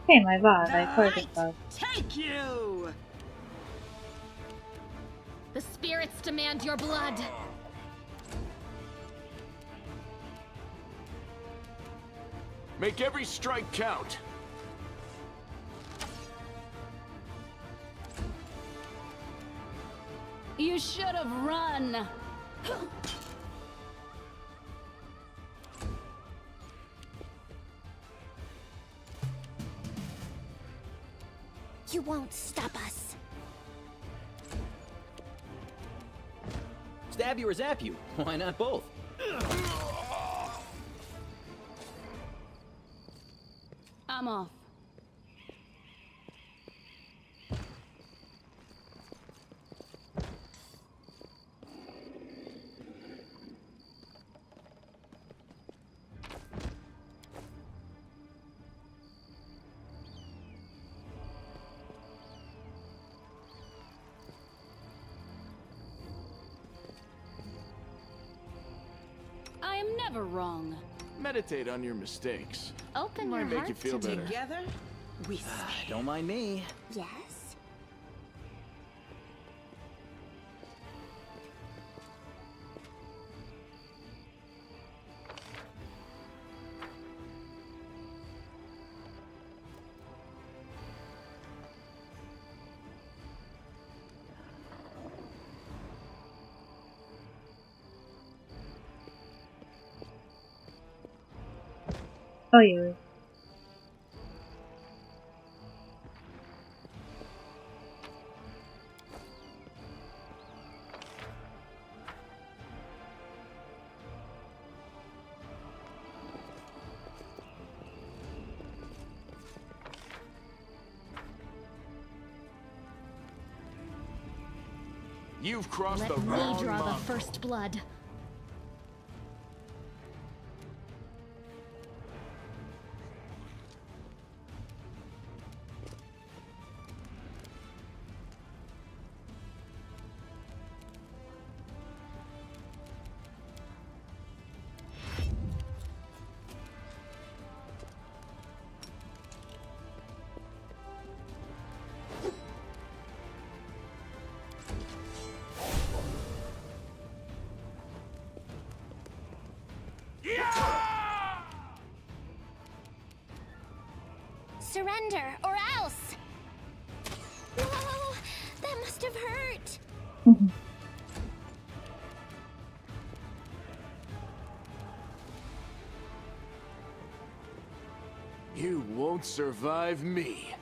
Okay, my bad, I heard about. Take you! The spirits demand your blood. Make every strike count. You should have run. You won't stop us. Stab you or zap you? Why not both? I'm off. I am never wrong. Meditate on your mistakes. Open Might your make heart you feel to better. Together, we stand. Don't mind me. Yes? Oh, you. You've crossed Let the me wrong draw the mountain. first blood. surrender, or else. Whoa, that must have hurt. You won't survive me.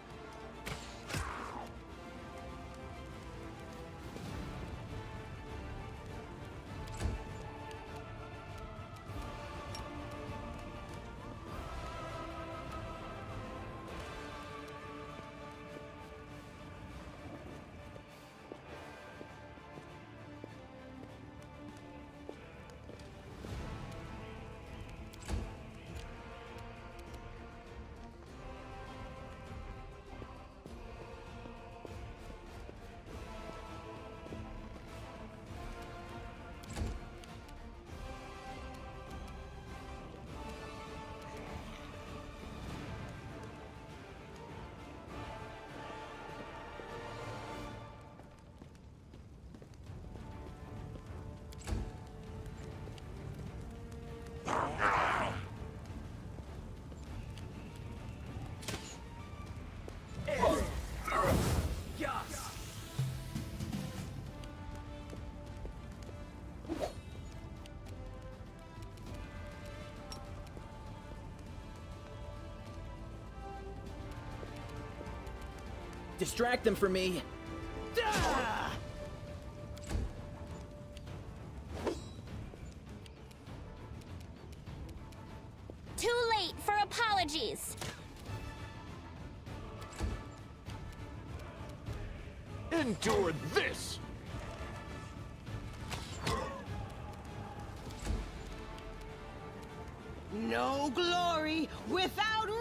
Distract them from me. Too late for apologies. Endure this! No glory without risk!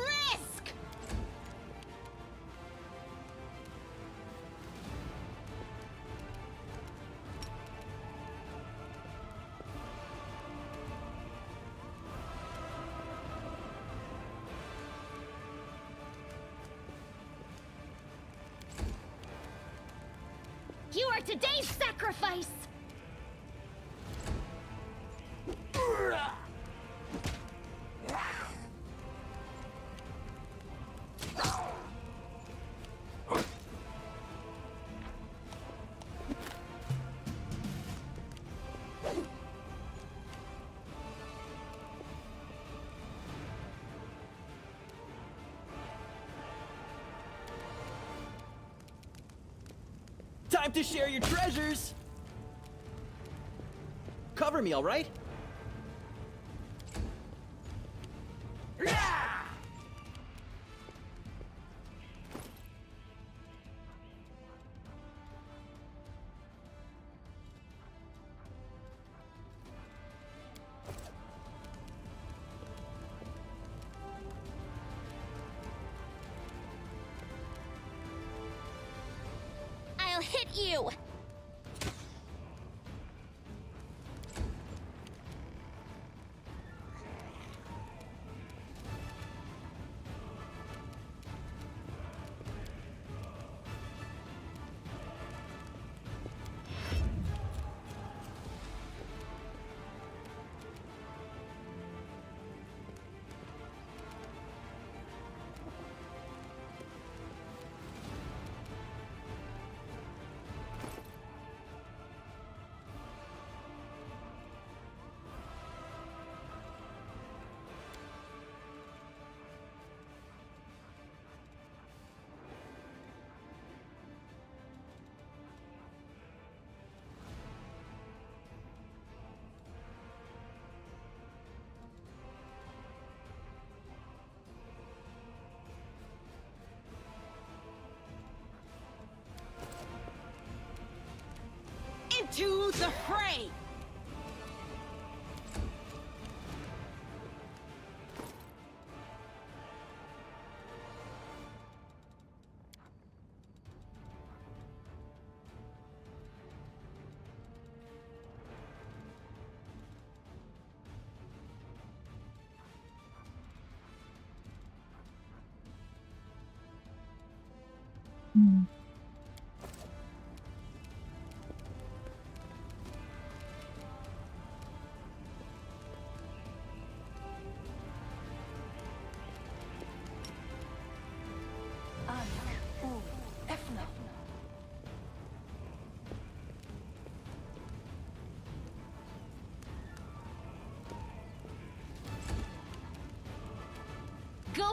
You are today's sacrifice! Time to share your treasures! Cover me, all right? I'll hit you! Into the fray!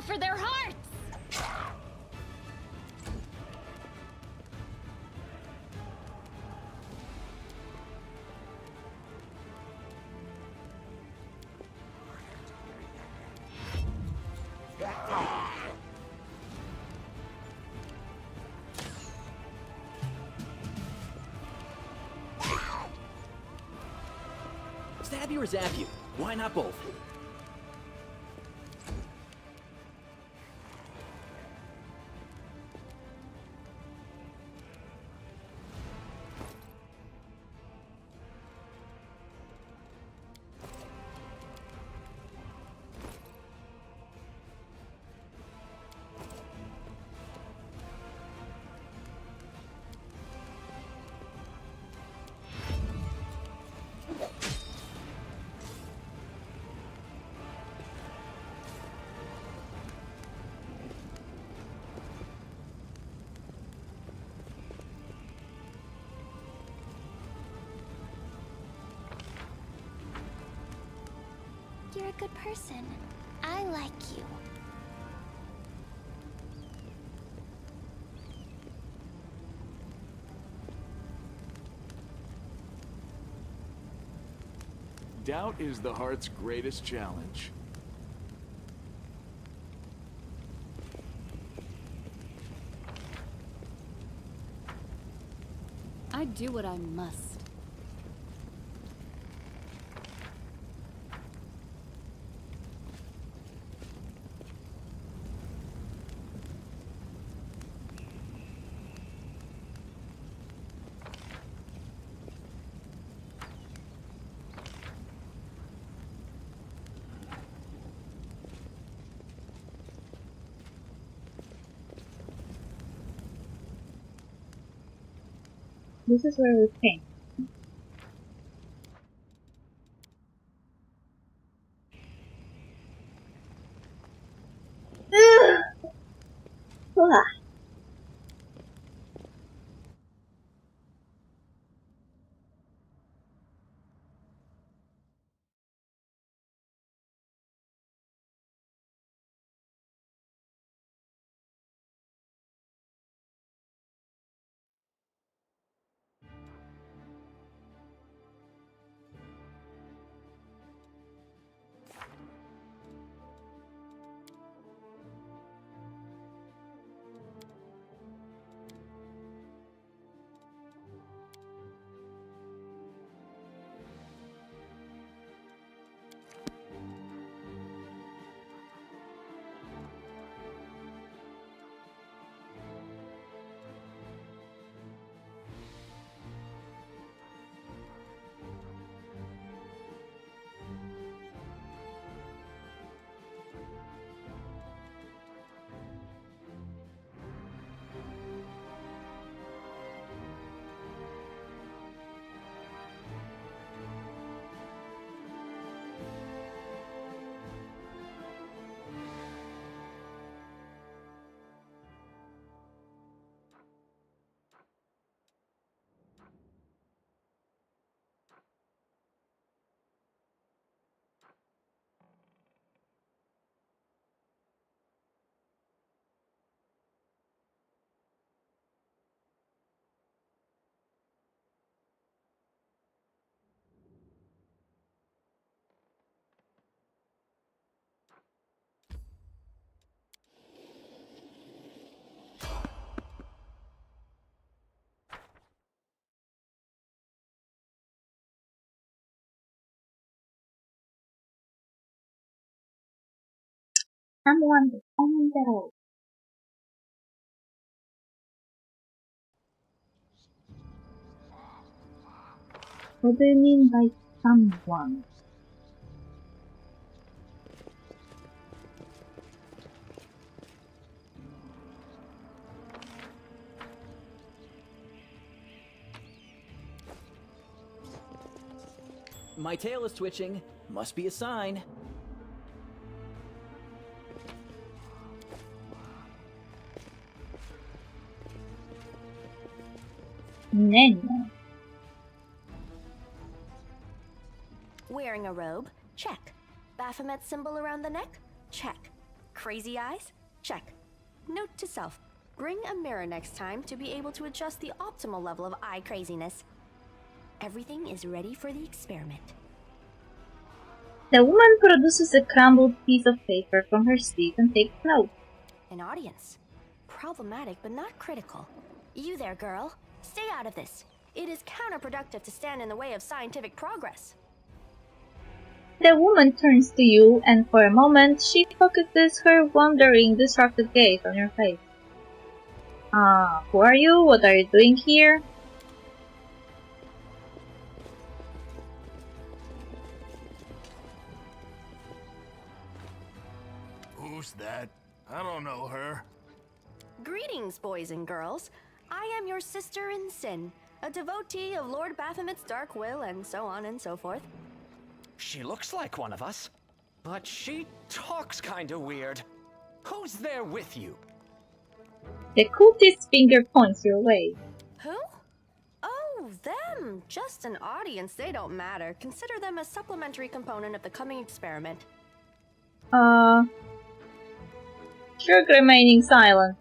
for their hearts! Stab you or zap you? Why not both? You're a good person. I like you. Doubt is the heart's greatest challenge. I do what I must. This is where we paint. Ugh. Someone is on the road. What do you mean by someone? My tail is twitching. Must be a sign. Nene. Wearing a robe? Check. Baphomet symbol around the neck? Check. Crazy eyes? Check. Note to self. Bring a mirror next time to be able to adjust the optimal level of eye craziness. Everything is ready for the experiment. The woman produces a crumbled piece of paper from her sleeve and takes notes. An audience. Problematic, but not critical. You there, girl. Stay out of this. It is counterproductive to stand in the way of scientific progress. The woman turns to you, and for a moment, she focuses her wondering, distracted gaze on your face. Who are you? What are you doing here? Who's that? I don't know her. Greetings, boys and girls. I am your sister in sin, a devotee of Lord Baphomet's dark will, and so on and so forth. She looks like one of us, but she talks kinda weird. Who's there with you? The cultist's finger points your way. Who? Oh, them. Just an audience. They don't matter. Consider them a supplementary component of the coming experiment. Shirk remaining silent.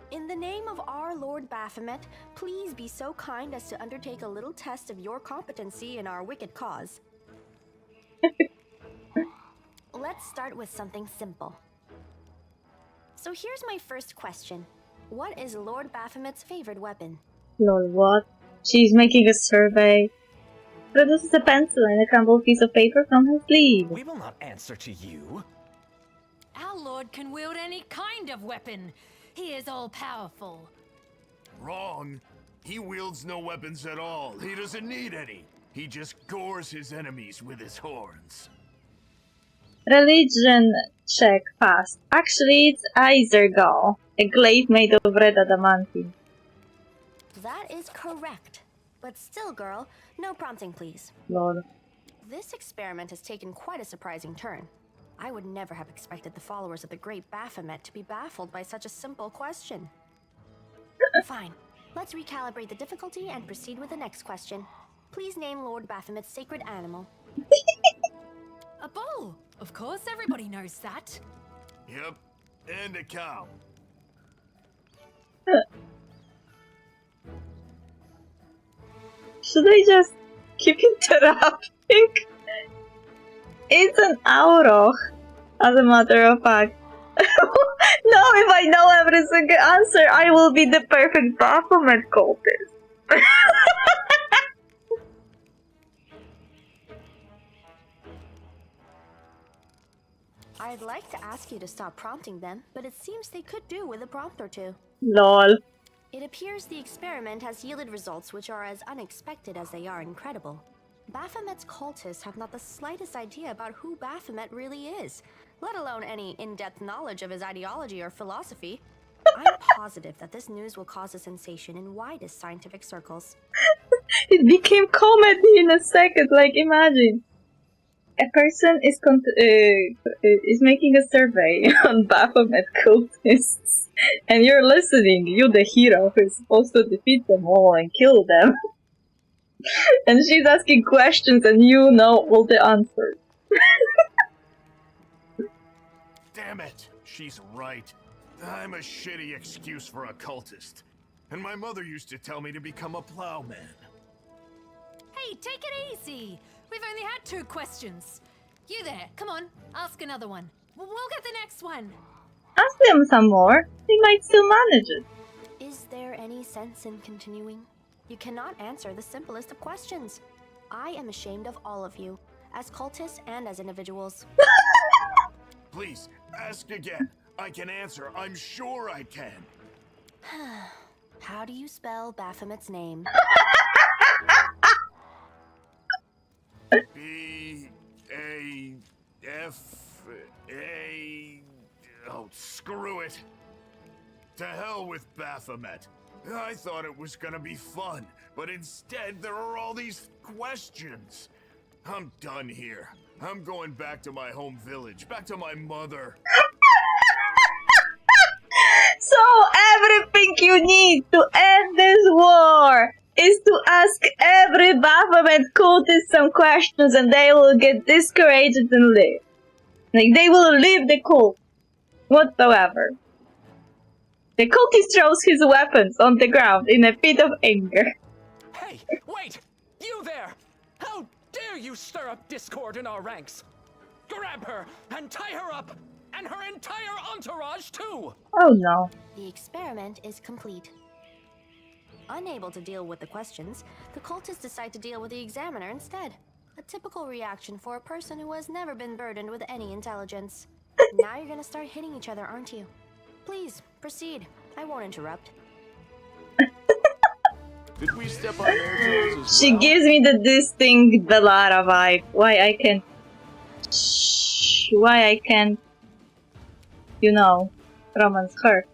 In the name of our Lord Baphomet, please be so kind as to undertake a little test of your competency in our wicked cause. Let's start with something simple. So here's my first question. What is Lord Baphomet's favorite weapon? Lol, what? She's making a survey. Produces a pencil and a crumpled piece of paper from her sleeve. We will not answer to you. Our lord can wield any kind of weapon. He is all-powerful. Wrong. He wields no weapons at all. He doesn't need any. He just gores his enemies with his horns. Religion check passed. Actually, it's Izergal, a glaive made of red adamantine. That is correct. But still, girl, no prompting, please. Lol. This experiment has taken quite a surprising turn. I would never have expected the followers of the great Baphomet to be baffled by such a simple question. Fine. Let's recalibrate the difficulty and proceed with the next question. Please name Lord Baphomet's sacred animal. A bull! Of course, everybody knows that. Yep, and a cow. Should I just keep interrupting? It's an Auroch, as a matter of fact. No, if I know every single answer, I will be the perfect Baphomet cultist. I'd like to ask you to stop prompting them, but it seems they could do with a prompt or two. Lol. It appears the experiment has yielded results which are as unexpected as they are incredible. Baphomet's cultists have not the slightest idea about who Baphomet really is, let alone any in-depth knowledge of his ideology or philosophy. I'm positive that this news will cause a sensation in widest scientific circles. It became comedy in a second, like imagine. A person is making a survey on Baphomet cultists, and you're listening, you the hero who's supposed to defeat them all and kill them. And she's asking questions and you know all the answers. Damn it, she's right. I'm a shitty excuse for a cultist. And my mother used to tell me to become a plowman. Hey, take it easy. We've only had 2 questions. You there, come on, ask another one. We'll get the next one. Ask them some more. They might still manage it. Is there any sense in continuing? You cannot answer the simplest of questions. I am ashamed of all of you, as cultists and as individuals. Please, ask again. I can answer. I'm sure I can. How do you spell Baphomet's name? B-A-F-A... Oh, screw it. To hell with Baphomet. I thought it was gonna be fun, but instead there are all these questions. I'm done here. I'm going back to my home village, back to my mother. So everything you need to end this war is to ask every Baphomet cultist some questions and they will get discouraged and leave. Like, they will leave the cult. whatsoever. The cultist throws his weapons on the ground in a fit of anger. Hey, wait! You there! How dare you stir up discord in our ranks? Grab her and tie her up! And her entire entourage, too! Oh no. The experiment is complete. Unable to deal with the questions, the cultists decide to deal with the examiner instead. A typical reaction for a person who has never been burdened with any intelligence. Now you're gonna start hitting each other, aren't you? Please, proceed. I won't interrupt. Did we step on their toes as She well? gives me the distinct Delara vibe. Why I can't, you know, romance her.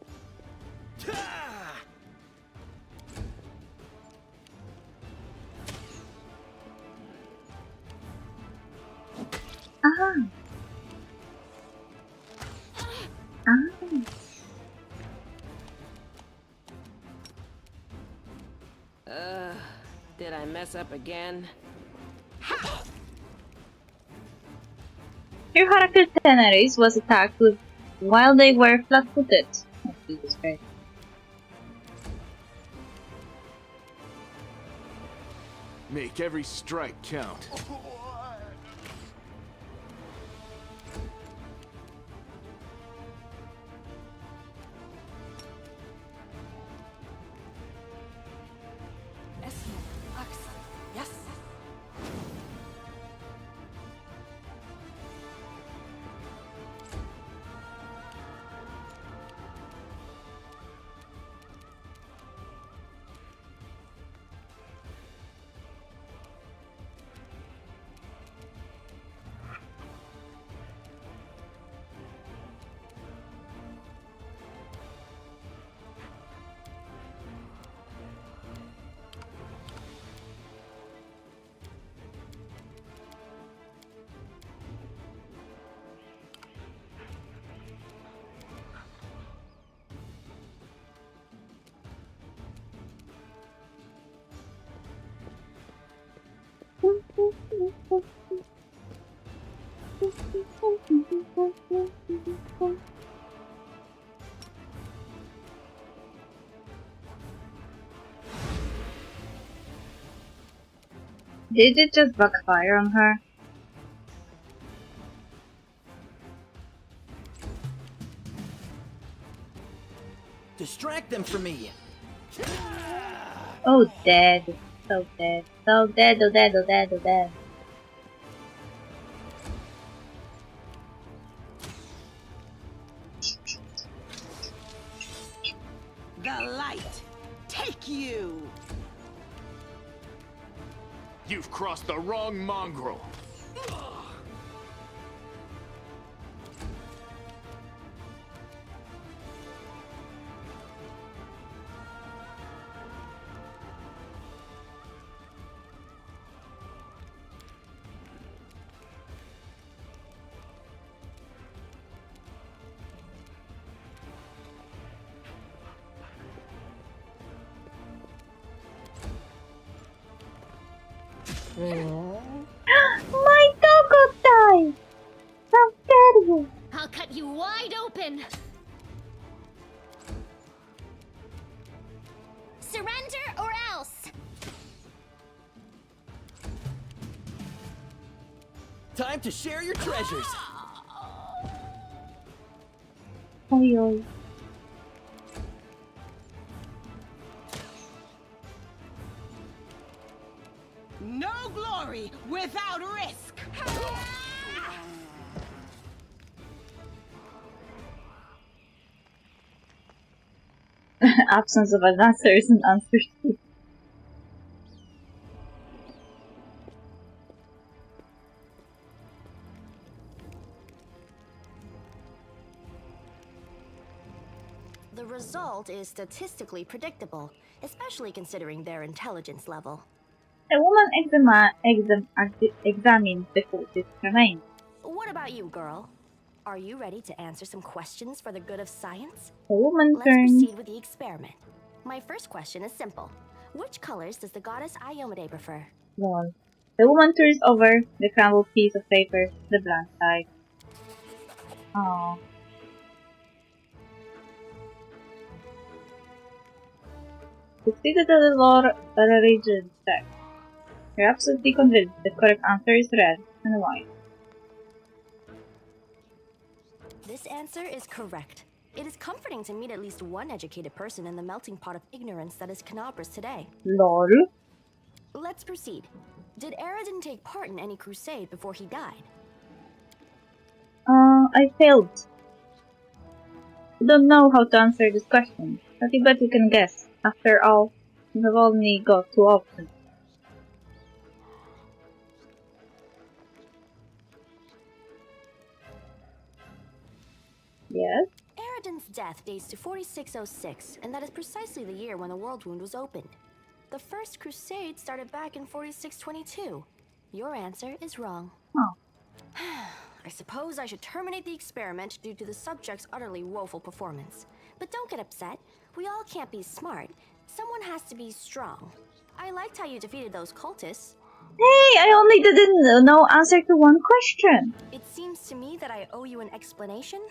Ah. Did I mess up again? Your character Tenaris was attacked with while they were flat-footed. Oh, Jesus Christ. Make every strike count. Yes. Did it just backfire on her? Distract them from me! Oh, dead. So dead. So dead, oh dead, oh dead, oh dead. The light. Take you. You've crossed the wrong mongrel. My dog died! How terrible! I'll cut you wide open! Surrender or else! Time to share your treasures! Oi, oi. No glory without risk. Absence of an answer is an answer too. The result is statistically predictable, especially considering their intelligence level. A woman examines the cultist's remains. What about you, girl? Are you ready to answer some questions for the good of science? The woman Let's turns. proceed with the experiment. My first question is simple. Which colors does the goddess Iomade prefer? Lol. The woman turns over the crumbled piece of paper to the blank side. Aww. Succeeded at the law religion check. You're absolutely convinced the correct answer is red, and why? This answer is correct. It is comforting to meet at least one educated person in the melting pot of ignorance that is Canabras today. LOL. Let's proceed. Did Aradin take part in any crusade before he died? I failed. I don't know how to answer this question, but I bet you can guess. After all, you have only got 2 options. Yes? Aradin's death dates to 4606, and that is precisely the year when the World Wound was opened. The First Crusade started back in 4622. Your answer is wrong. Oh. I suppose I should terminate the experiment due to the subject's utterly woeful performance. But don't get upset. We all can't be smart. Someone has to be strong. I liked how you defeated those cultists. Hey, I only didn't know answer to 1 question. It seems to me that I owe you an explanation.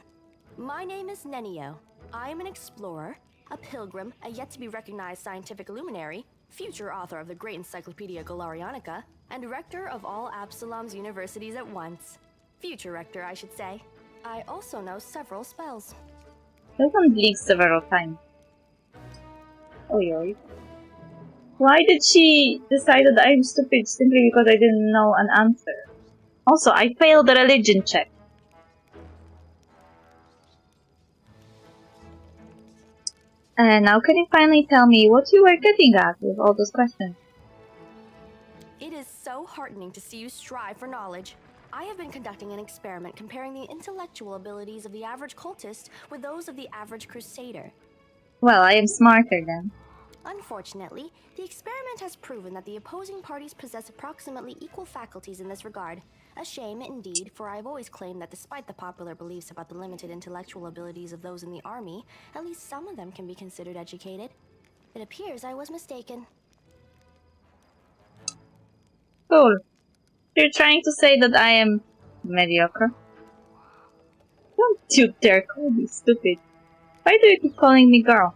My name is Nenio. I am an explorer, a pilgrim, a yet-to-be-recognized scientific luminary, future author of the great Encyclopedia Galarianica, and rector of all Absalom's universities at once. Future rector, I should say. I also know several spells. Someone blinked several times. Oh, yoy. Why did she decide that I'm stupid simply because I didn't know an answer? Also, I failed the religion check. And now can you finally tell me what you were getting at with all those questions? It is so heartening to see you strive for knowledge. I have been conducting an experiment comparing the intellectual abilities of the average cultist with those of the average crusader. Well, I am smarter then. Unfortunately, the experiment has proven that the opposing parties possess approximately equal faculties in this regard. A shame, indeed, for I have always claimed that despite the popular beliefs about the limited intellectual abilities of those in the army, at least some of them can be considered educated. It appears I was mistaken. Cool. You're trying to say that I am mediocre? Don't you dare call me stupid. Why do you keep calling me girl?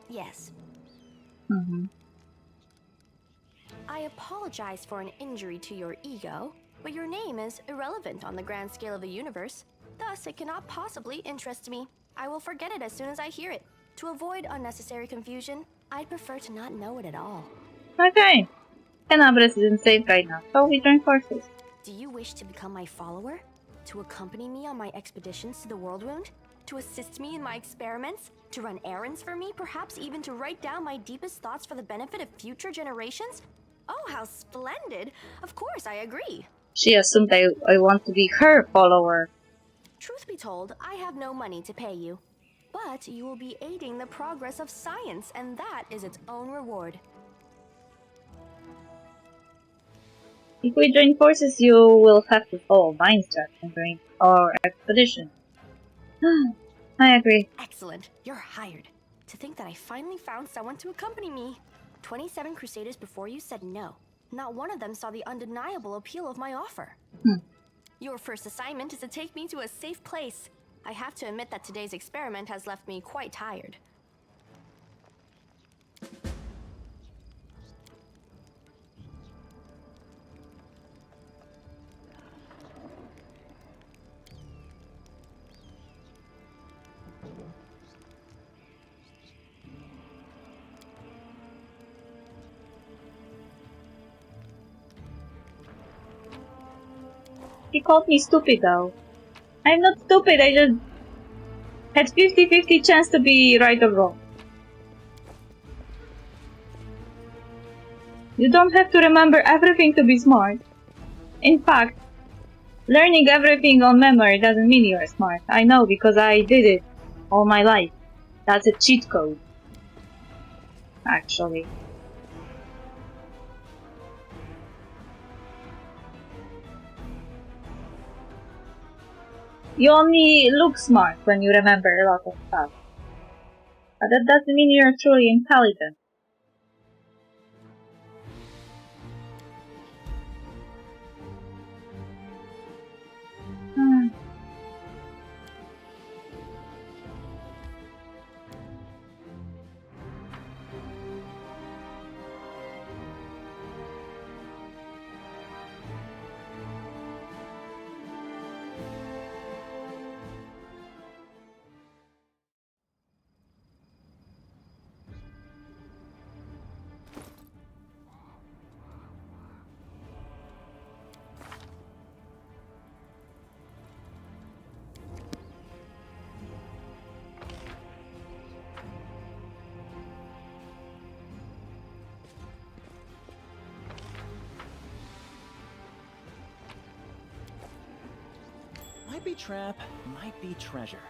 Yes. Mm-hmm. I apologize for an injury to your ego, but your name is irrelevant on the grand scale of the universe. Thus, it cannot possibly interest me. I will forget it as soon as I hear it. To avoid unnecessary confusion, I'd prefer to not know it at all. Okay. Canabras isn't safe right now, so we join forces. Do you wish to become my follower? To accompany me on my expeditions to the World Wound? To assist me in my experiments? To run errands for me? Perhaps even to write down my deepest thoughts for the benefit of future generations? Oh, how splendid! Of course, I agree. She assumed I want to be her follower. Truth be told, I have no money to pay you. But you will be aiding the progress of science, and that is its own reward. If we join forces, you will have to follow my instructions during our expedition. I agree. Excellent. You're hired. To think that I finally found someone to accompany me. 27 Crusaders before you said no. Not one of them saw the undeniable appeal of my offer. Your first assignment is to take me to a safe place. I have to admit that today's experiment has left me quite tired. He called me stupid though. I'm not stupid, I just had 50-50 chance to be right or wrong. You don't have to remember everything to be smart. In fact, learning everything on memory doesn't mean you're smart. I know because I did it all my life. That's a cheat code. Actually. You only look smart when you remember a lot of stuff. But that doesn't mean you're truly intelligent. booby trap might be treasure.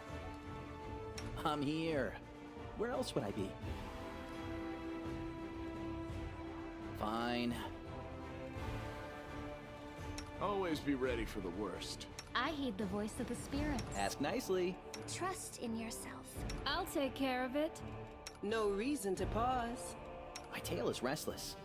I'm here. Where else would I be? Fine. Always be ready for the worst. I heed the voice of the spirits. Ask nicely. Trust in yourself. I'll take care of it. No reason to pause. My tail is restless.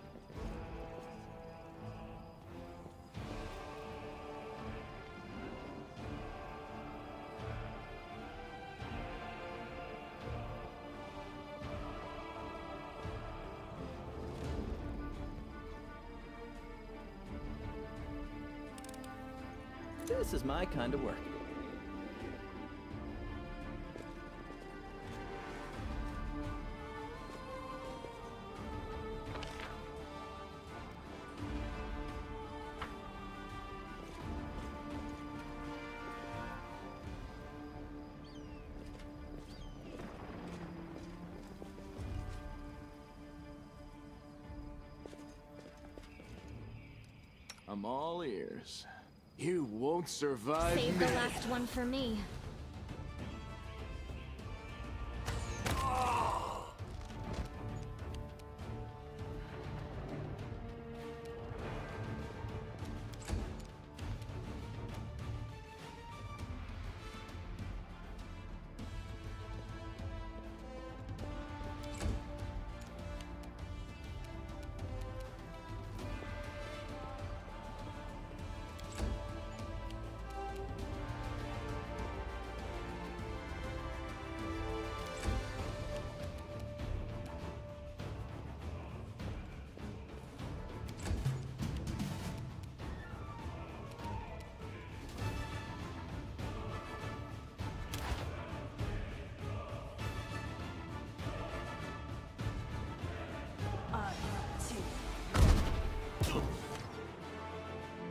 This is my kind of work. I'm all ears. You won't survive Save me. the last one for me.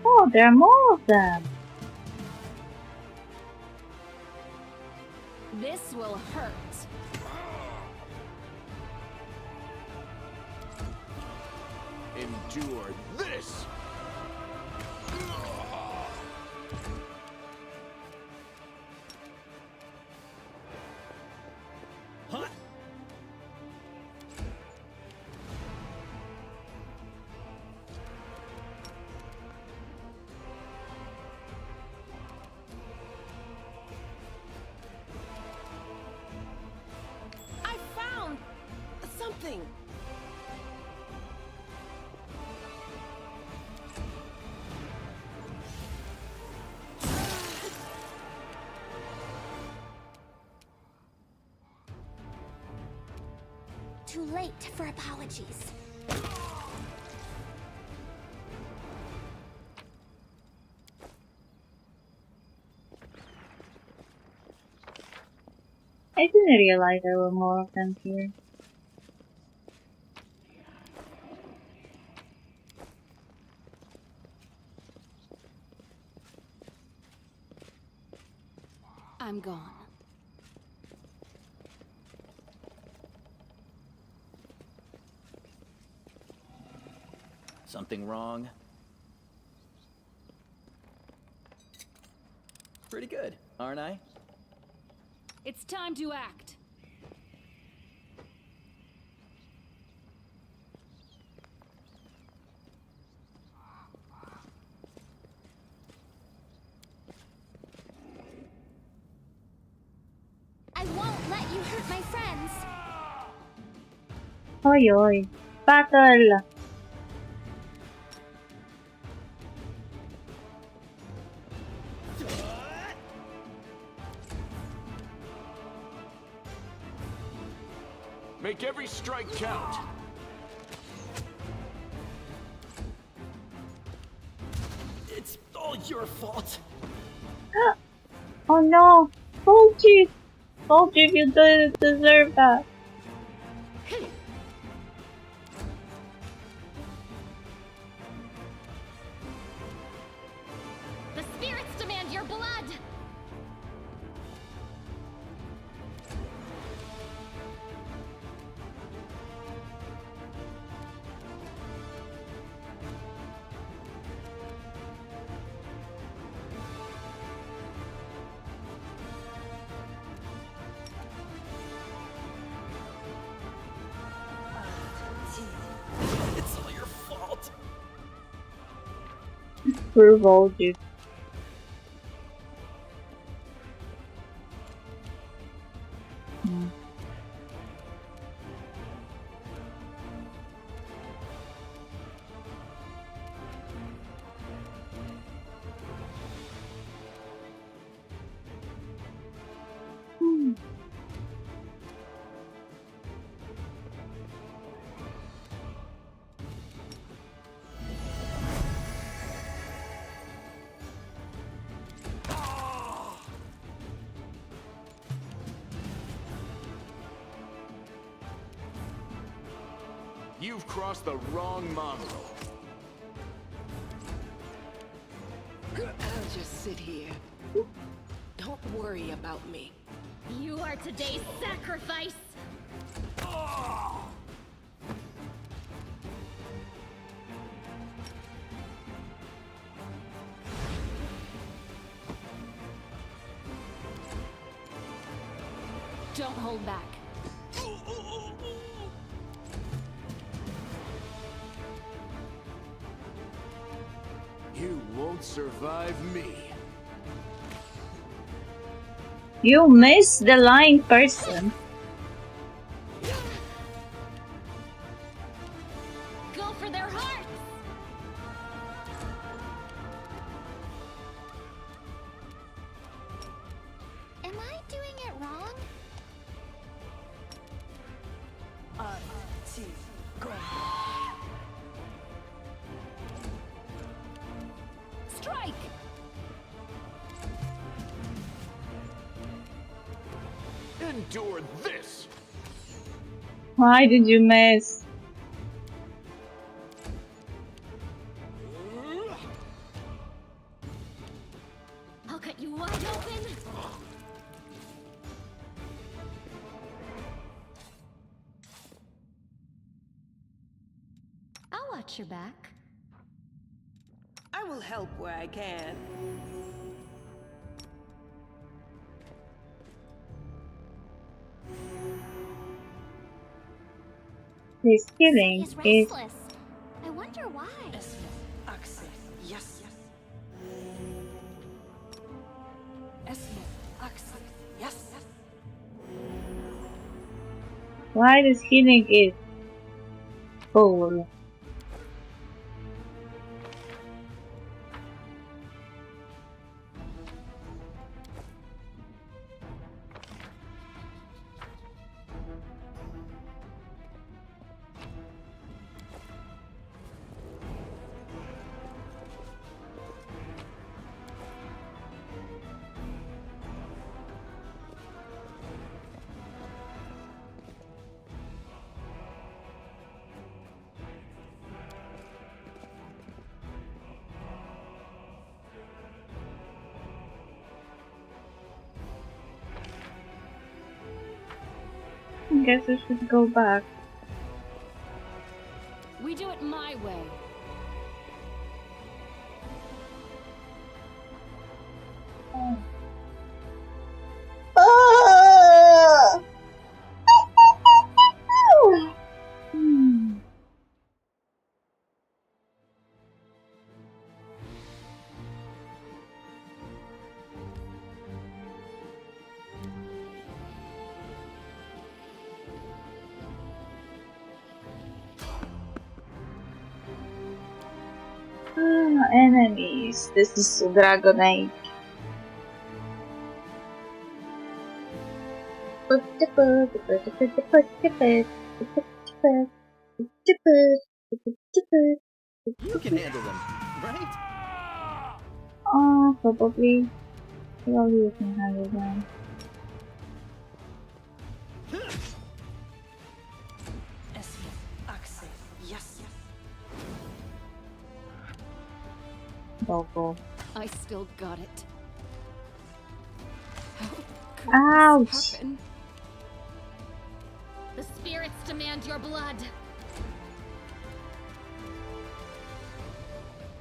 Oh, there are more of them. This will hurt. Endure this! Huh? I found something. Too late for apologies. I didn't realize there were more of them here. I'm gone. Something wrong? Pretty good, aren't I? It's time to act. I won't let you hurt my friends. Oi oi. Battle! Make every strike count. It's all your fault. Oh no! Told you! Told you you didn't deserve that. The spirits demand your blood! provoked you. You've crossed the wrong mongrel. I'll just sit here. Don't worry about me. You are today's sacrifice! Don't hold back. You won't survive me. You missed the lying person. Go for their hearts! Am I doing it wrong? Strike! Endure this! Why did you miss? I'll cut you wide open! I'll watch your back. I will help where I can. This killing He's is restless. I wonder why. Access. Yes. Access. Yes. why this healing is full. I guess I should go back. We do it my way. Enemies. This is Dragonite. You can handle them, right? Oh, probably. Probably you can handle them. Go. I still got it. How could Ouch! this happen? The spirits demand your blood.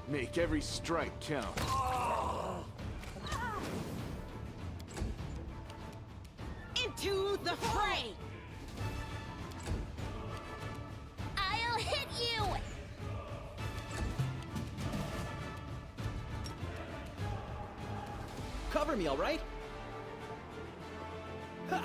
Make every strike count. Into the fray! I'll hit you! cover me, all right? Ha!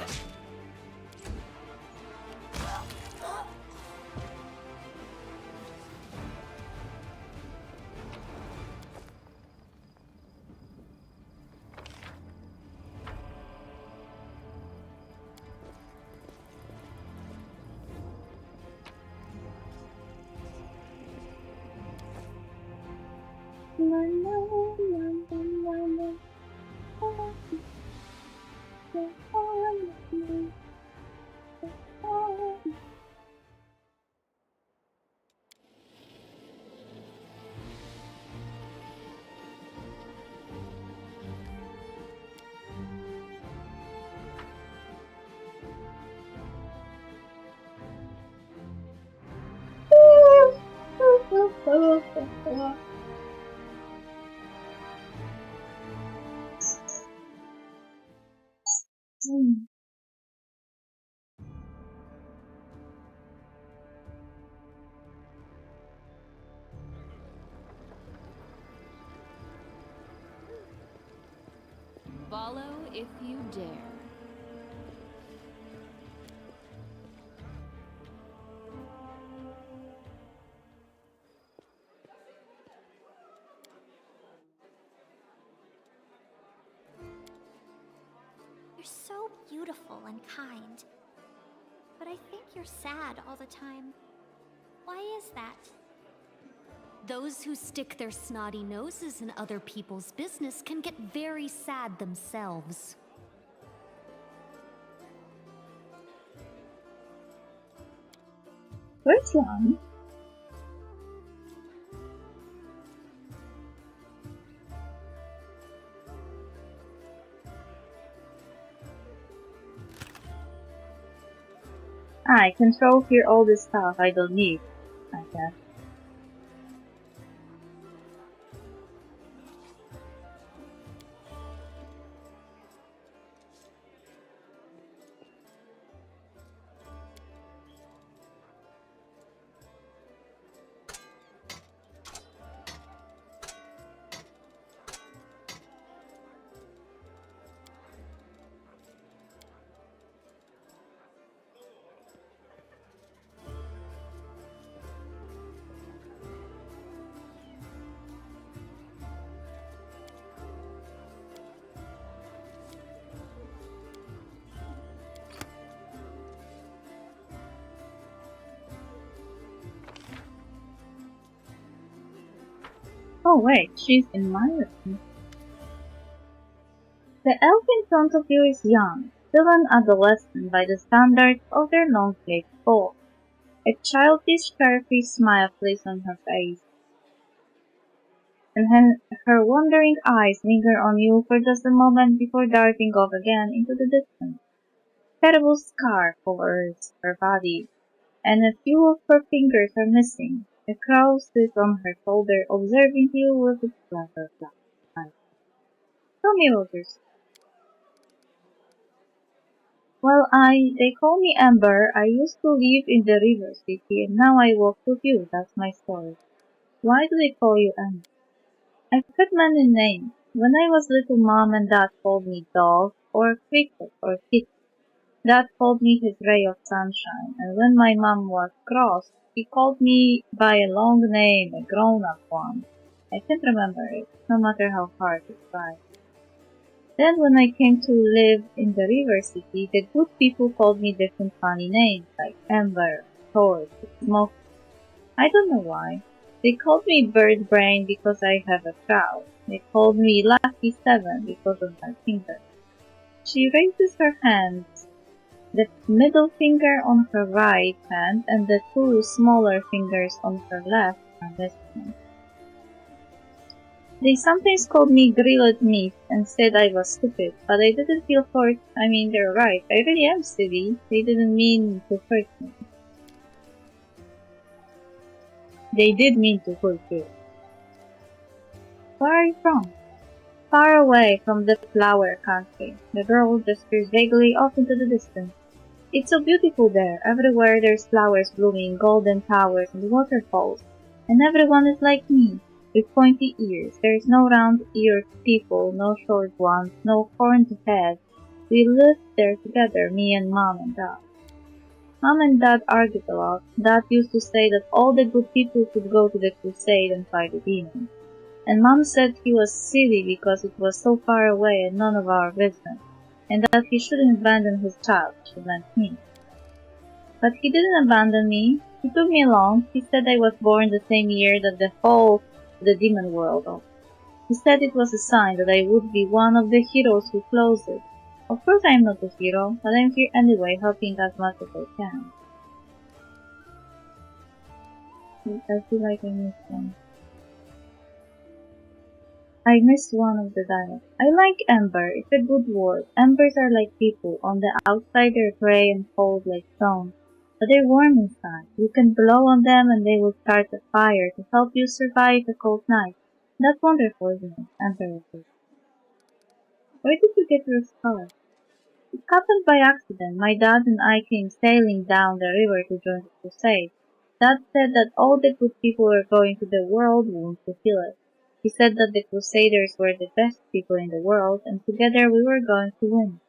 Follow if you dare. You're so beautiful and kind. But I think you're sad all the time. Why is that? Those who stick their snotty noses in other people's business can get very sad themselves. Where's Lan? I can throw here all this stuff I don't need, I guess. Oh wait, she's in my room. The elf in front of you is young, still an adolescent by the standards of their long-lived folk. A childish, carefree smile plays on her face, and her wandering eyes linger on you for just a moment before darting off again into the distance. A terrible scar covers her body, and a few of her fingers are missing. A crow sits on her shoulder, observing you with its clever black eyes. Tell me about yourself. Well, they call me Amber. I used to live in the river city, and now I walk with you. That's my story. Why do they call you Amber? I've had many names. When I was little, Mom and Dad called me Dog, or Cricket, or Kit. Dad called me his ray of sunshine, and when my mom was cross, he called me by a long name, a grown-up one. I can't remember it, no matter how hard I tried. Then when I came to live in the river city, the good people called me different funny names, like Amber, Torch, Smoke. I don't know why. They called me Bird Brain because I have a crown. They called me Lucky Seven because of my finger. She raises her hands, the middle finger on her right hand and the two smaller fingers on her left are missing. They sometimes called me grilled meat and said I was stupid, but I didn't feel hurt. I mean, they're right. I really am silly. They didn't mean to hurt me. They did mean to hurt you. Where are you from? Far away from the flower country. The girl gestures vaguely off into the distance. It's so beautiful there. Everywhere there's flowers blooming, golden towers and waterfalls. And everyone is like me. with pointy ears. There's no round-eared people, no short ones, no horned heads. We lived there together, me and Mom and Dad. Mom and Dad argued a lot. Dad used to say that all the good people should go to the crusade and fight the demons. And Mom said he was silly because it was so far away and none of our business, and that he shouldn't abandon his child, she meant me. But he didn't abandon me. He took me along. He said I was born the same year that the whole of the demon world opened. He said it was a sign that I would be one of the heroes who closed it. Of course I am not a hero, but I'm here anyway, helping as much as I can. I feel like I missed one. I missed one of the dialogues. I like ember. It's a good word. Embers are like people. On the outside they're grey and cold like stone, but they're warm inside. You can blow on them and they will start a fire to help you survive a cold night. That's wonderful, isn't it? Ember is it. Where did you get your scar? It happened by accident. My dad and I came sailing down the river to join the crusade. Dad said that all the good people were going to the world wound to heal it. He said that the crusaders were the best people in the world, and together we were going to win.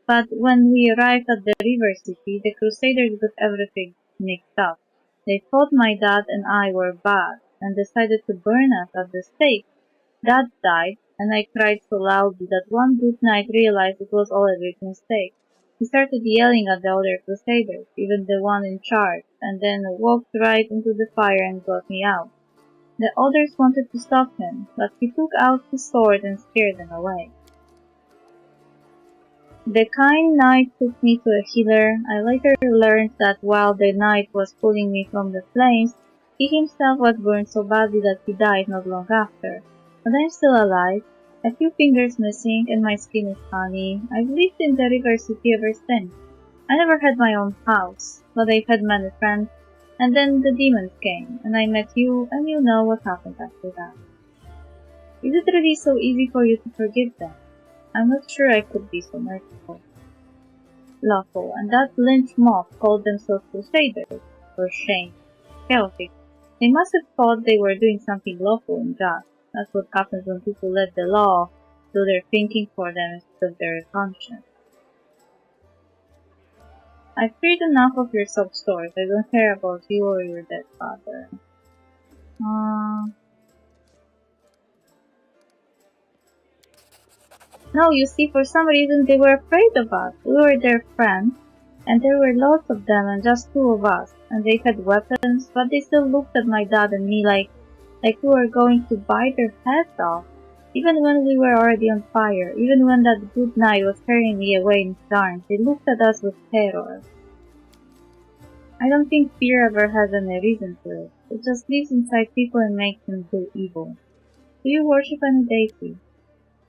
But when we arrived at the river city, the crusaders got everything mixed up. They thought my dad and I were bad, and decided to burn us at the stake. Dad died, and I cried so loudly that one good night realized it was all a big mistake. He started yelling at the other crusaders, even the one in charge, and then walked right into the fire and got me out. The others wanted to stop him, but he took out his sword and scared them away. The kind knight took me to a healer. I later learned that while the knight was pulling me from the flames, he himself was burned so badly that he died not long after. But I'm still alive, a few fingers missing, and my skin is funny. I've lived in the river city ever since. I never had my own house, but I've had many friends, and then the demons came, and I met you, and you know what happened after that. Is it really so easy for you to forgive them? I'm not sure I could be so merciful. Lawful, and that lynch mob called themselves crusaders. For shame. Chaotic. They must have thought they were doing something lawful and just. That's what happens when people let the law do their thinking for them instead of their conscience. I've heard enough of your sob stories. I don't care about you or your dead father. No, you see, for some reason they were afraid of us. We were their friends, and there were lots of them and just two of us, and they had weapons, but they still looked at my dad and me like we were going to bite their heads off. Even when we were already on fire, even when that good knight was carrying me away in his arms, they looked at us with terror. I don't think fear ever has any reason to it. It just lives inside people and makes them do evil. Do you worship any deity?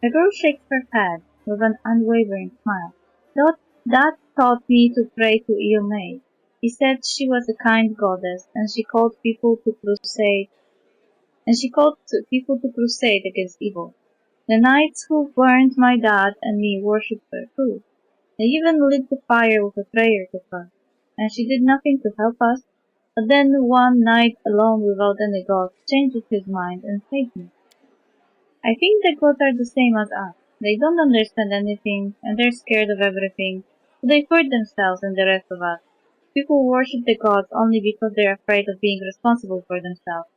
The girl shakes her head with an unwavering smile. That taught me to pray to Ilmaid. He said she was a kind goddess, and she called people to crusade against evil. The knights who burned my dad and me worshipped her too. They even lit the fire with a prayer to her, and she did nothing to help us. But then one night, alone without any gods, changed his mind and saved me. I think the gods are the same as us. They don't understand anything, and they're scared of everything, so they hurt themselves and the rest of us. People worship the gods only because they're afraid of being responsible for themselves.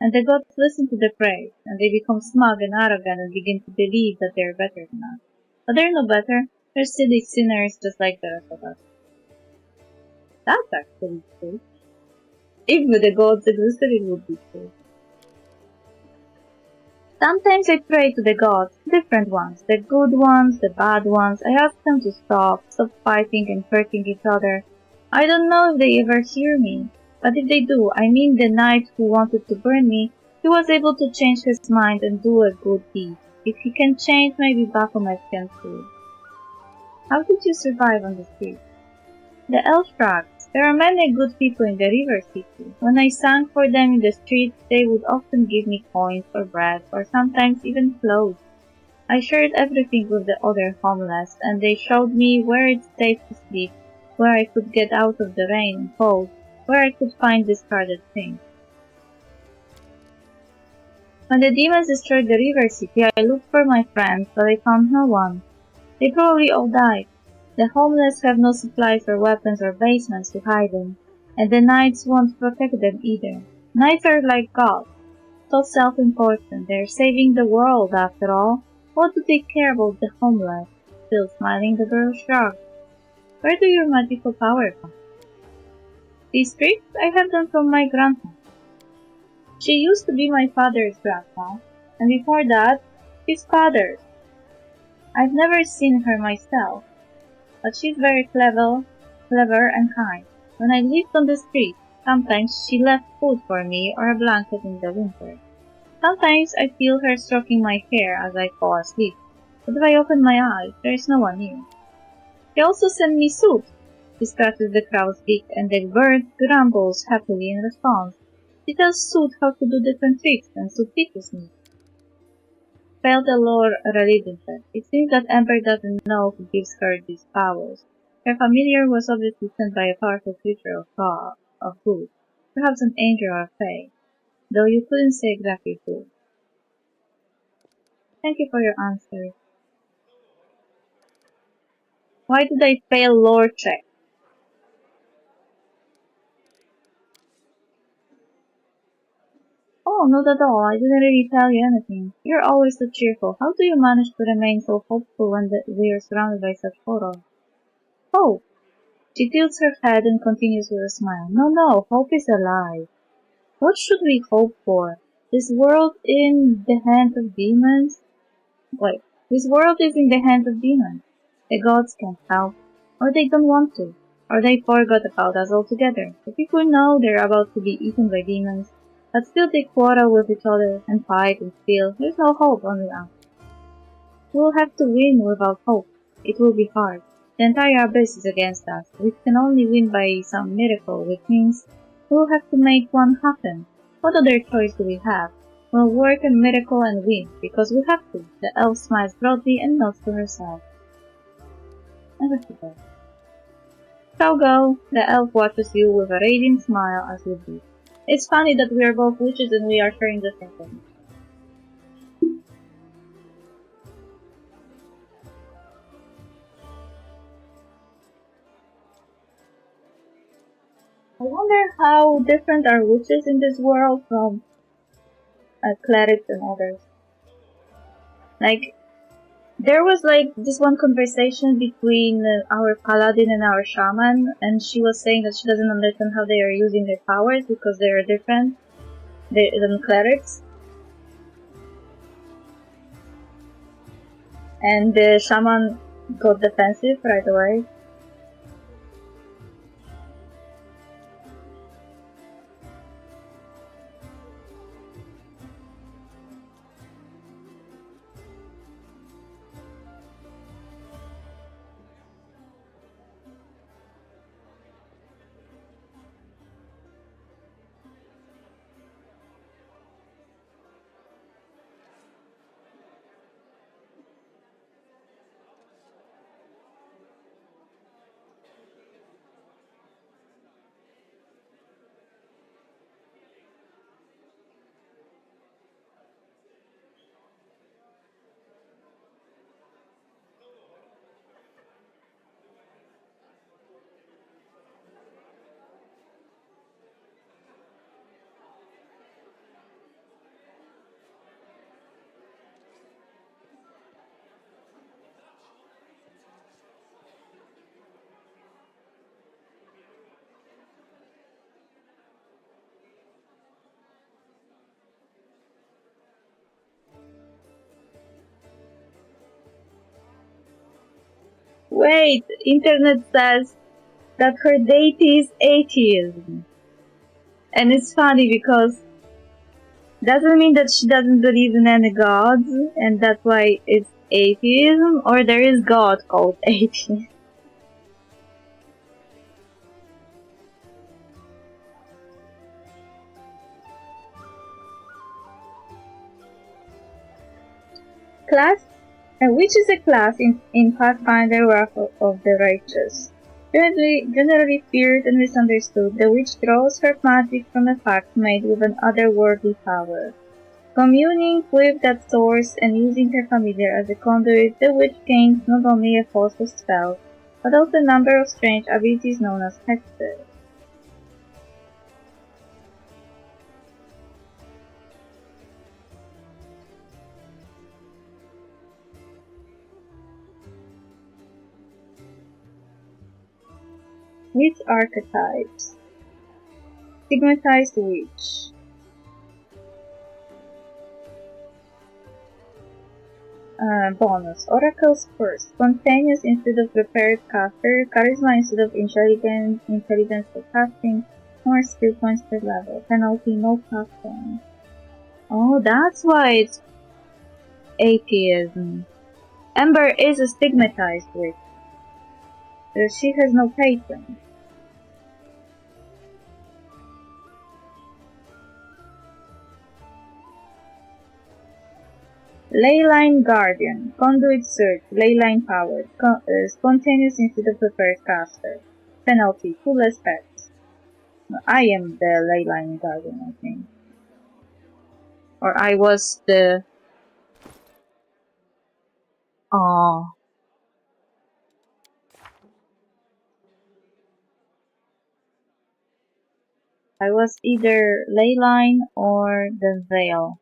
And the gods listen to the praise, and they become smug and arrogant and begin to believe that they're better than us. But they're no better. They're silly sinners just like the rest of us. That's actually true. If the gods existed, it would be true. Sometimes I pray to the gods, different ones, the good ones, the bad ones. I ask them to stop fighting and hurting each other. I don't know if they ever hear me, but if they do, I mean the knight who wanted to burn me, he was able to change his mind and do a good deed. If he can change, maybe Baphomet can too. How did you survive on the street? The elf rags. There are many good people in the river city. When I sang for them in the streets, they would often give me coins or bread, or sometimes even clothes. I shared everything with the other homeless, and they showed me where it's safe to sleep, where I could get out of the rain and cold, where I could find discarded things. When the demons destroyed the river city, I looked for my friends, but I found no one. They probably all died. The homeless have no supplies or weapons or basements to hide in, and the knights won't protect them either. Knights are like gods, so self-important. They're saving the world after all. What do they care about the homeless? Still smiling, the girl shrugged. Where do your magical power come? These tricks, I have them from my grandma. She used to be my father's grandma, and before that, his father's. I've never seen her myself, but she's very clever and kind. When I lived on the street, sometimes she left food for me or a blanket in the winter. Sometimes I feel her stroking my hair as I fall asleep, but if I open my eyes, there is no one near. She also sent me soup. She scratches the crow's beak, and the bird grumbles happily in response. She tells Soot how to do different tricks, and Soot teaches me. Failed the lore religion check. It seems that Ember doesn't know who gives her these powers. Her familiar was obviously sent by a powerful creature of God, of good, perhaps an angel or a fae, though you couldn't say exactly who. Thank you for your answer. Why did I fail lore check? Oh, not at all. I didn't really tell you anything. You're always so cheerful. How do you manage to remain so hopeful when we're surrounded by such horror? Hope. She tilts her head and continues with a smile. No, hope is a lie. What should we hope for? This world in the hands of demons? Wait, this world is in the hands of demons. The gods can't help, or they don't want to, or they forgot about us altogether. The people know they're about to be eaten by demons, but still they quarrel with each other and fight and steal. There's no hope, only us. We'll have to win without hope. It will be hard. The entire abyss is against us. We can only win by some miracle, which means we'll have to make one happen. What other choice do we have? We'll work a miracle and win, because we have to. The elf smiles broadly and nods to herself. And that's it. So go. The elf watches you with a radiant smile as you leave. It's funny that we are both witches and we are sharing the same thing. I wonder how different are witches in this world from clerics and others. Like, there was like this one conversation between our paladin and our shaman, and she was saying that she doesn't understand how they are using their powers because they are different than clerics. And the shaman got defensive right away. Wait, internet says that her deity is atheism. And it's funny because doesn't mean that she doesn't believe in any gods, and that's why it's atheism, or there is God called atheism. Class? Which is a class in Pathfinder Wrath of the Righteous. Generally feared and misunderstood, the witch draws her magic from a fact made with an otherworldly power. Communing with that source and using her familiar as a conduit, the witch gains not only a force of spells, but also a number of strange abilities known as hexes. Witch archetypes. Stigmatized witch. Bonus. Oracle's first. Spontaneous instead of prepared caster. Charisma instead of intelligence. Intelligence for casting. More skill points per level. Penalty, no casting. Oh, that's why it's atheism. Ember is a stigmatized witch. She has no patron. Leyline Guardian. Conduit Search. Leyline Power. Spontaneous instead of prepared caster. Penalty. 2 less pets. I am the Leyline Guardian, I think. Or I was the... Oh. I was either Leyline or the Veil.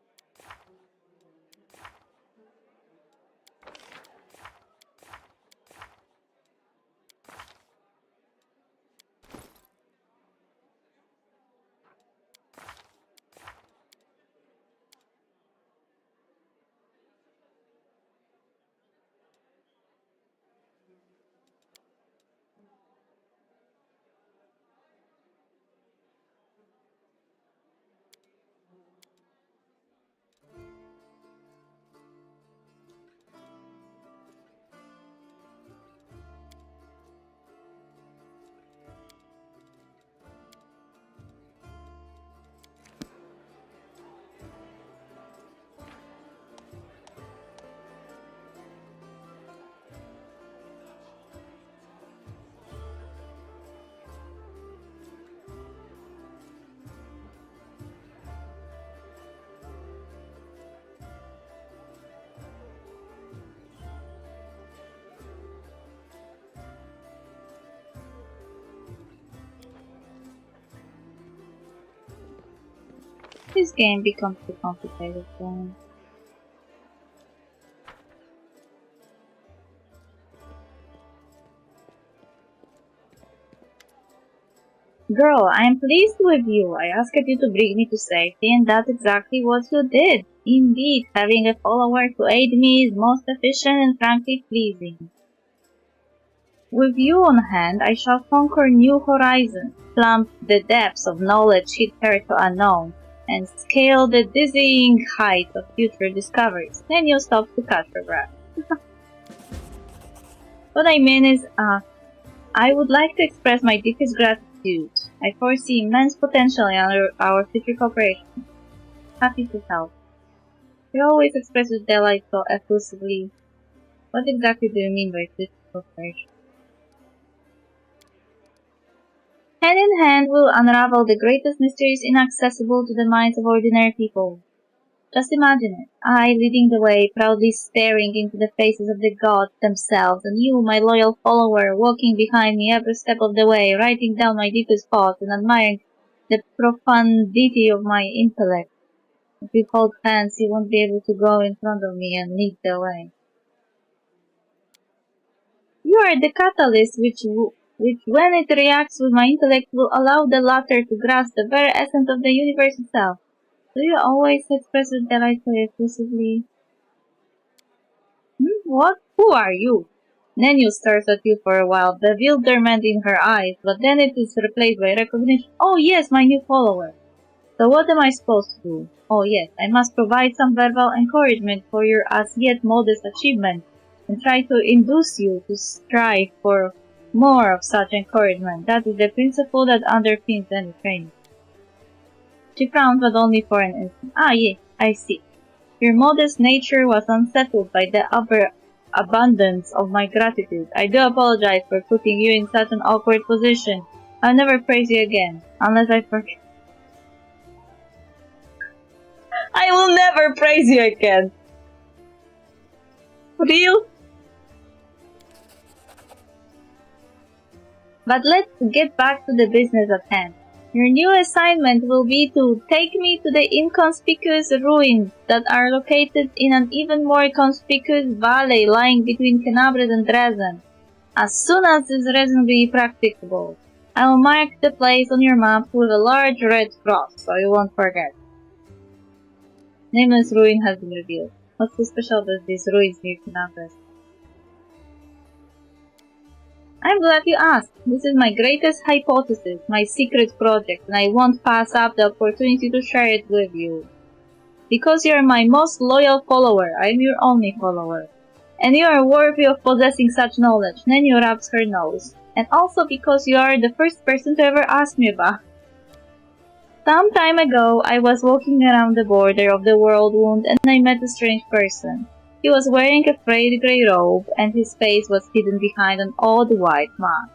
This game becomes too complicated for me. Girl, I am pleased with you. I asked you to bring me to safety, and that's exactly what you did. Indeed, having a follower to aid me is most efficient and frankly pleasing. With you on hand, I shall conquer new horizons, plumb the depths of knowledge hitherto unknown, and scale the dizzying height of future discoveries. Then you stop to catch your breath. What I mean is, I would like to express my deepest gratitude. I foresee immense potential in our future cooperation. Happy to help. You always express your delight so effusively. What exactly do you mean by future cooperation? Hand in hand, we'll unravel the greatest mysteries inaccessible to the minds of ordinary people. Just imagine it, I leading the way, proudly staring into the faces of the gods themselves, and you, my loyal follower, walking behind me every step of the way, writing down my deepest thoughts and admiring the profundity of my intellect. If we hold hands, you won't be able to go in front of me and lead the way. You are the catalyst which when it reacts with my intellect, will allow the latter to grasp the very essence of the universe itself. Do you always express your delight so effusively? What? Who are you? Nenyu stares at you for a while, bewilderment in her eyes, but then it is replaced by recognition. Oh yes, my new follower. So what am I supposed to do? Oh yes, I must provide some verbal encouragement for your as yet modest achievement, and try to induce you to strive for more of such encouragement. That is the principle that underpins any training. She frowned, but only for an instant. Ah, yes, I see. Your modest nature was unsettled by the abundance of my gratitude. I do apologize for putting you in such an awkward position. I'll never praise you again, unless I forget. I will never praise you again. Real? But let's get back to the business at hand. Your new assignment will be to take me to the inconspicuous ruins that are located in an even more conspicuous valley lying between Canabres and Dresden. As soon as is reasonably practicable, I will mark the place on your map with a large red cross so you won't forget. Nameless ruin has been revealed. What's so special about these ruins near Canabres? I'm glad you asked. This is my greatest hypothesis, my secret project, and I won't pass up the opportunity to share it with you. Because you are my most loyal follower, I am your only follower. And you are worthy of possessing such knowledge. Nenyo rubs her nose. And also because you are the first person to ever ask me about. Some time ago, I was walking around the border of the World Wound and I met a strange person. He was wearing a frayed grey robe, and his face was hidden behind an odd white mask.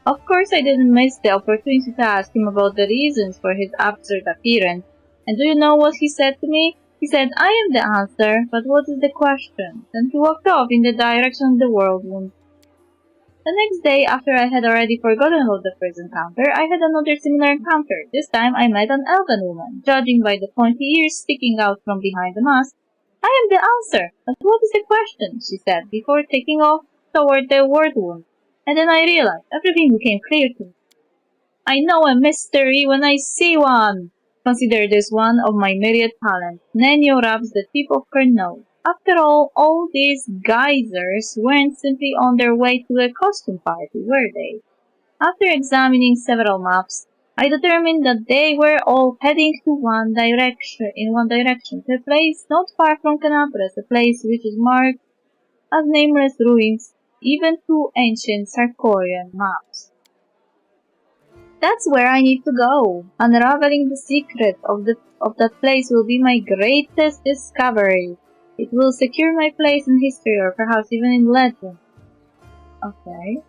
Of course, I didn't miss the opportunity to ask him about the reasons for his absurd appearance. And do you know what he said to me? He said, I am the answer, but what is the question? Then he walked off in the direction of the World Wound. The next day, after I had already forgotten about the first encounter, I had another similar encounter. This time, I met an elven woman. Judging by the pointy ears sticking out from behind the mask, I am the answer. But what is the question? She said, before taking off toward the World Wound. And then I realized everything became clear to me. I know a mystery when I see one. Consider this one of my myriad talents. Nenyo rubs the tip of her nose. After all these geysers weren't simply on their way to a costume party, were they? After examining several maps, I determined that they were all heading in one direction, to a place not far from Canabres, a place which is marked as nameless ruins, even to ancient Sarkorian maps. That's where I need to go. Unraveling the secret of that place will be my greatest discovery. It will secure my place in history, or perhaps even in legend. Okay.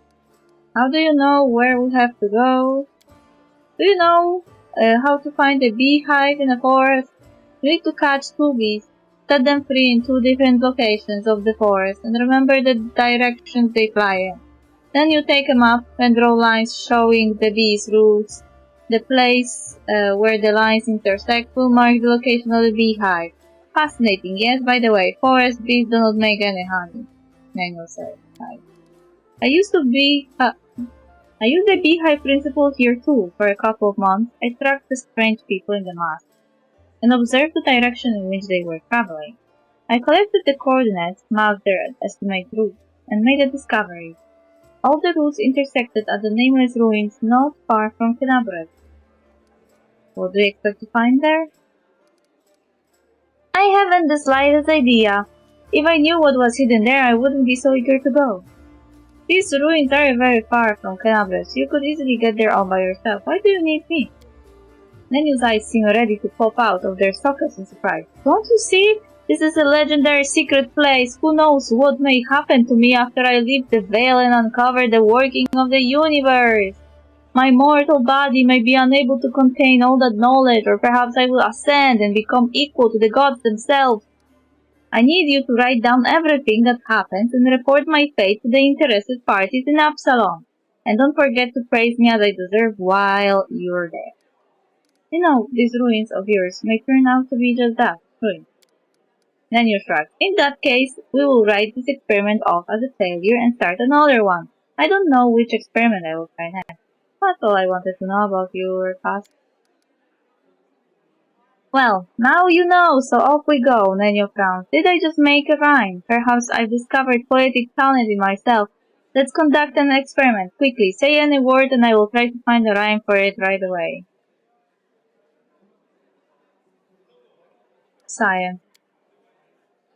How do you know where we have to go? Do you know how to find a beehive in a forest? You need to catch 2 bees, set them free in 2 different locations of the forest, and remember the directions they fly in. Then you take a map and draw lines showing the bees' routes. The place where the lines intersect will mark the location of the beehive. Fascinating, yes? By the way, forest bees do not make any honey. Manuel said. I used the beehive principle here too. For a couple of months, I tracked the strange people in the mask and observed the direction in which they were traveling. I collected the coordinates, mapped their estimated route, and made a discovery. All the routes intersected at the nameless ruins not far from Canabres. What do you expect to find there? I haven't the slightest idea. If I knew what was hidden there, I wouldn't be so eager to go. These ruins are very far from Canabres. You could easily get there all by yourself. Why do you need me? Nenyo's eyes seem ready to pop out of their sockets in surprise. Don't you see? This is a legendary secret place. Who knows what may happen to me after I lift the veil and uncover the working of the universe? My mortal body may be unable to contain all that knowledge, or perhaps I will ascend and become equal to the gods themselves. I need you to write down everything that happens and report my fate to the interested parties in Absalom. And don't forget to praise me as I deserve while you're there. You know, these ruins of yours may turn out to be just that, ruins. Then you shrug. In that case, we will write this experiment off as a failure and start another one. I don't know which experiment I will try next. That's all I wanted to know about your past. Well, now you know, so off we go, Nenyo frowns. Did I just make a rhyme? Perhaps I've discovered poetic talent in myself. Let's conduct an experiment. Quickly, say any word and I will try to find a rhyme for it right away. Science.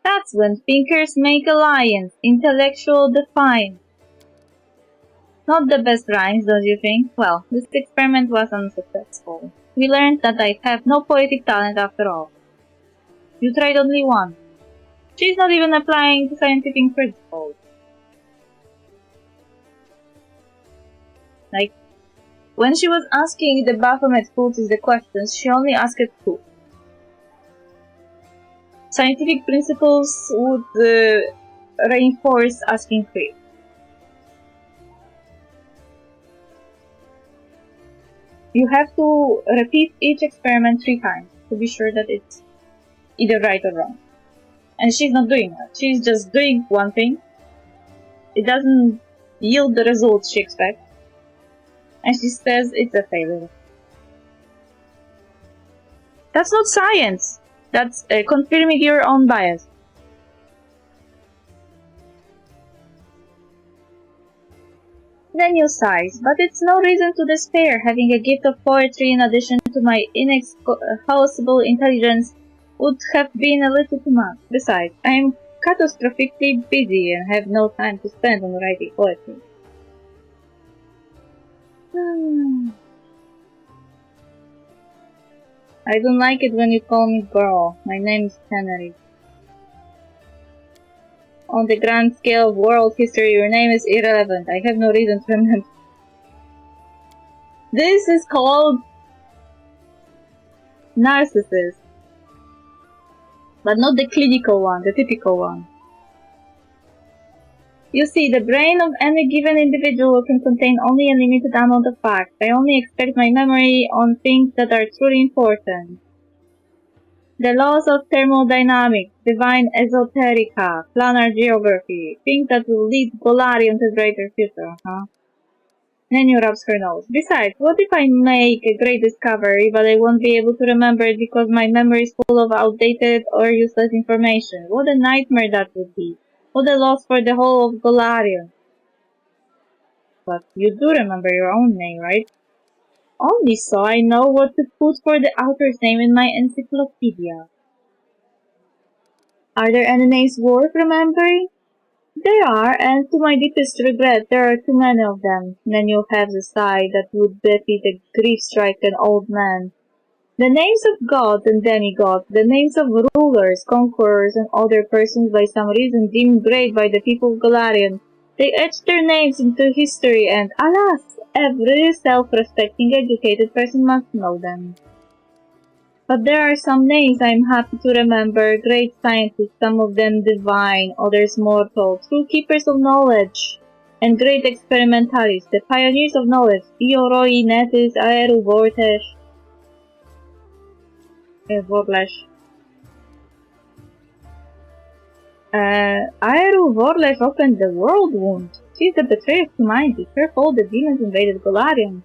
That's when thinkers make alliance. Intellectual defiance. Not the best rhymes, don't you think? Well, this experiment was unsuccessful. We learned that I have no poetic talent after all. You tried only one. She's not even applying the scientific principles. Like, when she was asking the Baphomet cultists the questions, she only asked 2. Scientific principles would reinforce asking free. You have to repeat each experiment 3 times to be sure that it's either right or wrong. And she's not doing that. She's just doing one thing. It doesn't yield the results she expects. And she says it's a failure. That's not science. That's confirming your own bias. Daniel sighs, but it's no reason to despair. Having a gift of poetry in addition to my inexhaustible intelligence would have been a little too much. Besides, I am catastrophically busy and have no time to spend on writing poetry. I don't like it when you call me girl. My name is Canary. On the grand scale of world history, your name is irrelevant. I have no reason to remember. This is called narcissist. But not the clinical one, the typical one. You see, the brain of any given individual can contain only a limited amount of facts. I only expect my memory on things that are truly important. The laws of thermodynamics, divine esoterica, planar geography, things that will lead Golarion to a greater future, huh? Nenyu rubs her nose. Besides, what if I make a great discovery, but I won't be able to remember it because my memory is full of outdated or useless information? What a nightmare that would be. What a loss for the whole of Golarion. But you do remember your own name, right? Only so I know what to put for the author's name in my encyclopedia. Are there any names worth remembering? There are, and to my deepest regret, there are too many of them. Then you'll have the sigh that would defeat a grief-stricken old man. The names of gods and demigods, the names of rulers, conquerors, and other persons by some reason deemed great by the people of Golarion. They etched their names into history and, alas, every self-respecting educated person must know them. But there are some names I am happy to remember, great scientists, some of them divine, others mortal, true keepers of knowledge, and great experimentalists, the pioneers of knowledge, Ioroi, Netis, Aeru, Vorlesh. Aeru Vorlesh opened the world wound. She's the betrayer of humanity. Her fault the demons invaded Golarion.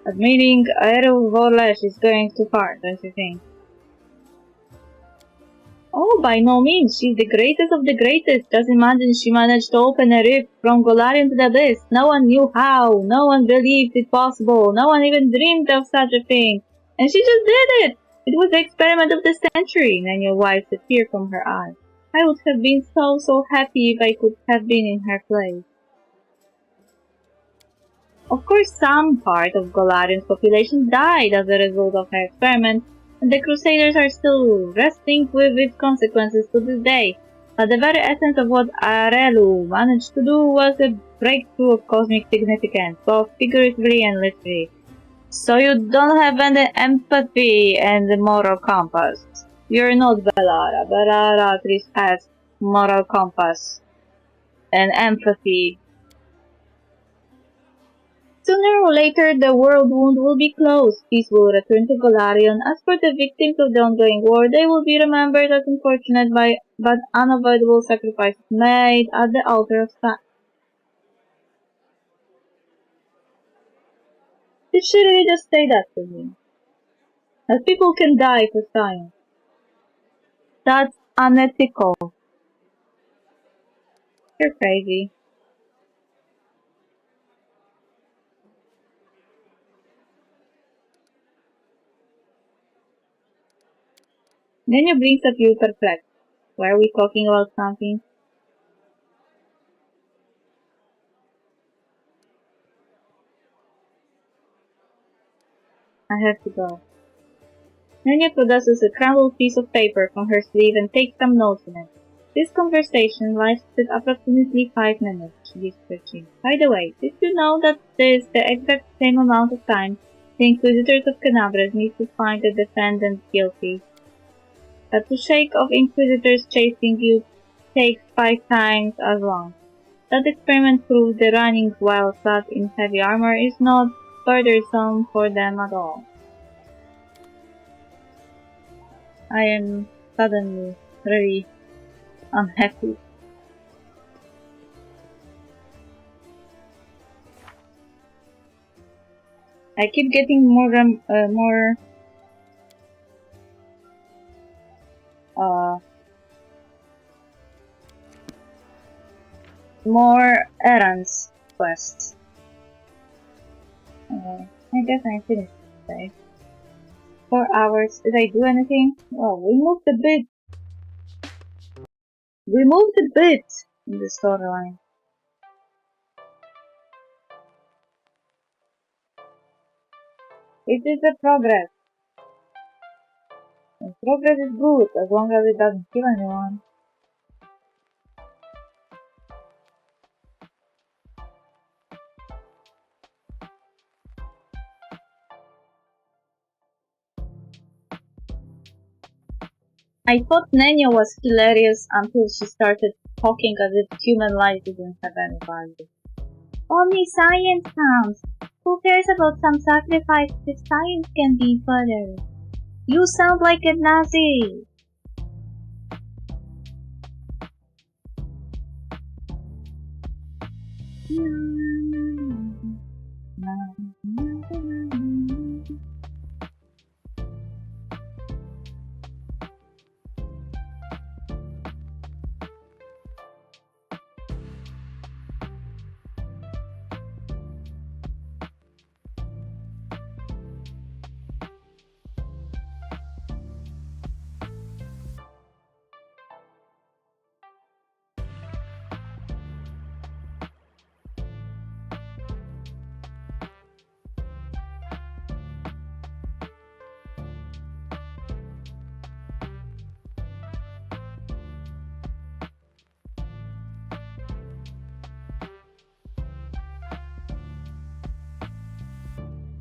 Admitting Aeru Vorlesh is going too far, don't you think? Oh, by no means. She's the greatest of the greatest. Just imagine she managed to open a rift from Golarion to the abyss. No one knew how. No one believed it possible. No one even dreamed of such a thing. And she just did it! It was the experiment of the century. Nanya wiped a tear from her eye. I would have been so happy if I could have been in her place. Of course, some part of Golarion's population died as a result of her experiment, and the Crusaders are still wrestling with its consequences to this day. But the very essence of what Arelu managed to do was a breakthrough of cosmic significance, both figuratively and literally. So you don't have any empathy and moral compass. You're not Belara. Belara at least has moral compass and empathy. Sooner or later, the world wound will be closed. Peace will return to Golarion. As for the victims of the ongoing war, they will be remembered as unfortunate but unavoidable sacrifices made at the altar of science. Did she really just say that to me? That people can die for science. That's unethical. You're crazy. Nenya brings up you perplexed. Why are we talking about something? I have to go. Nenya produces a crumpled piece of paper from her sleeve and takes some notes in it. This conversation lasted approximately 5 minutes, she whispers. By the way, did you know that this is the exact same amount of time the Inquisitors of Canabras need to find the defendant guilty? But the shake of Inquisitors chasing you takes 5 times as long. That experiment proved the running while clad in heavy armor is not burdensome for them at all. I am suddenly really unhappy. I keep getting more errands quests. I guess I'm finished today. 4 hours. Did I do anything? Oh, we moved a bit. We moved a bit in the storyline. It is a progress. And progress is good as long as it doesn't kill anyone. I thought Nenya was hilarious until she started talking as if human life didn't have any value. Only science counts. Who cares about some sacrifice if science can be furthered? You sound like a Nazi!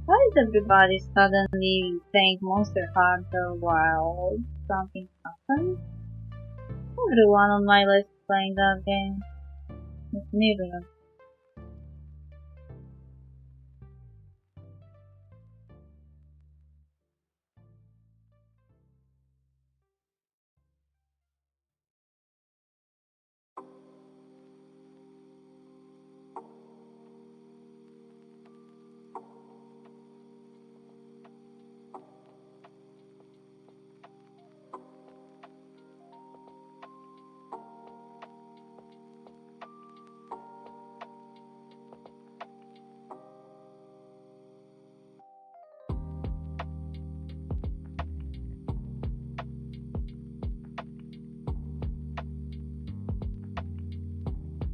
Why is everybody suddenly playing Monster Hunter while something happens? Everyone on my list is playing that game. It's neither.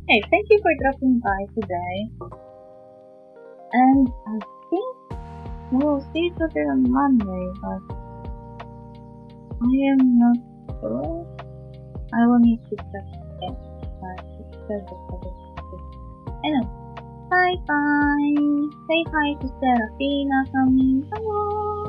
Hey, thank you for dropping by today. And I think we'll see each other on Monday, but I am not sure. I will need to check it. Anyway, bye bye. Say hi to Serafina from me. Hello.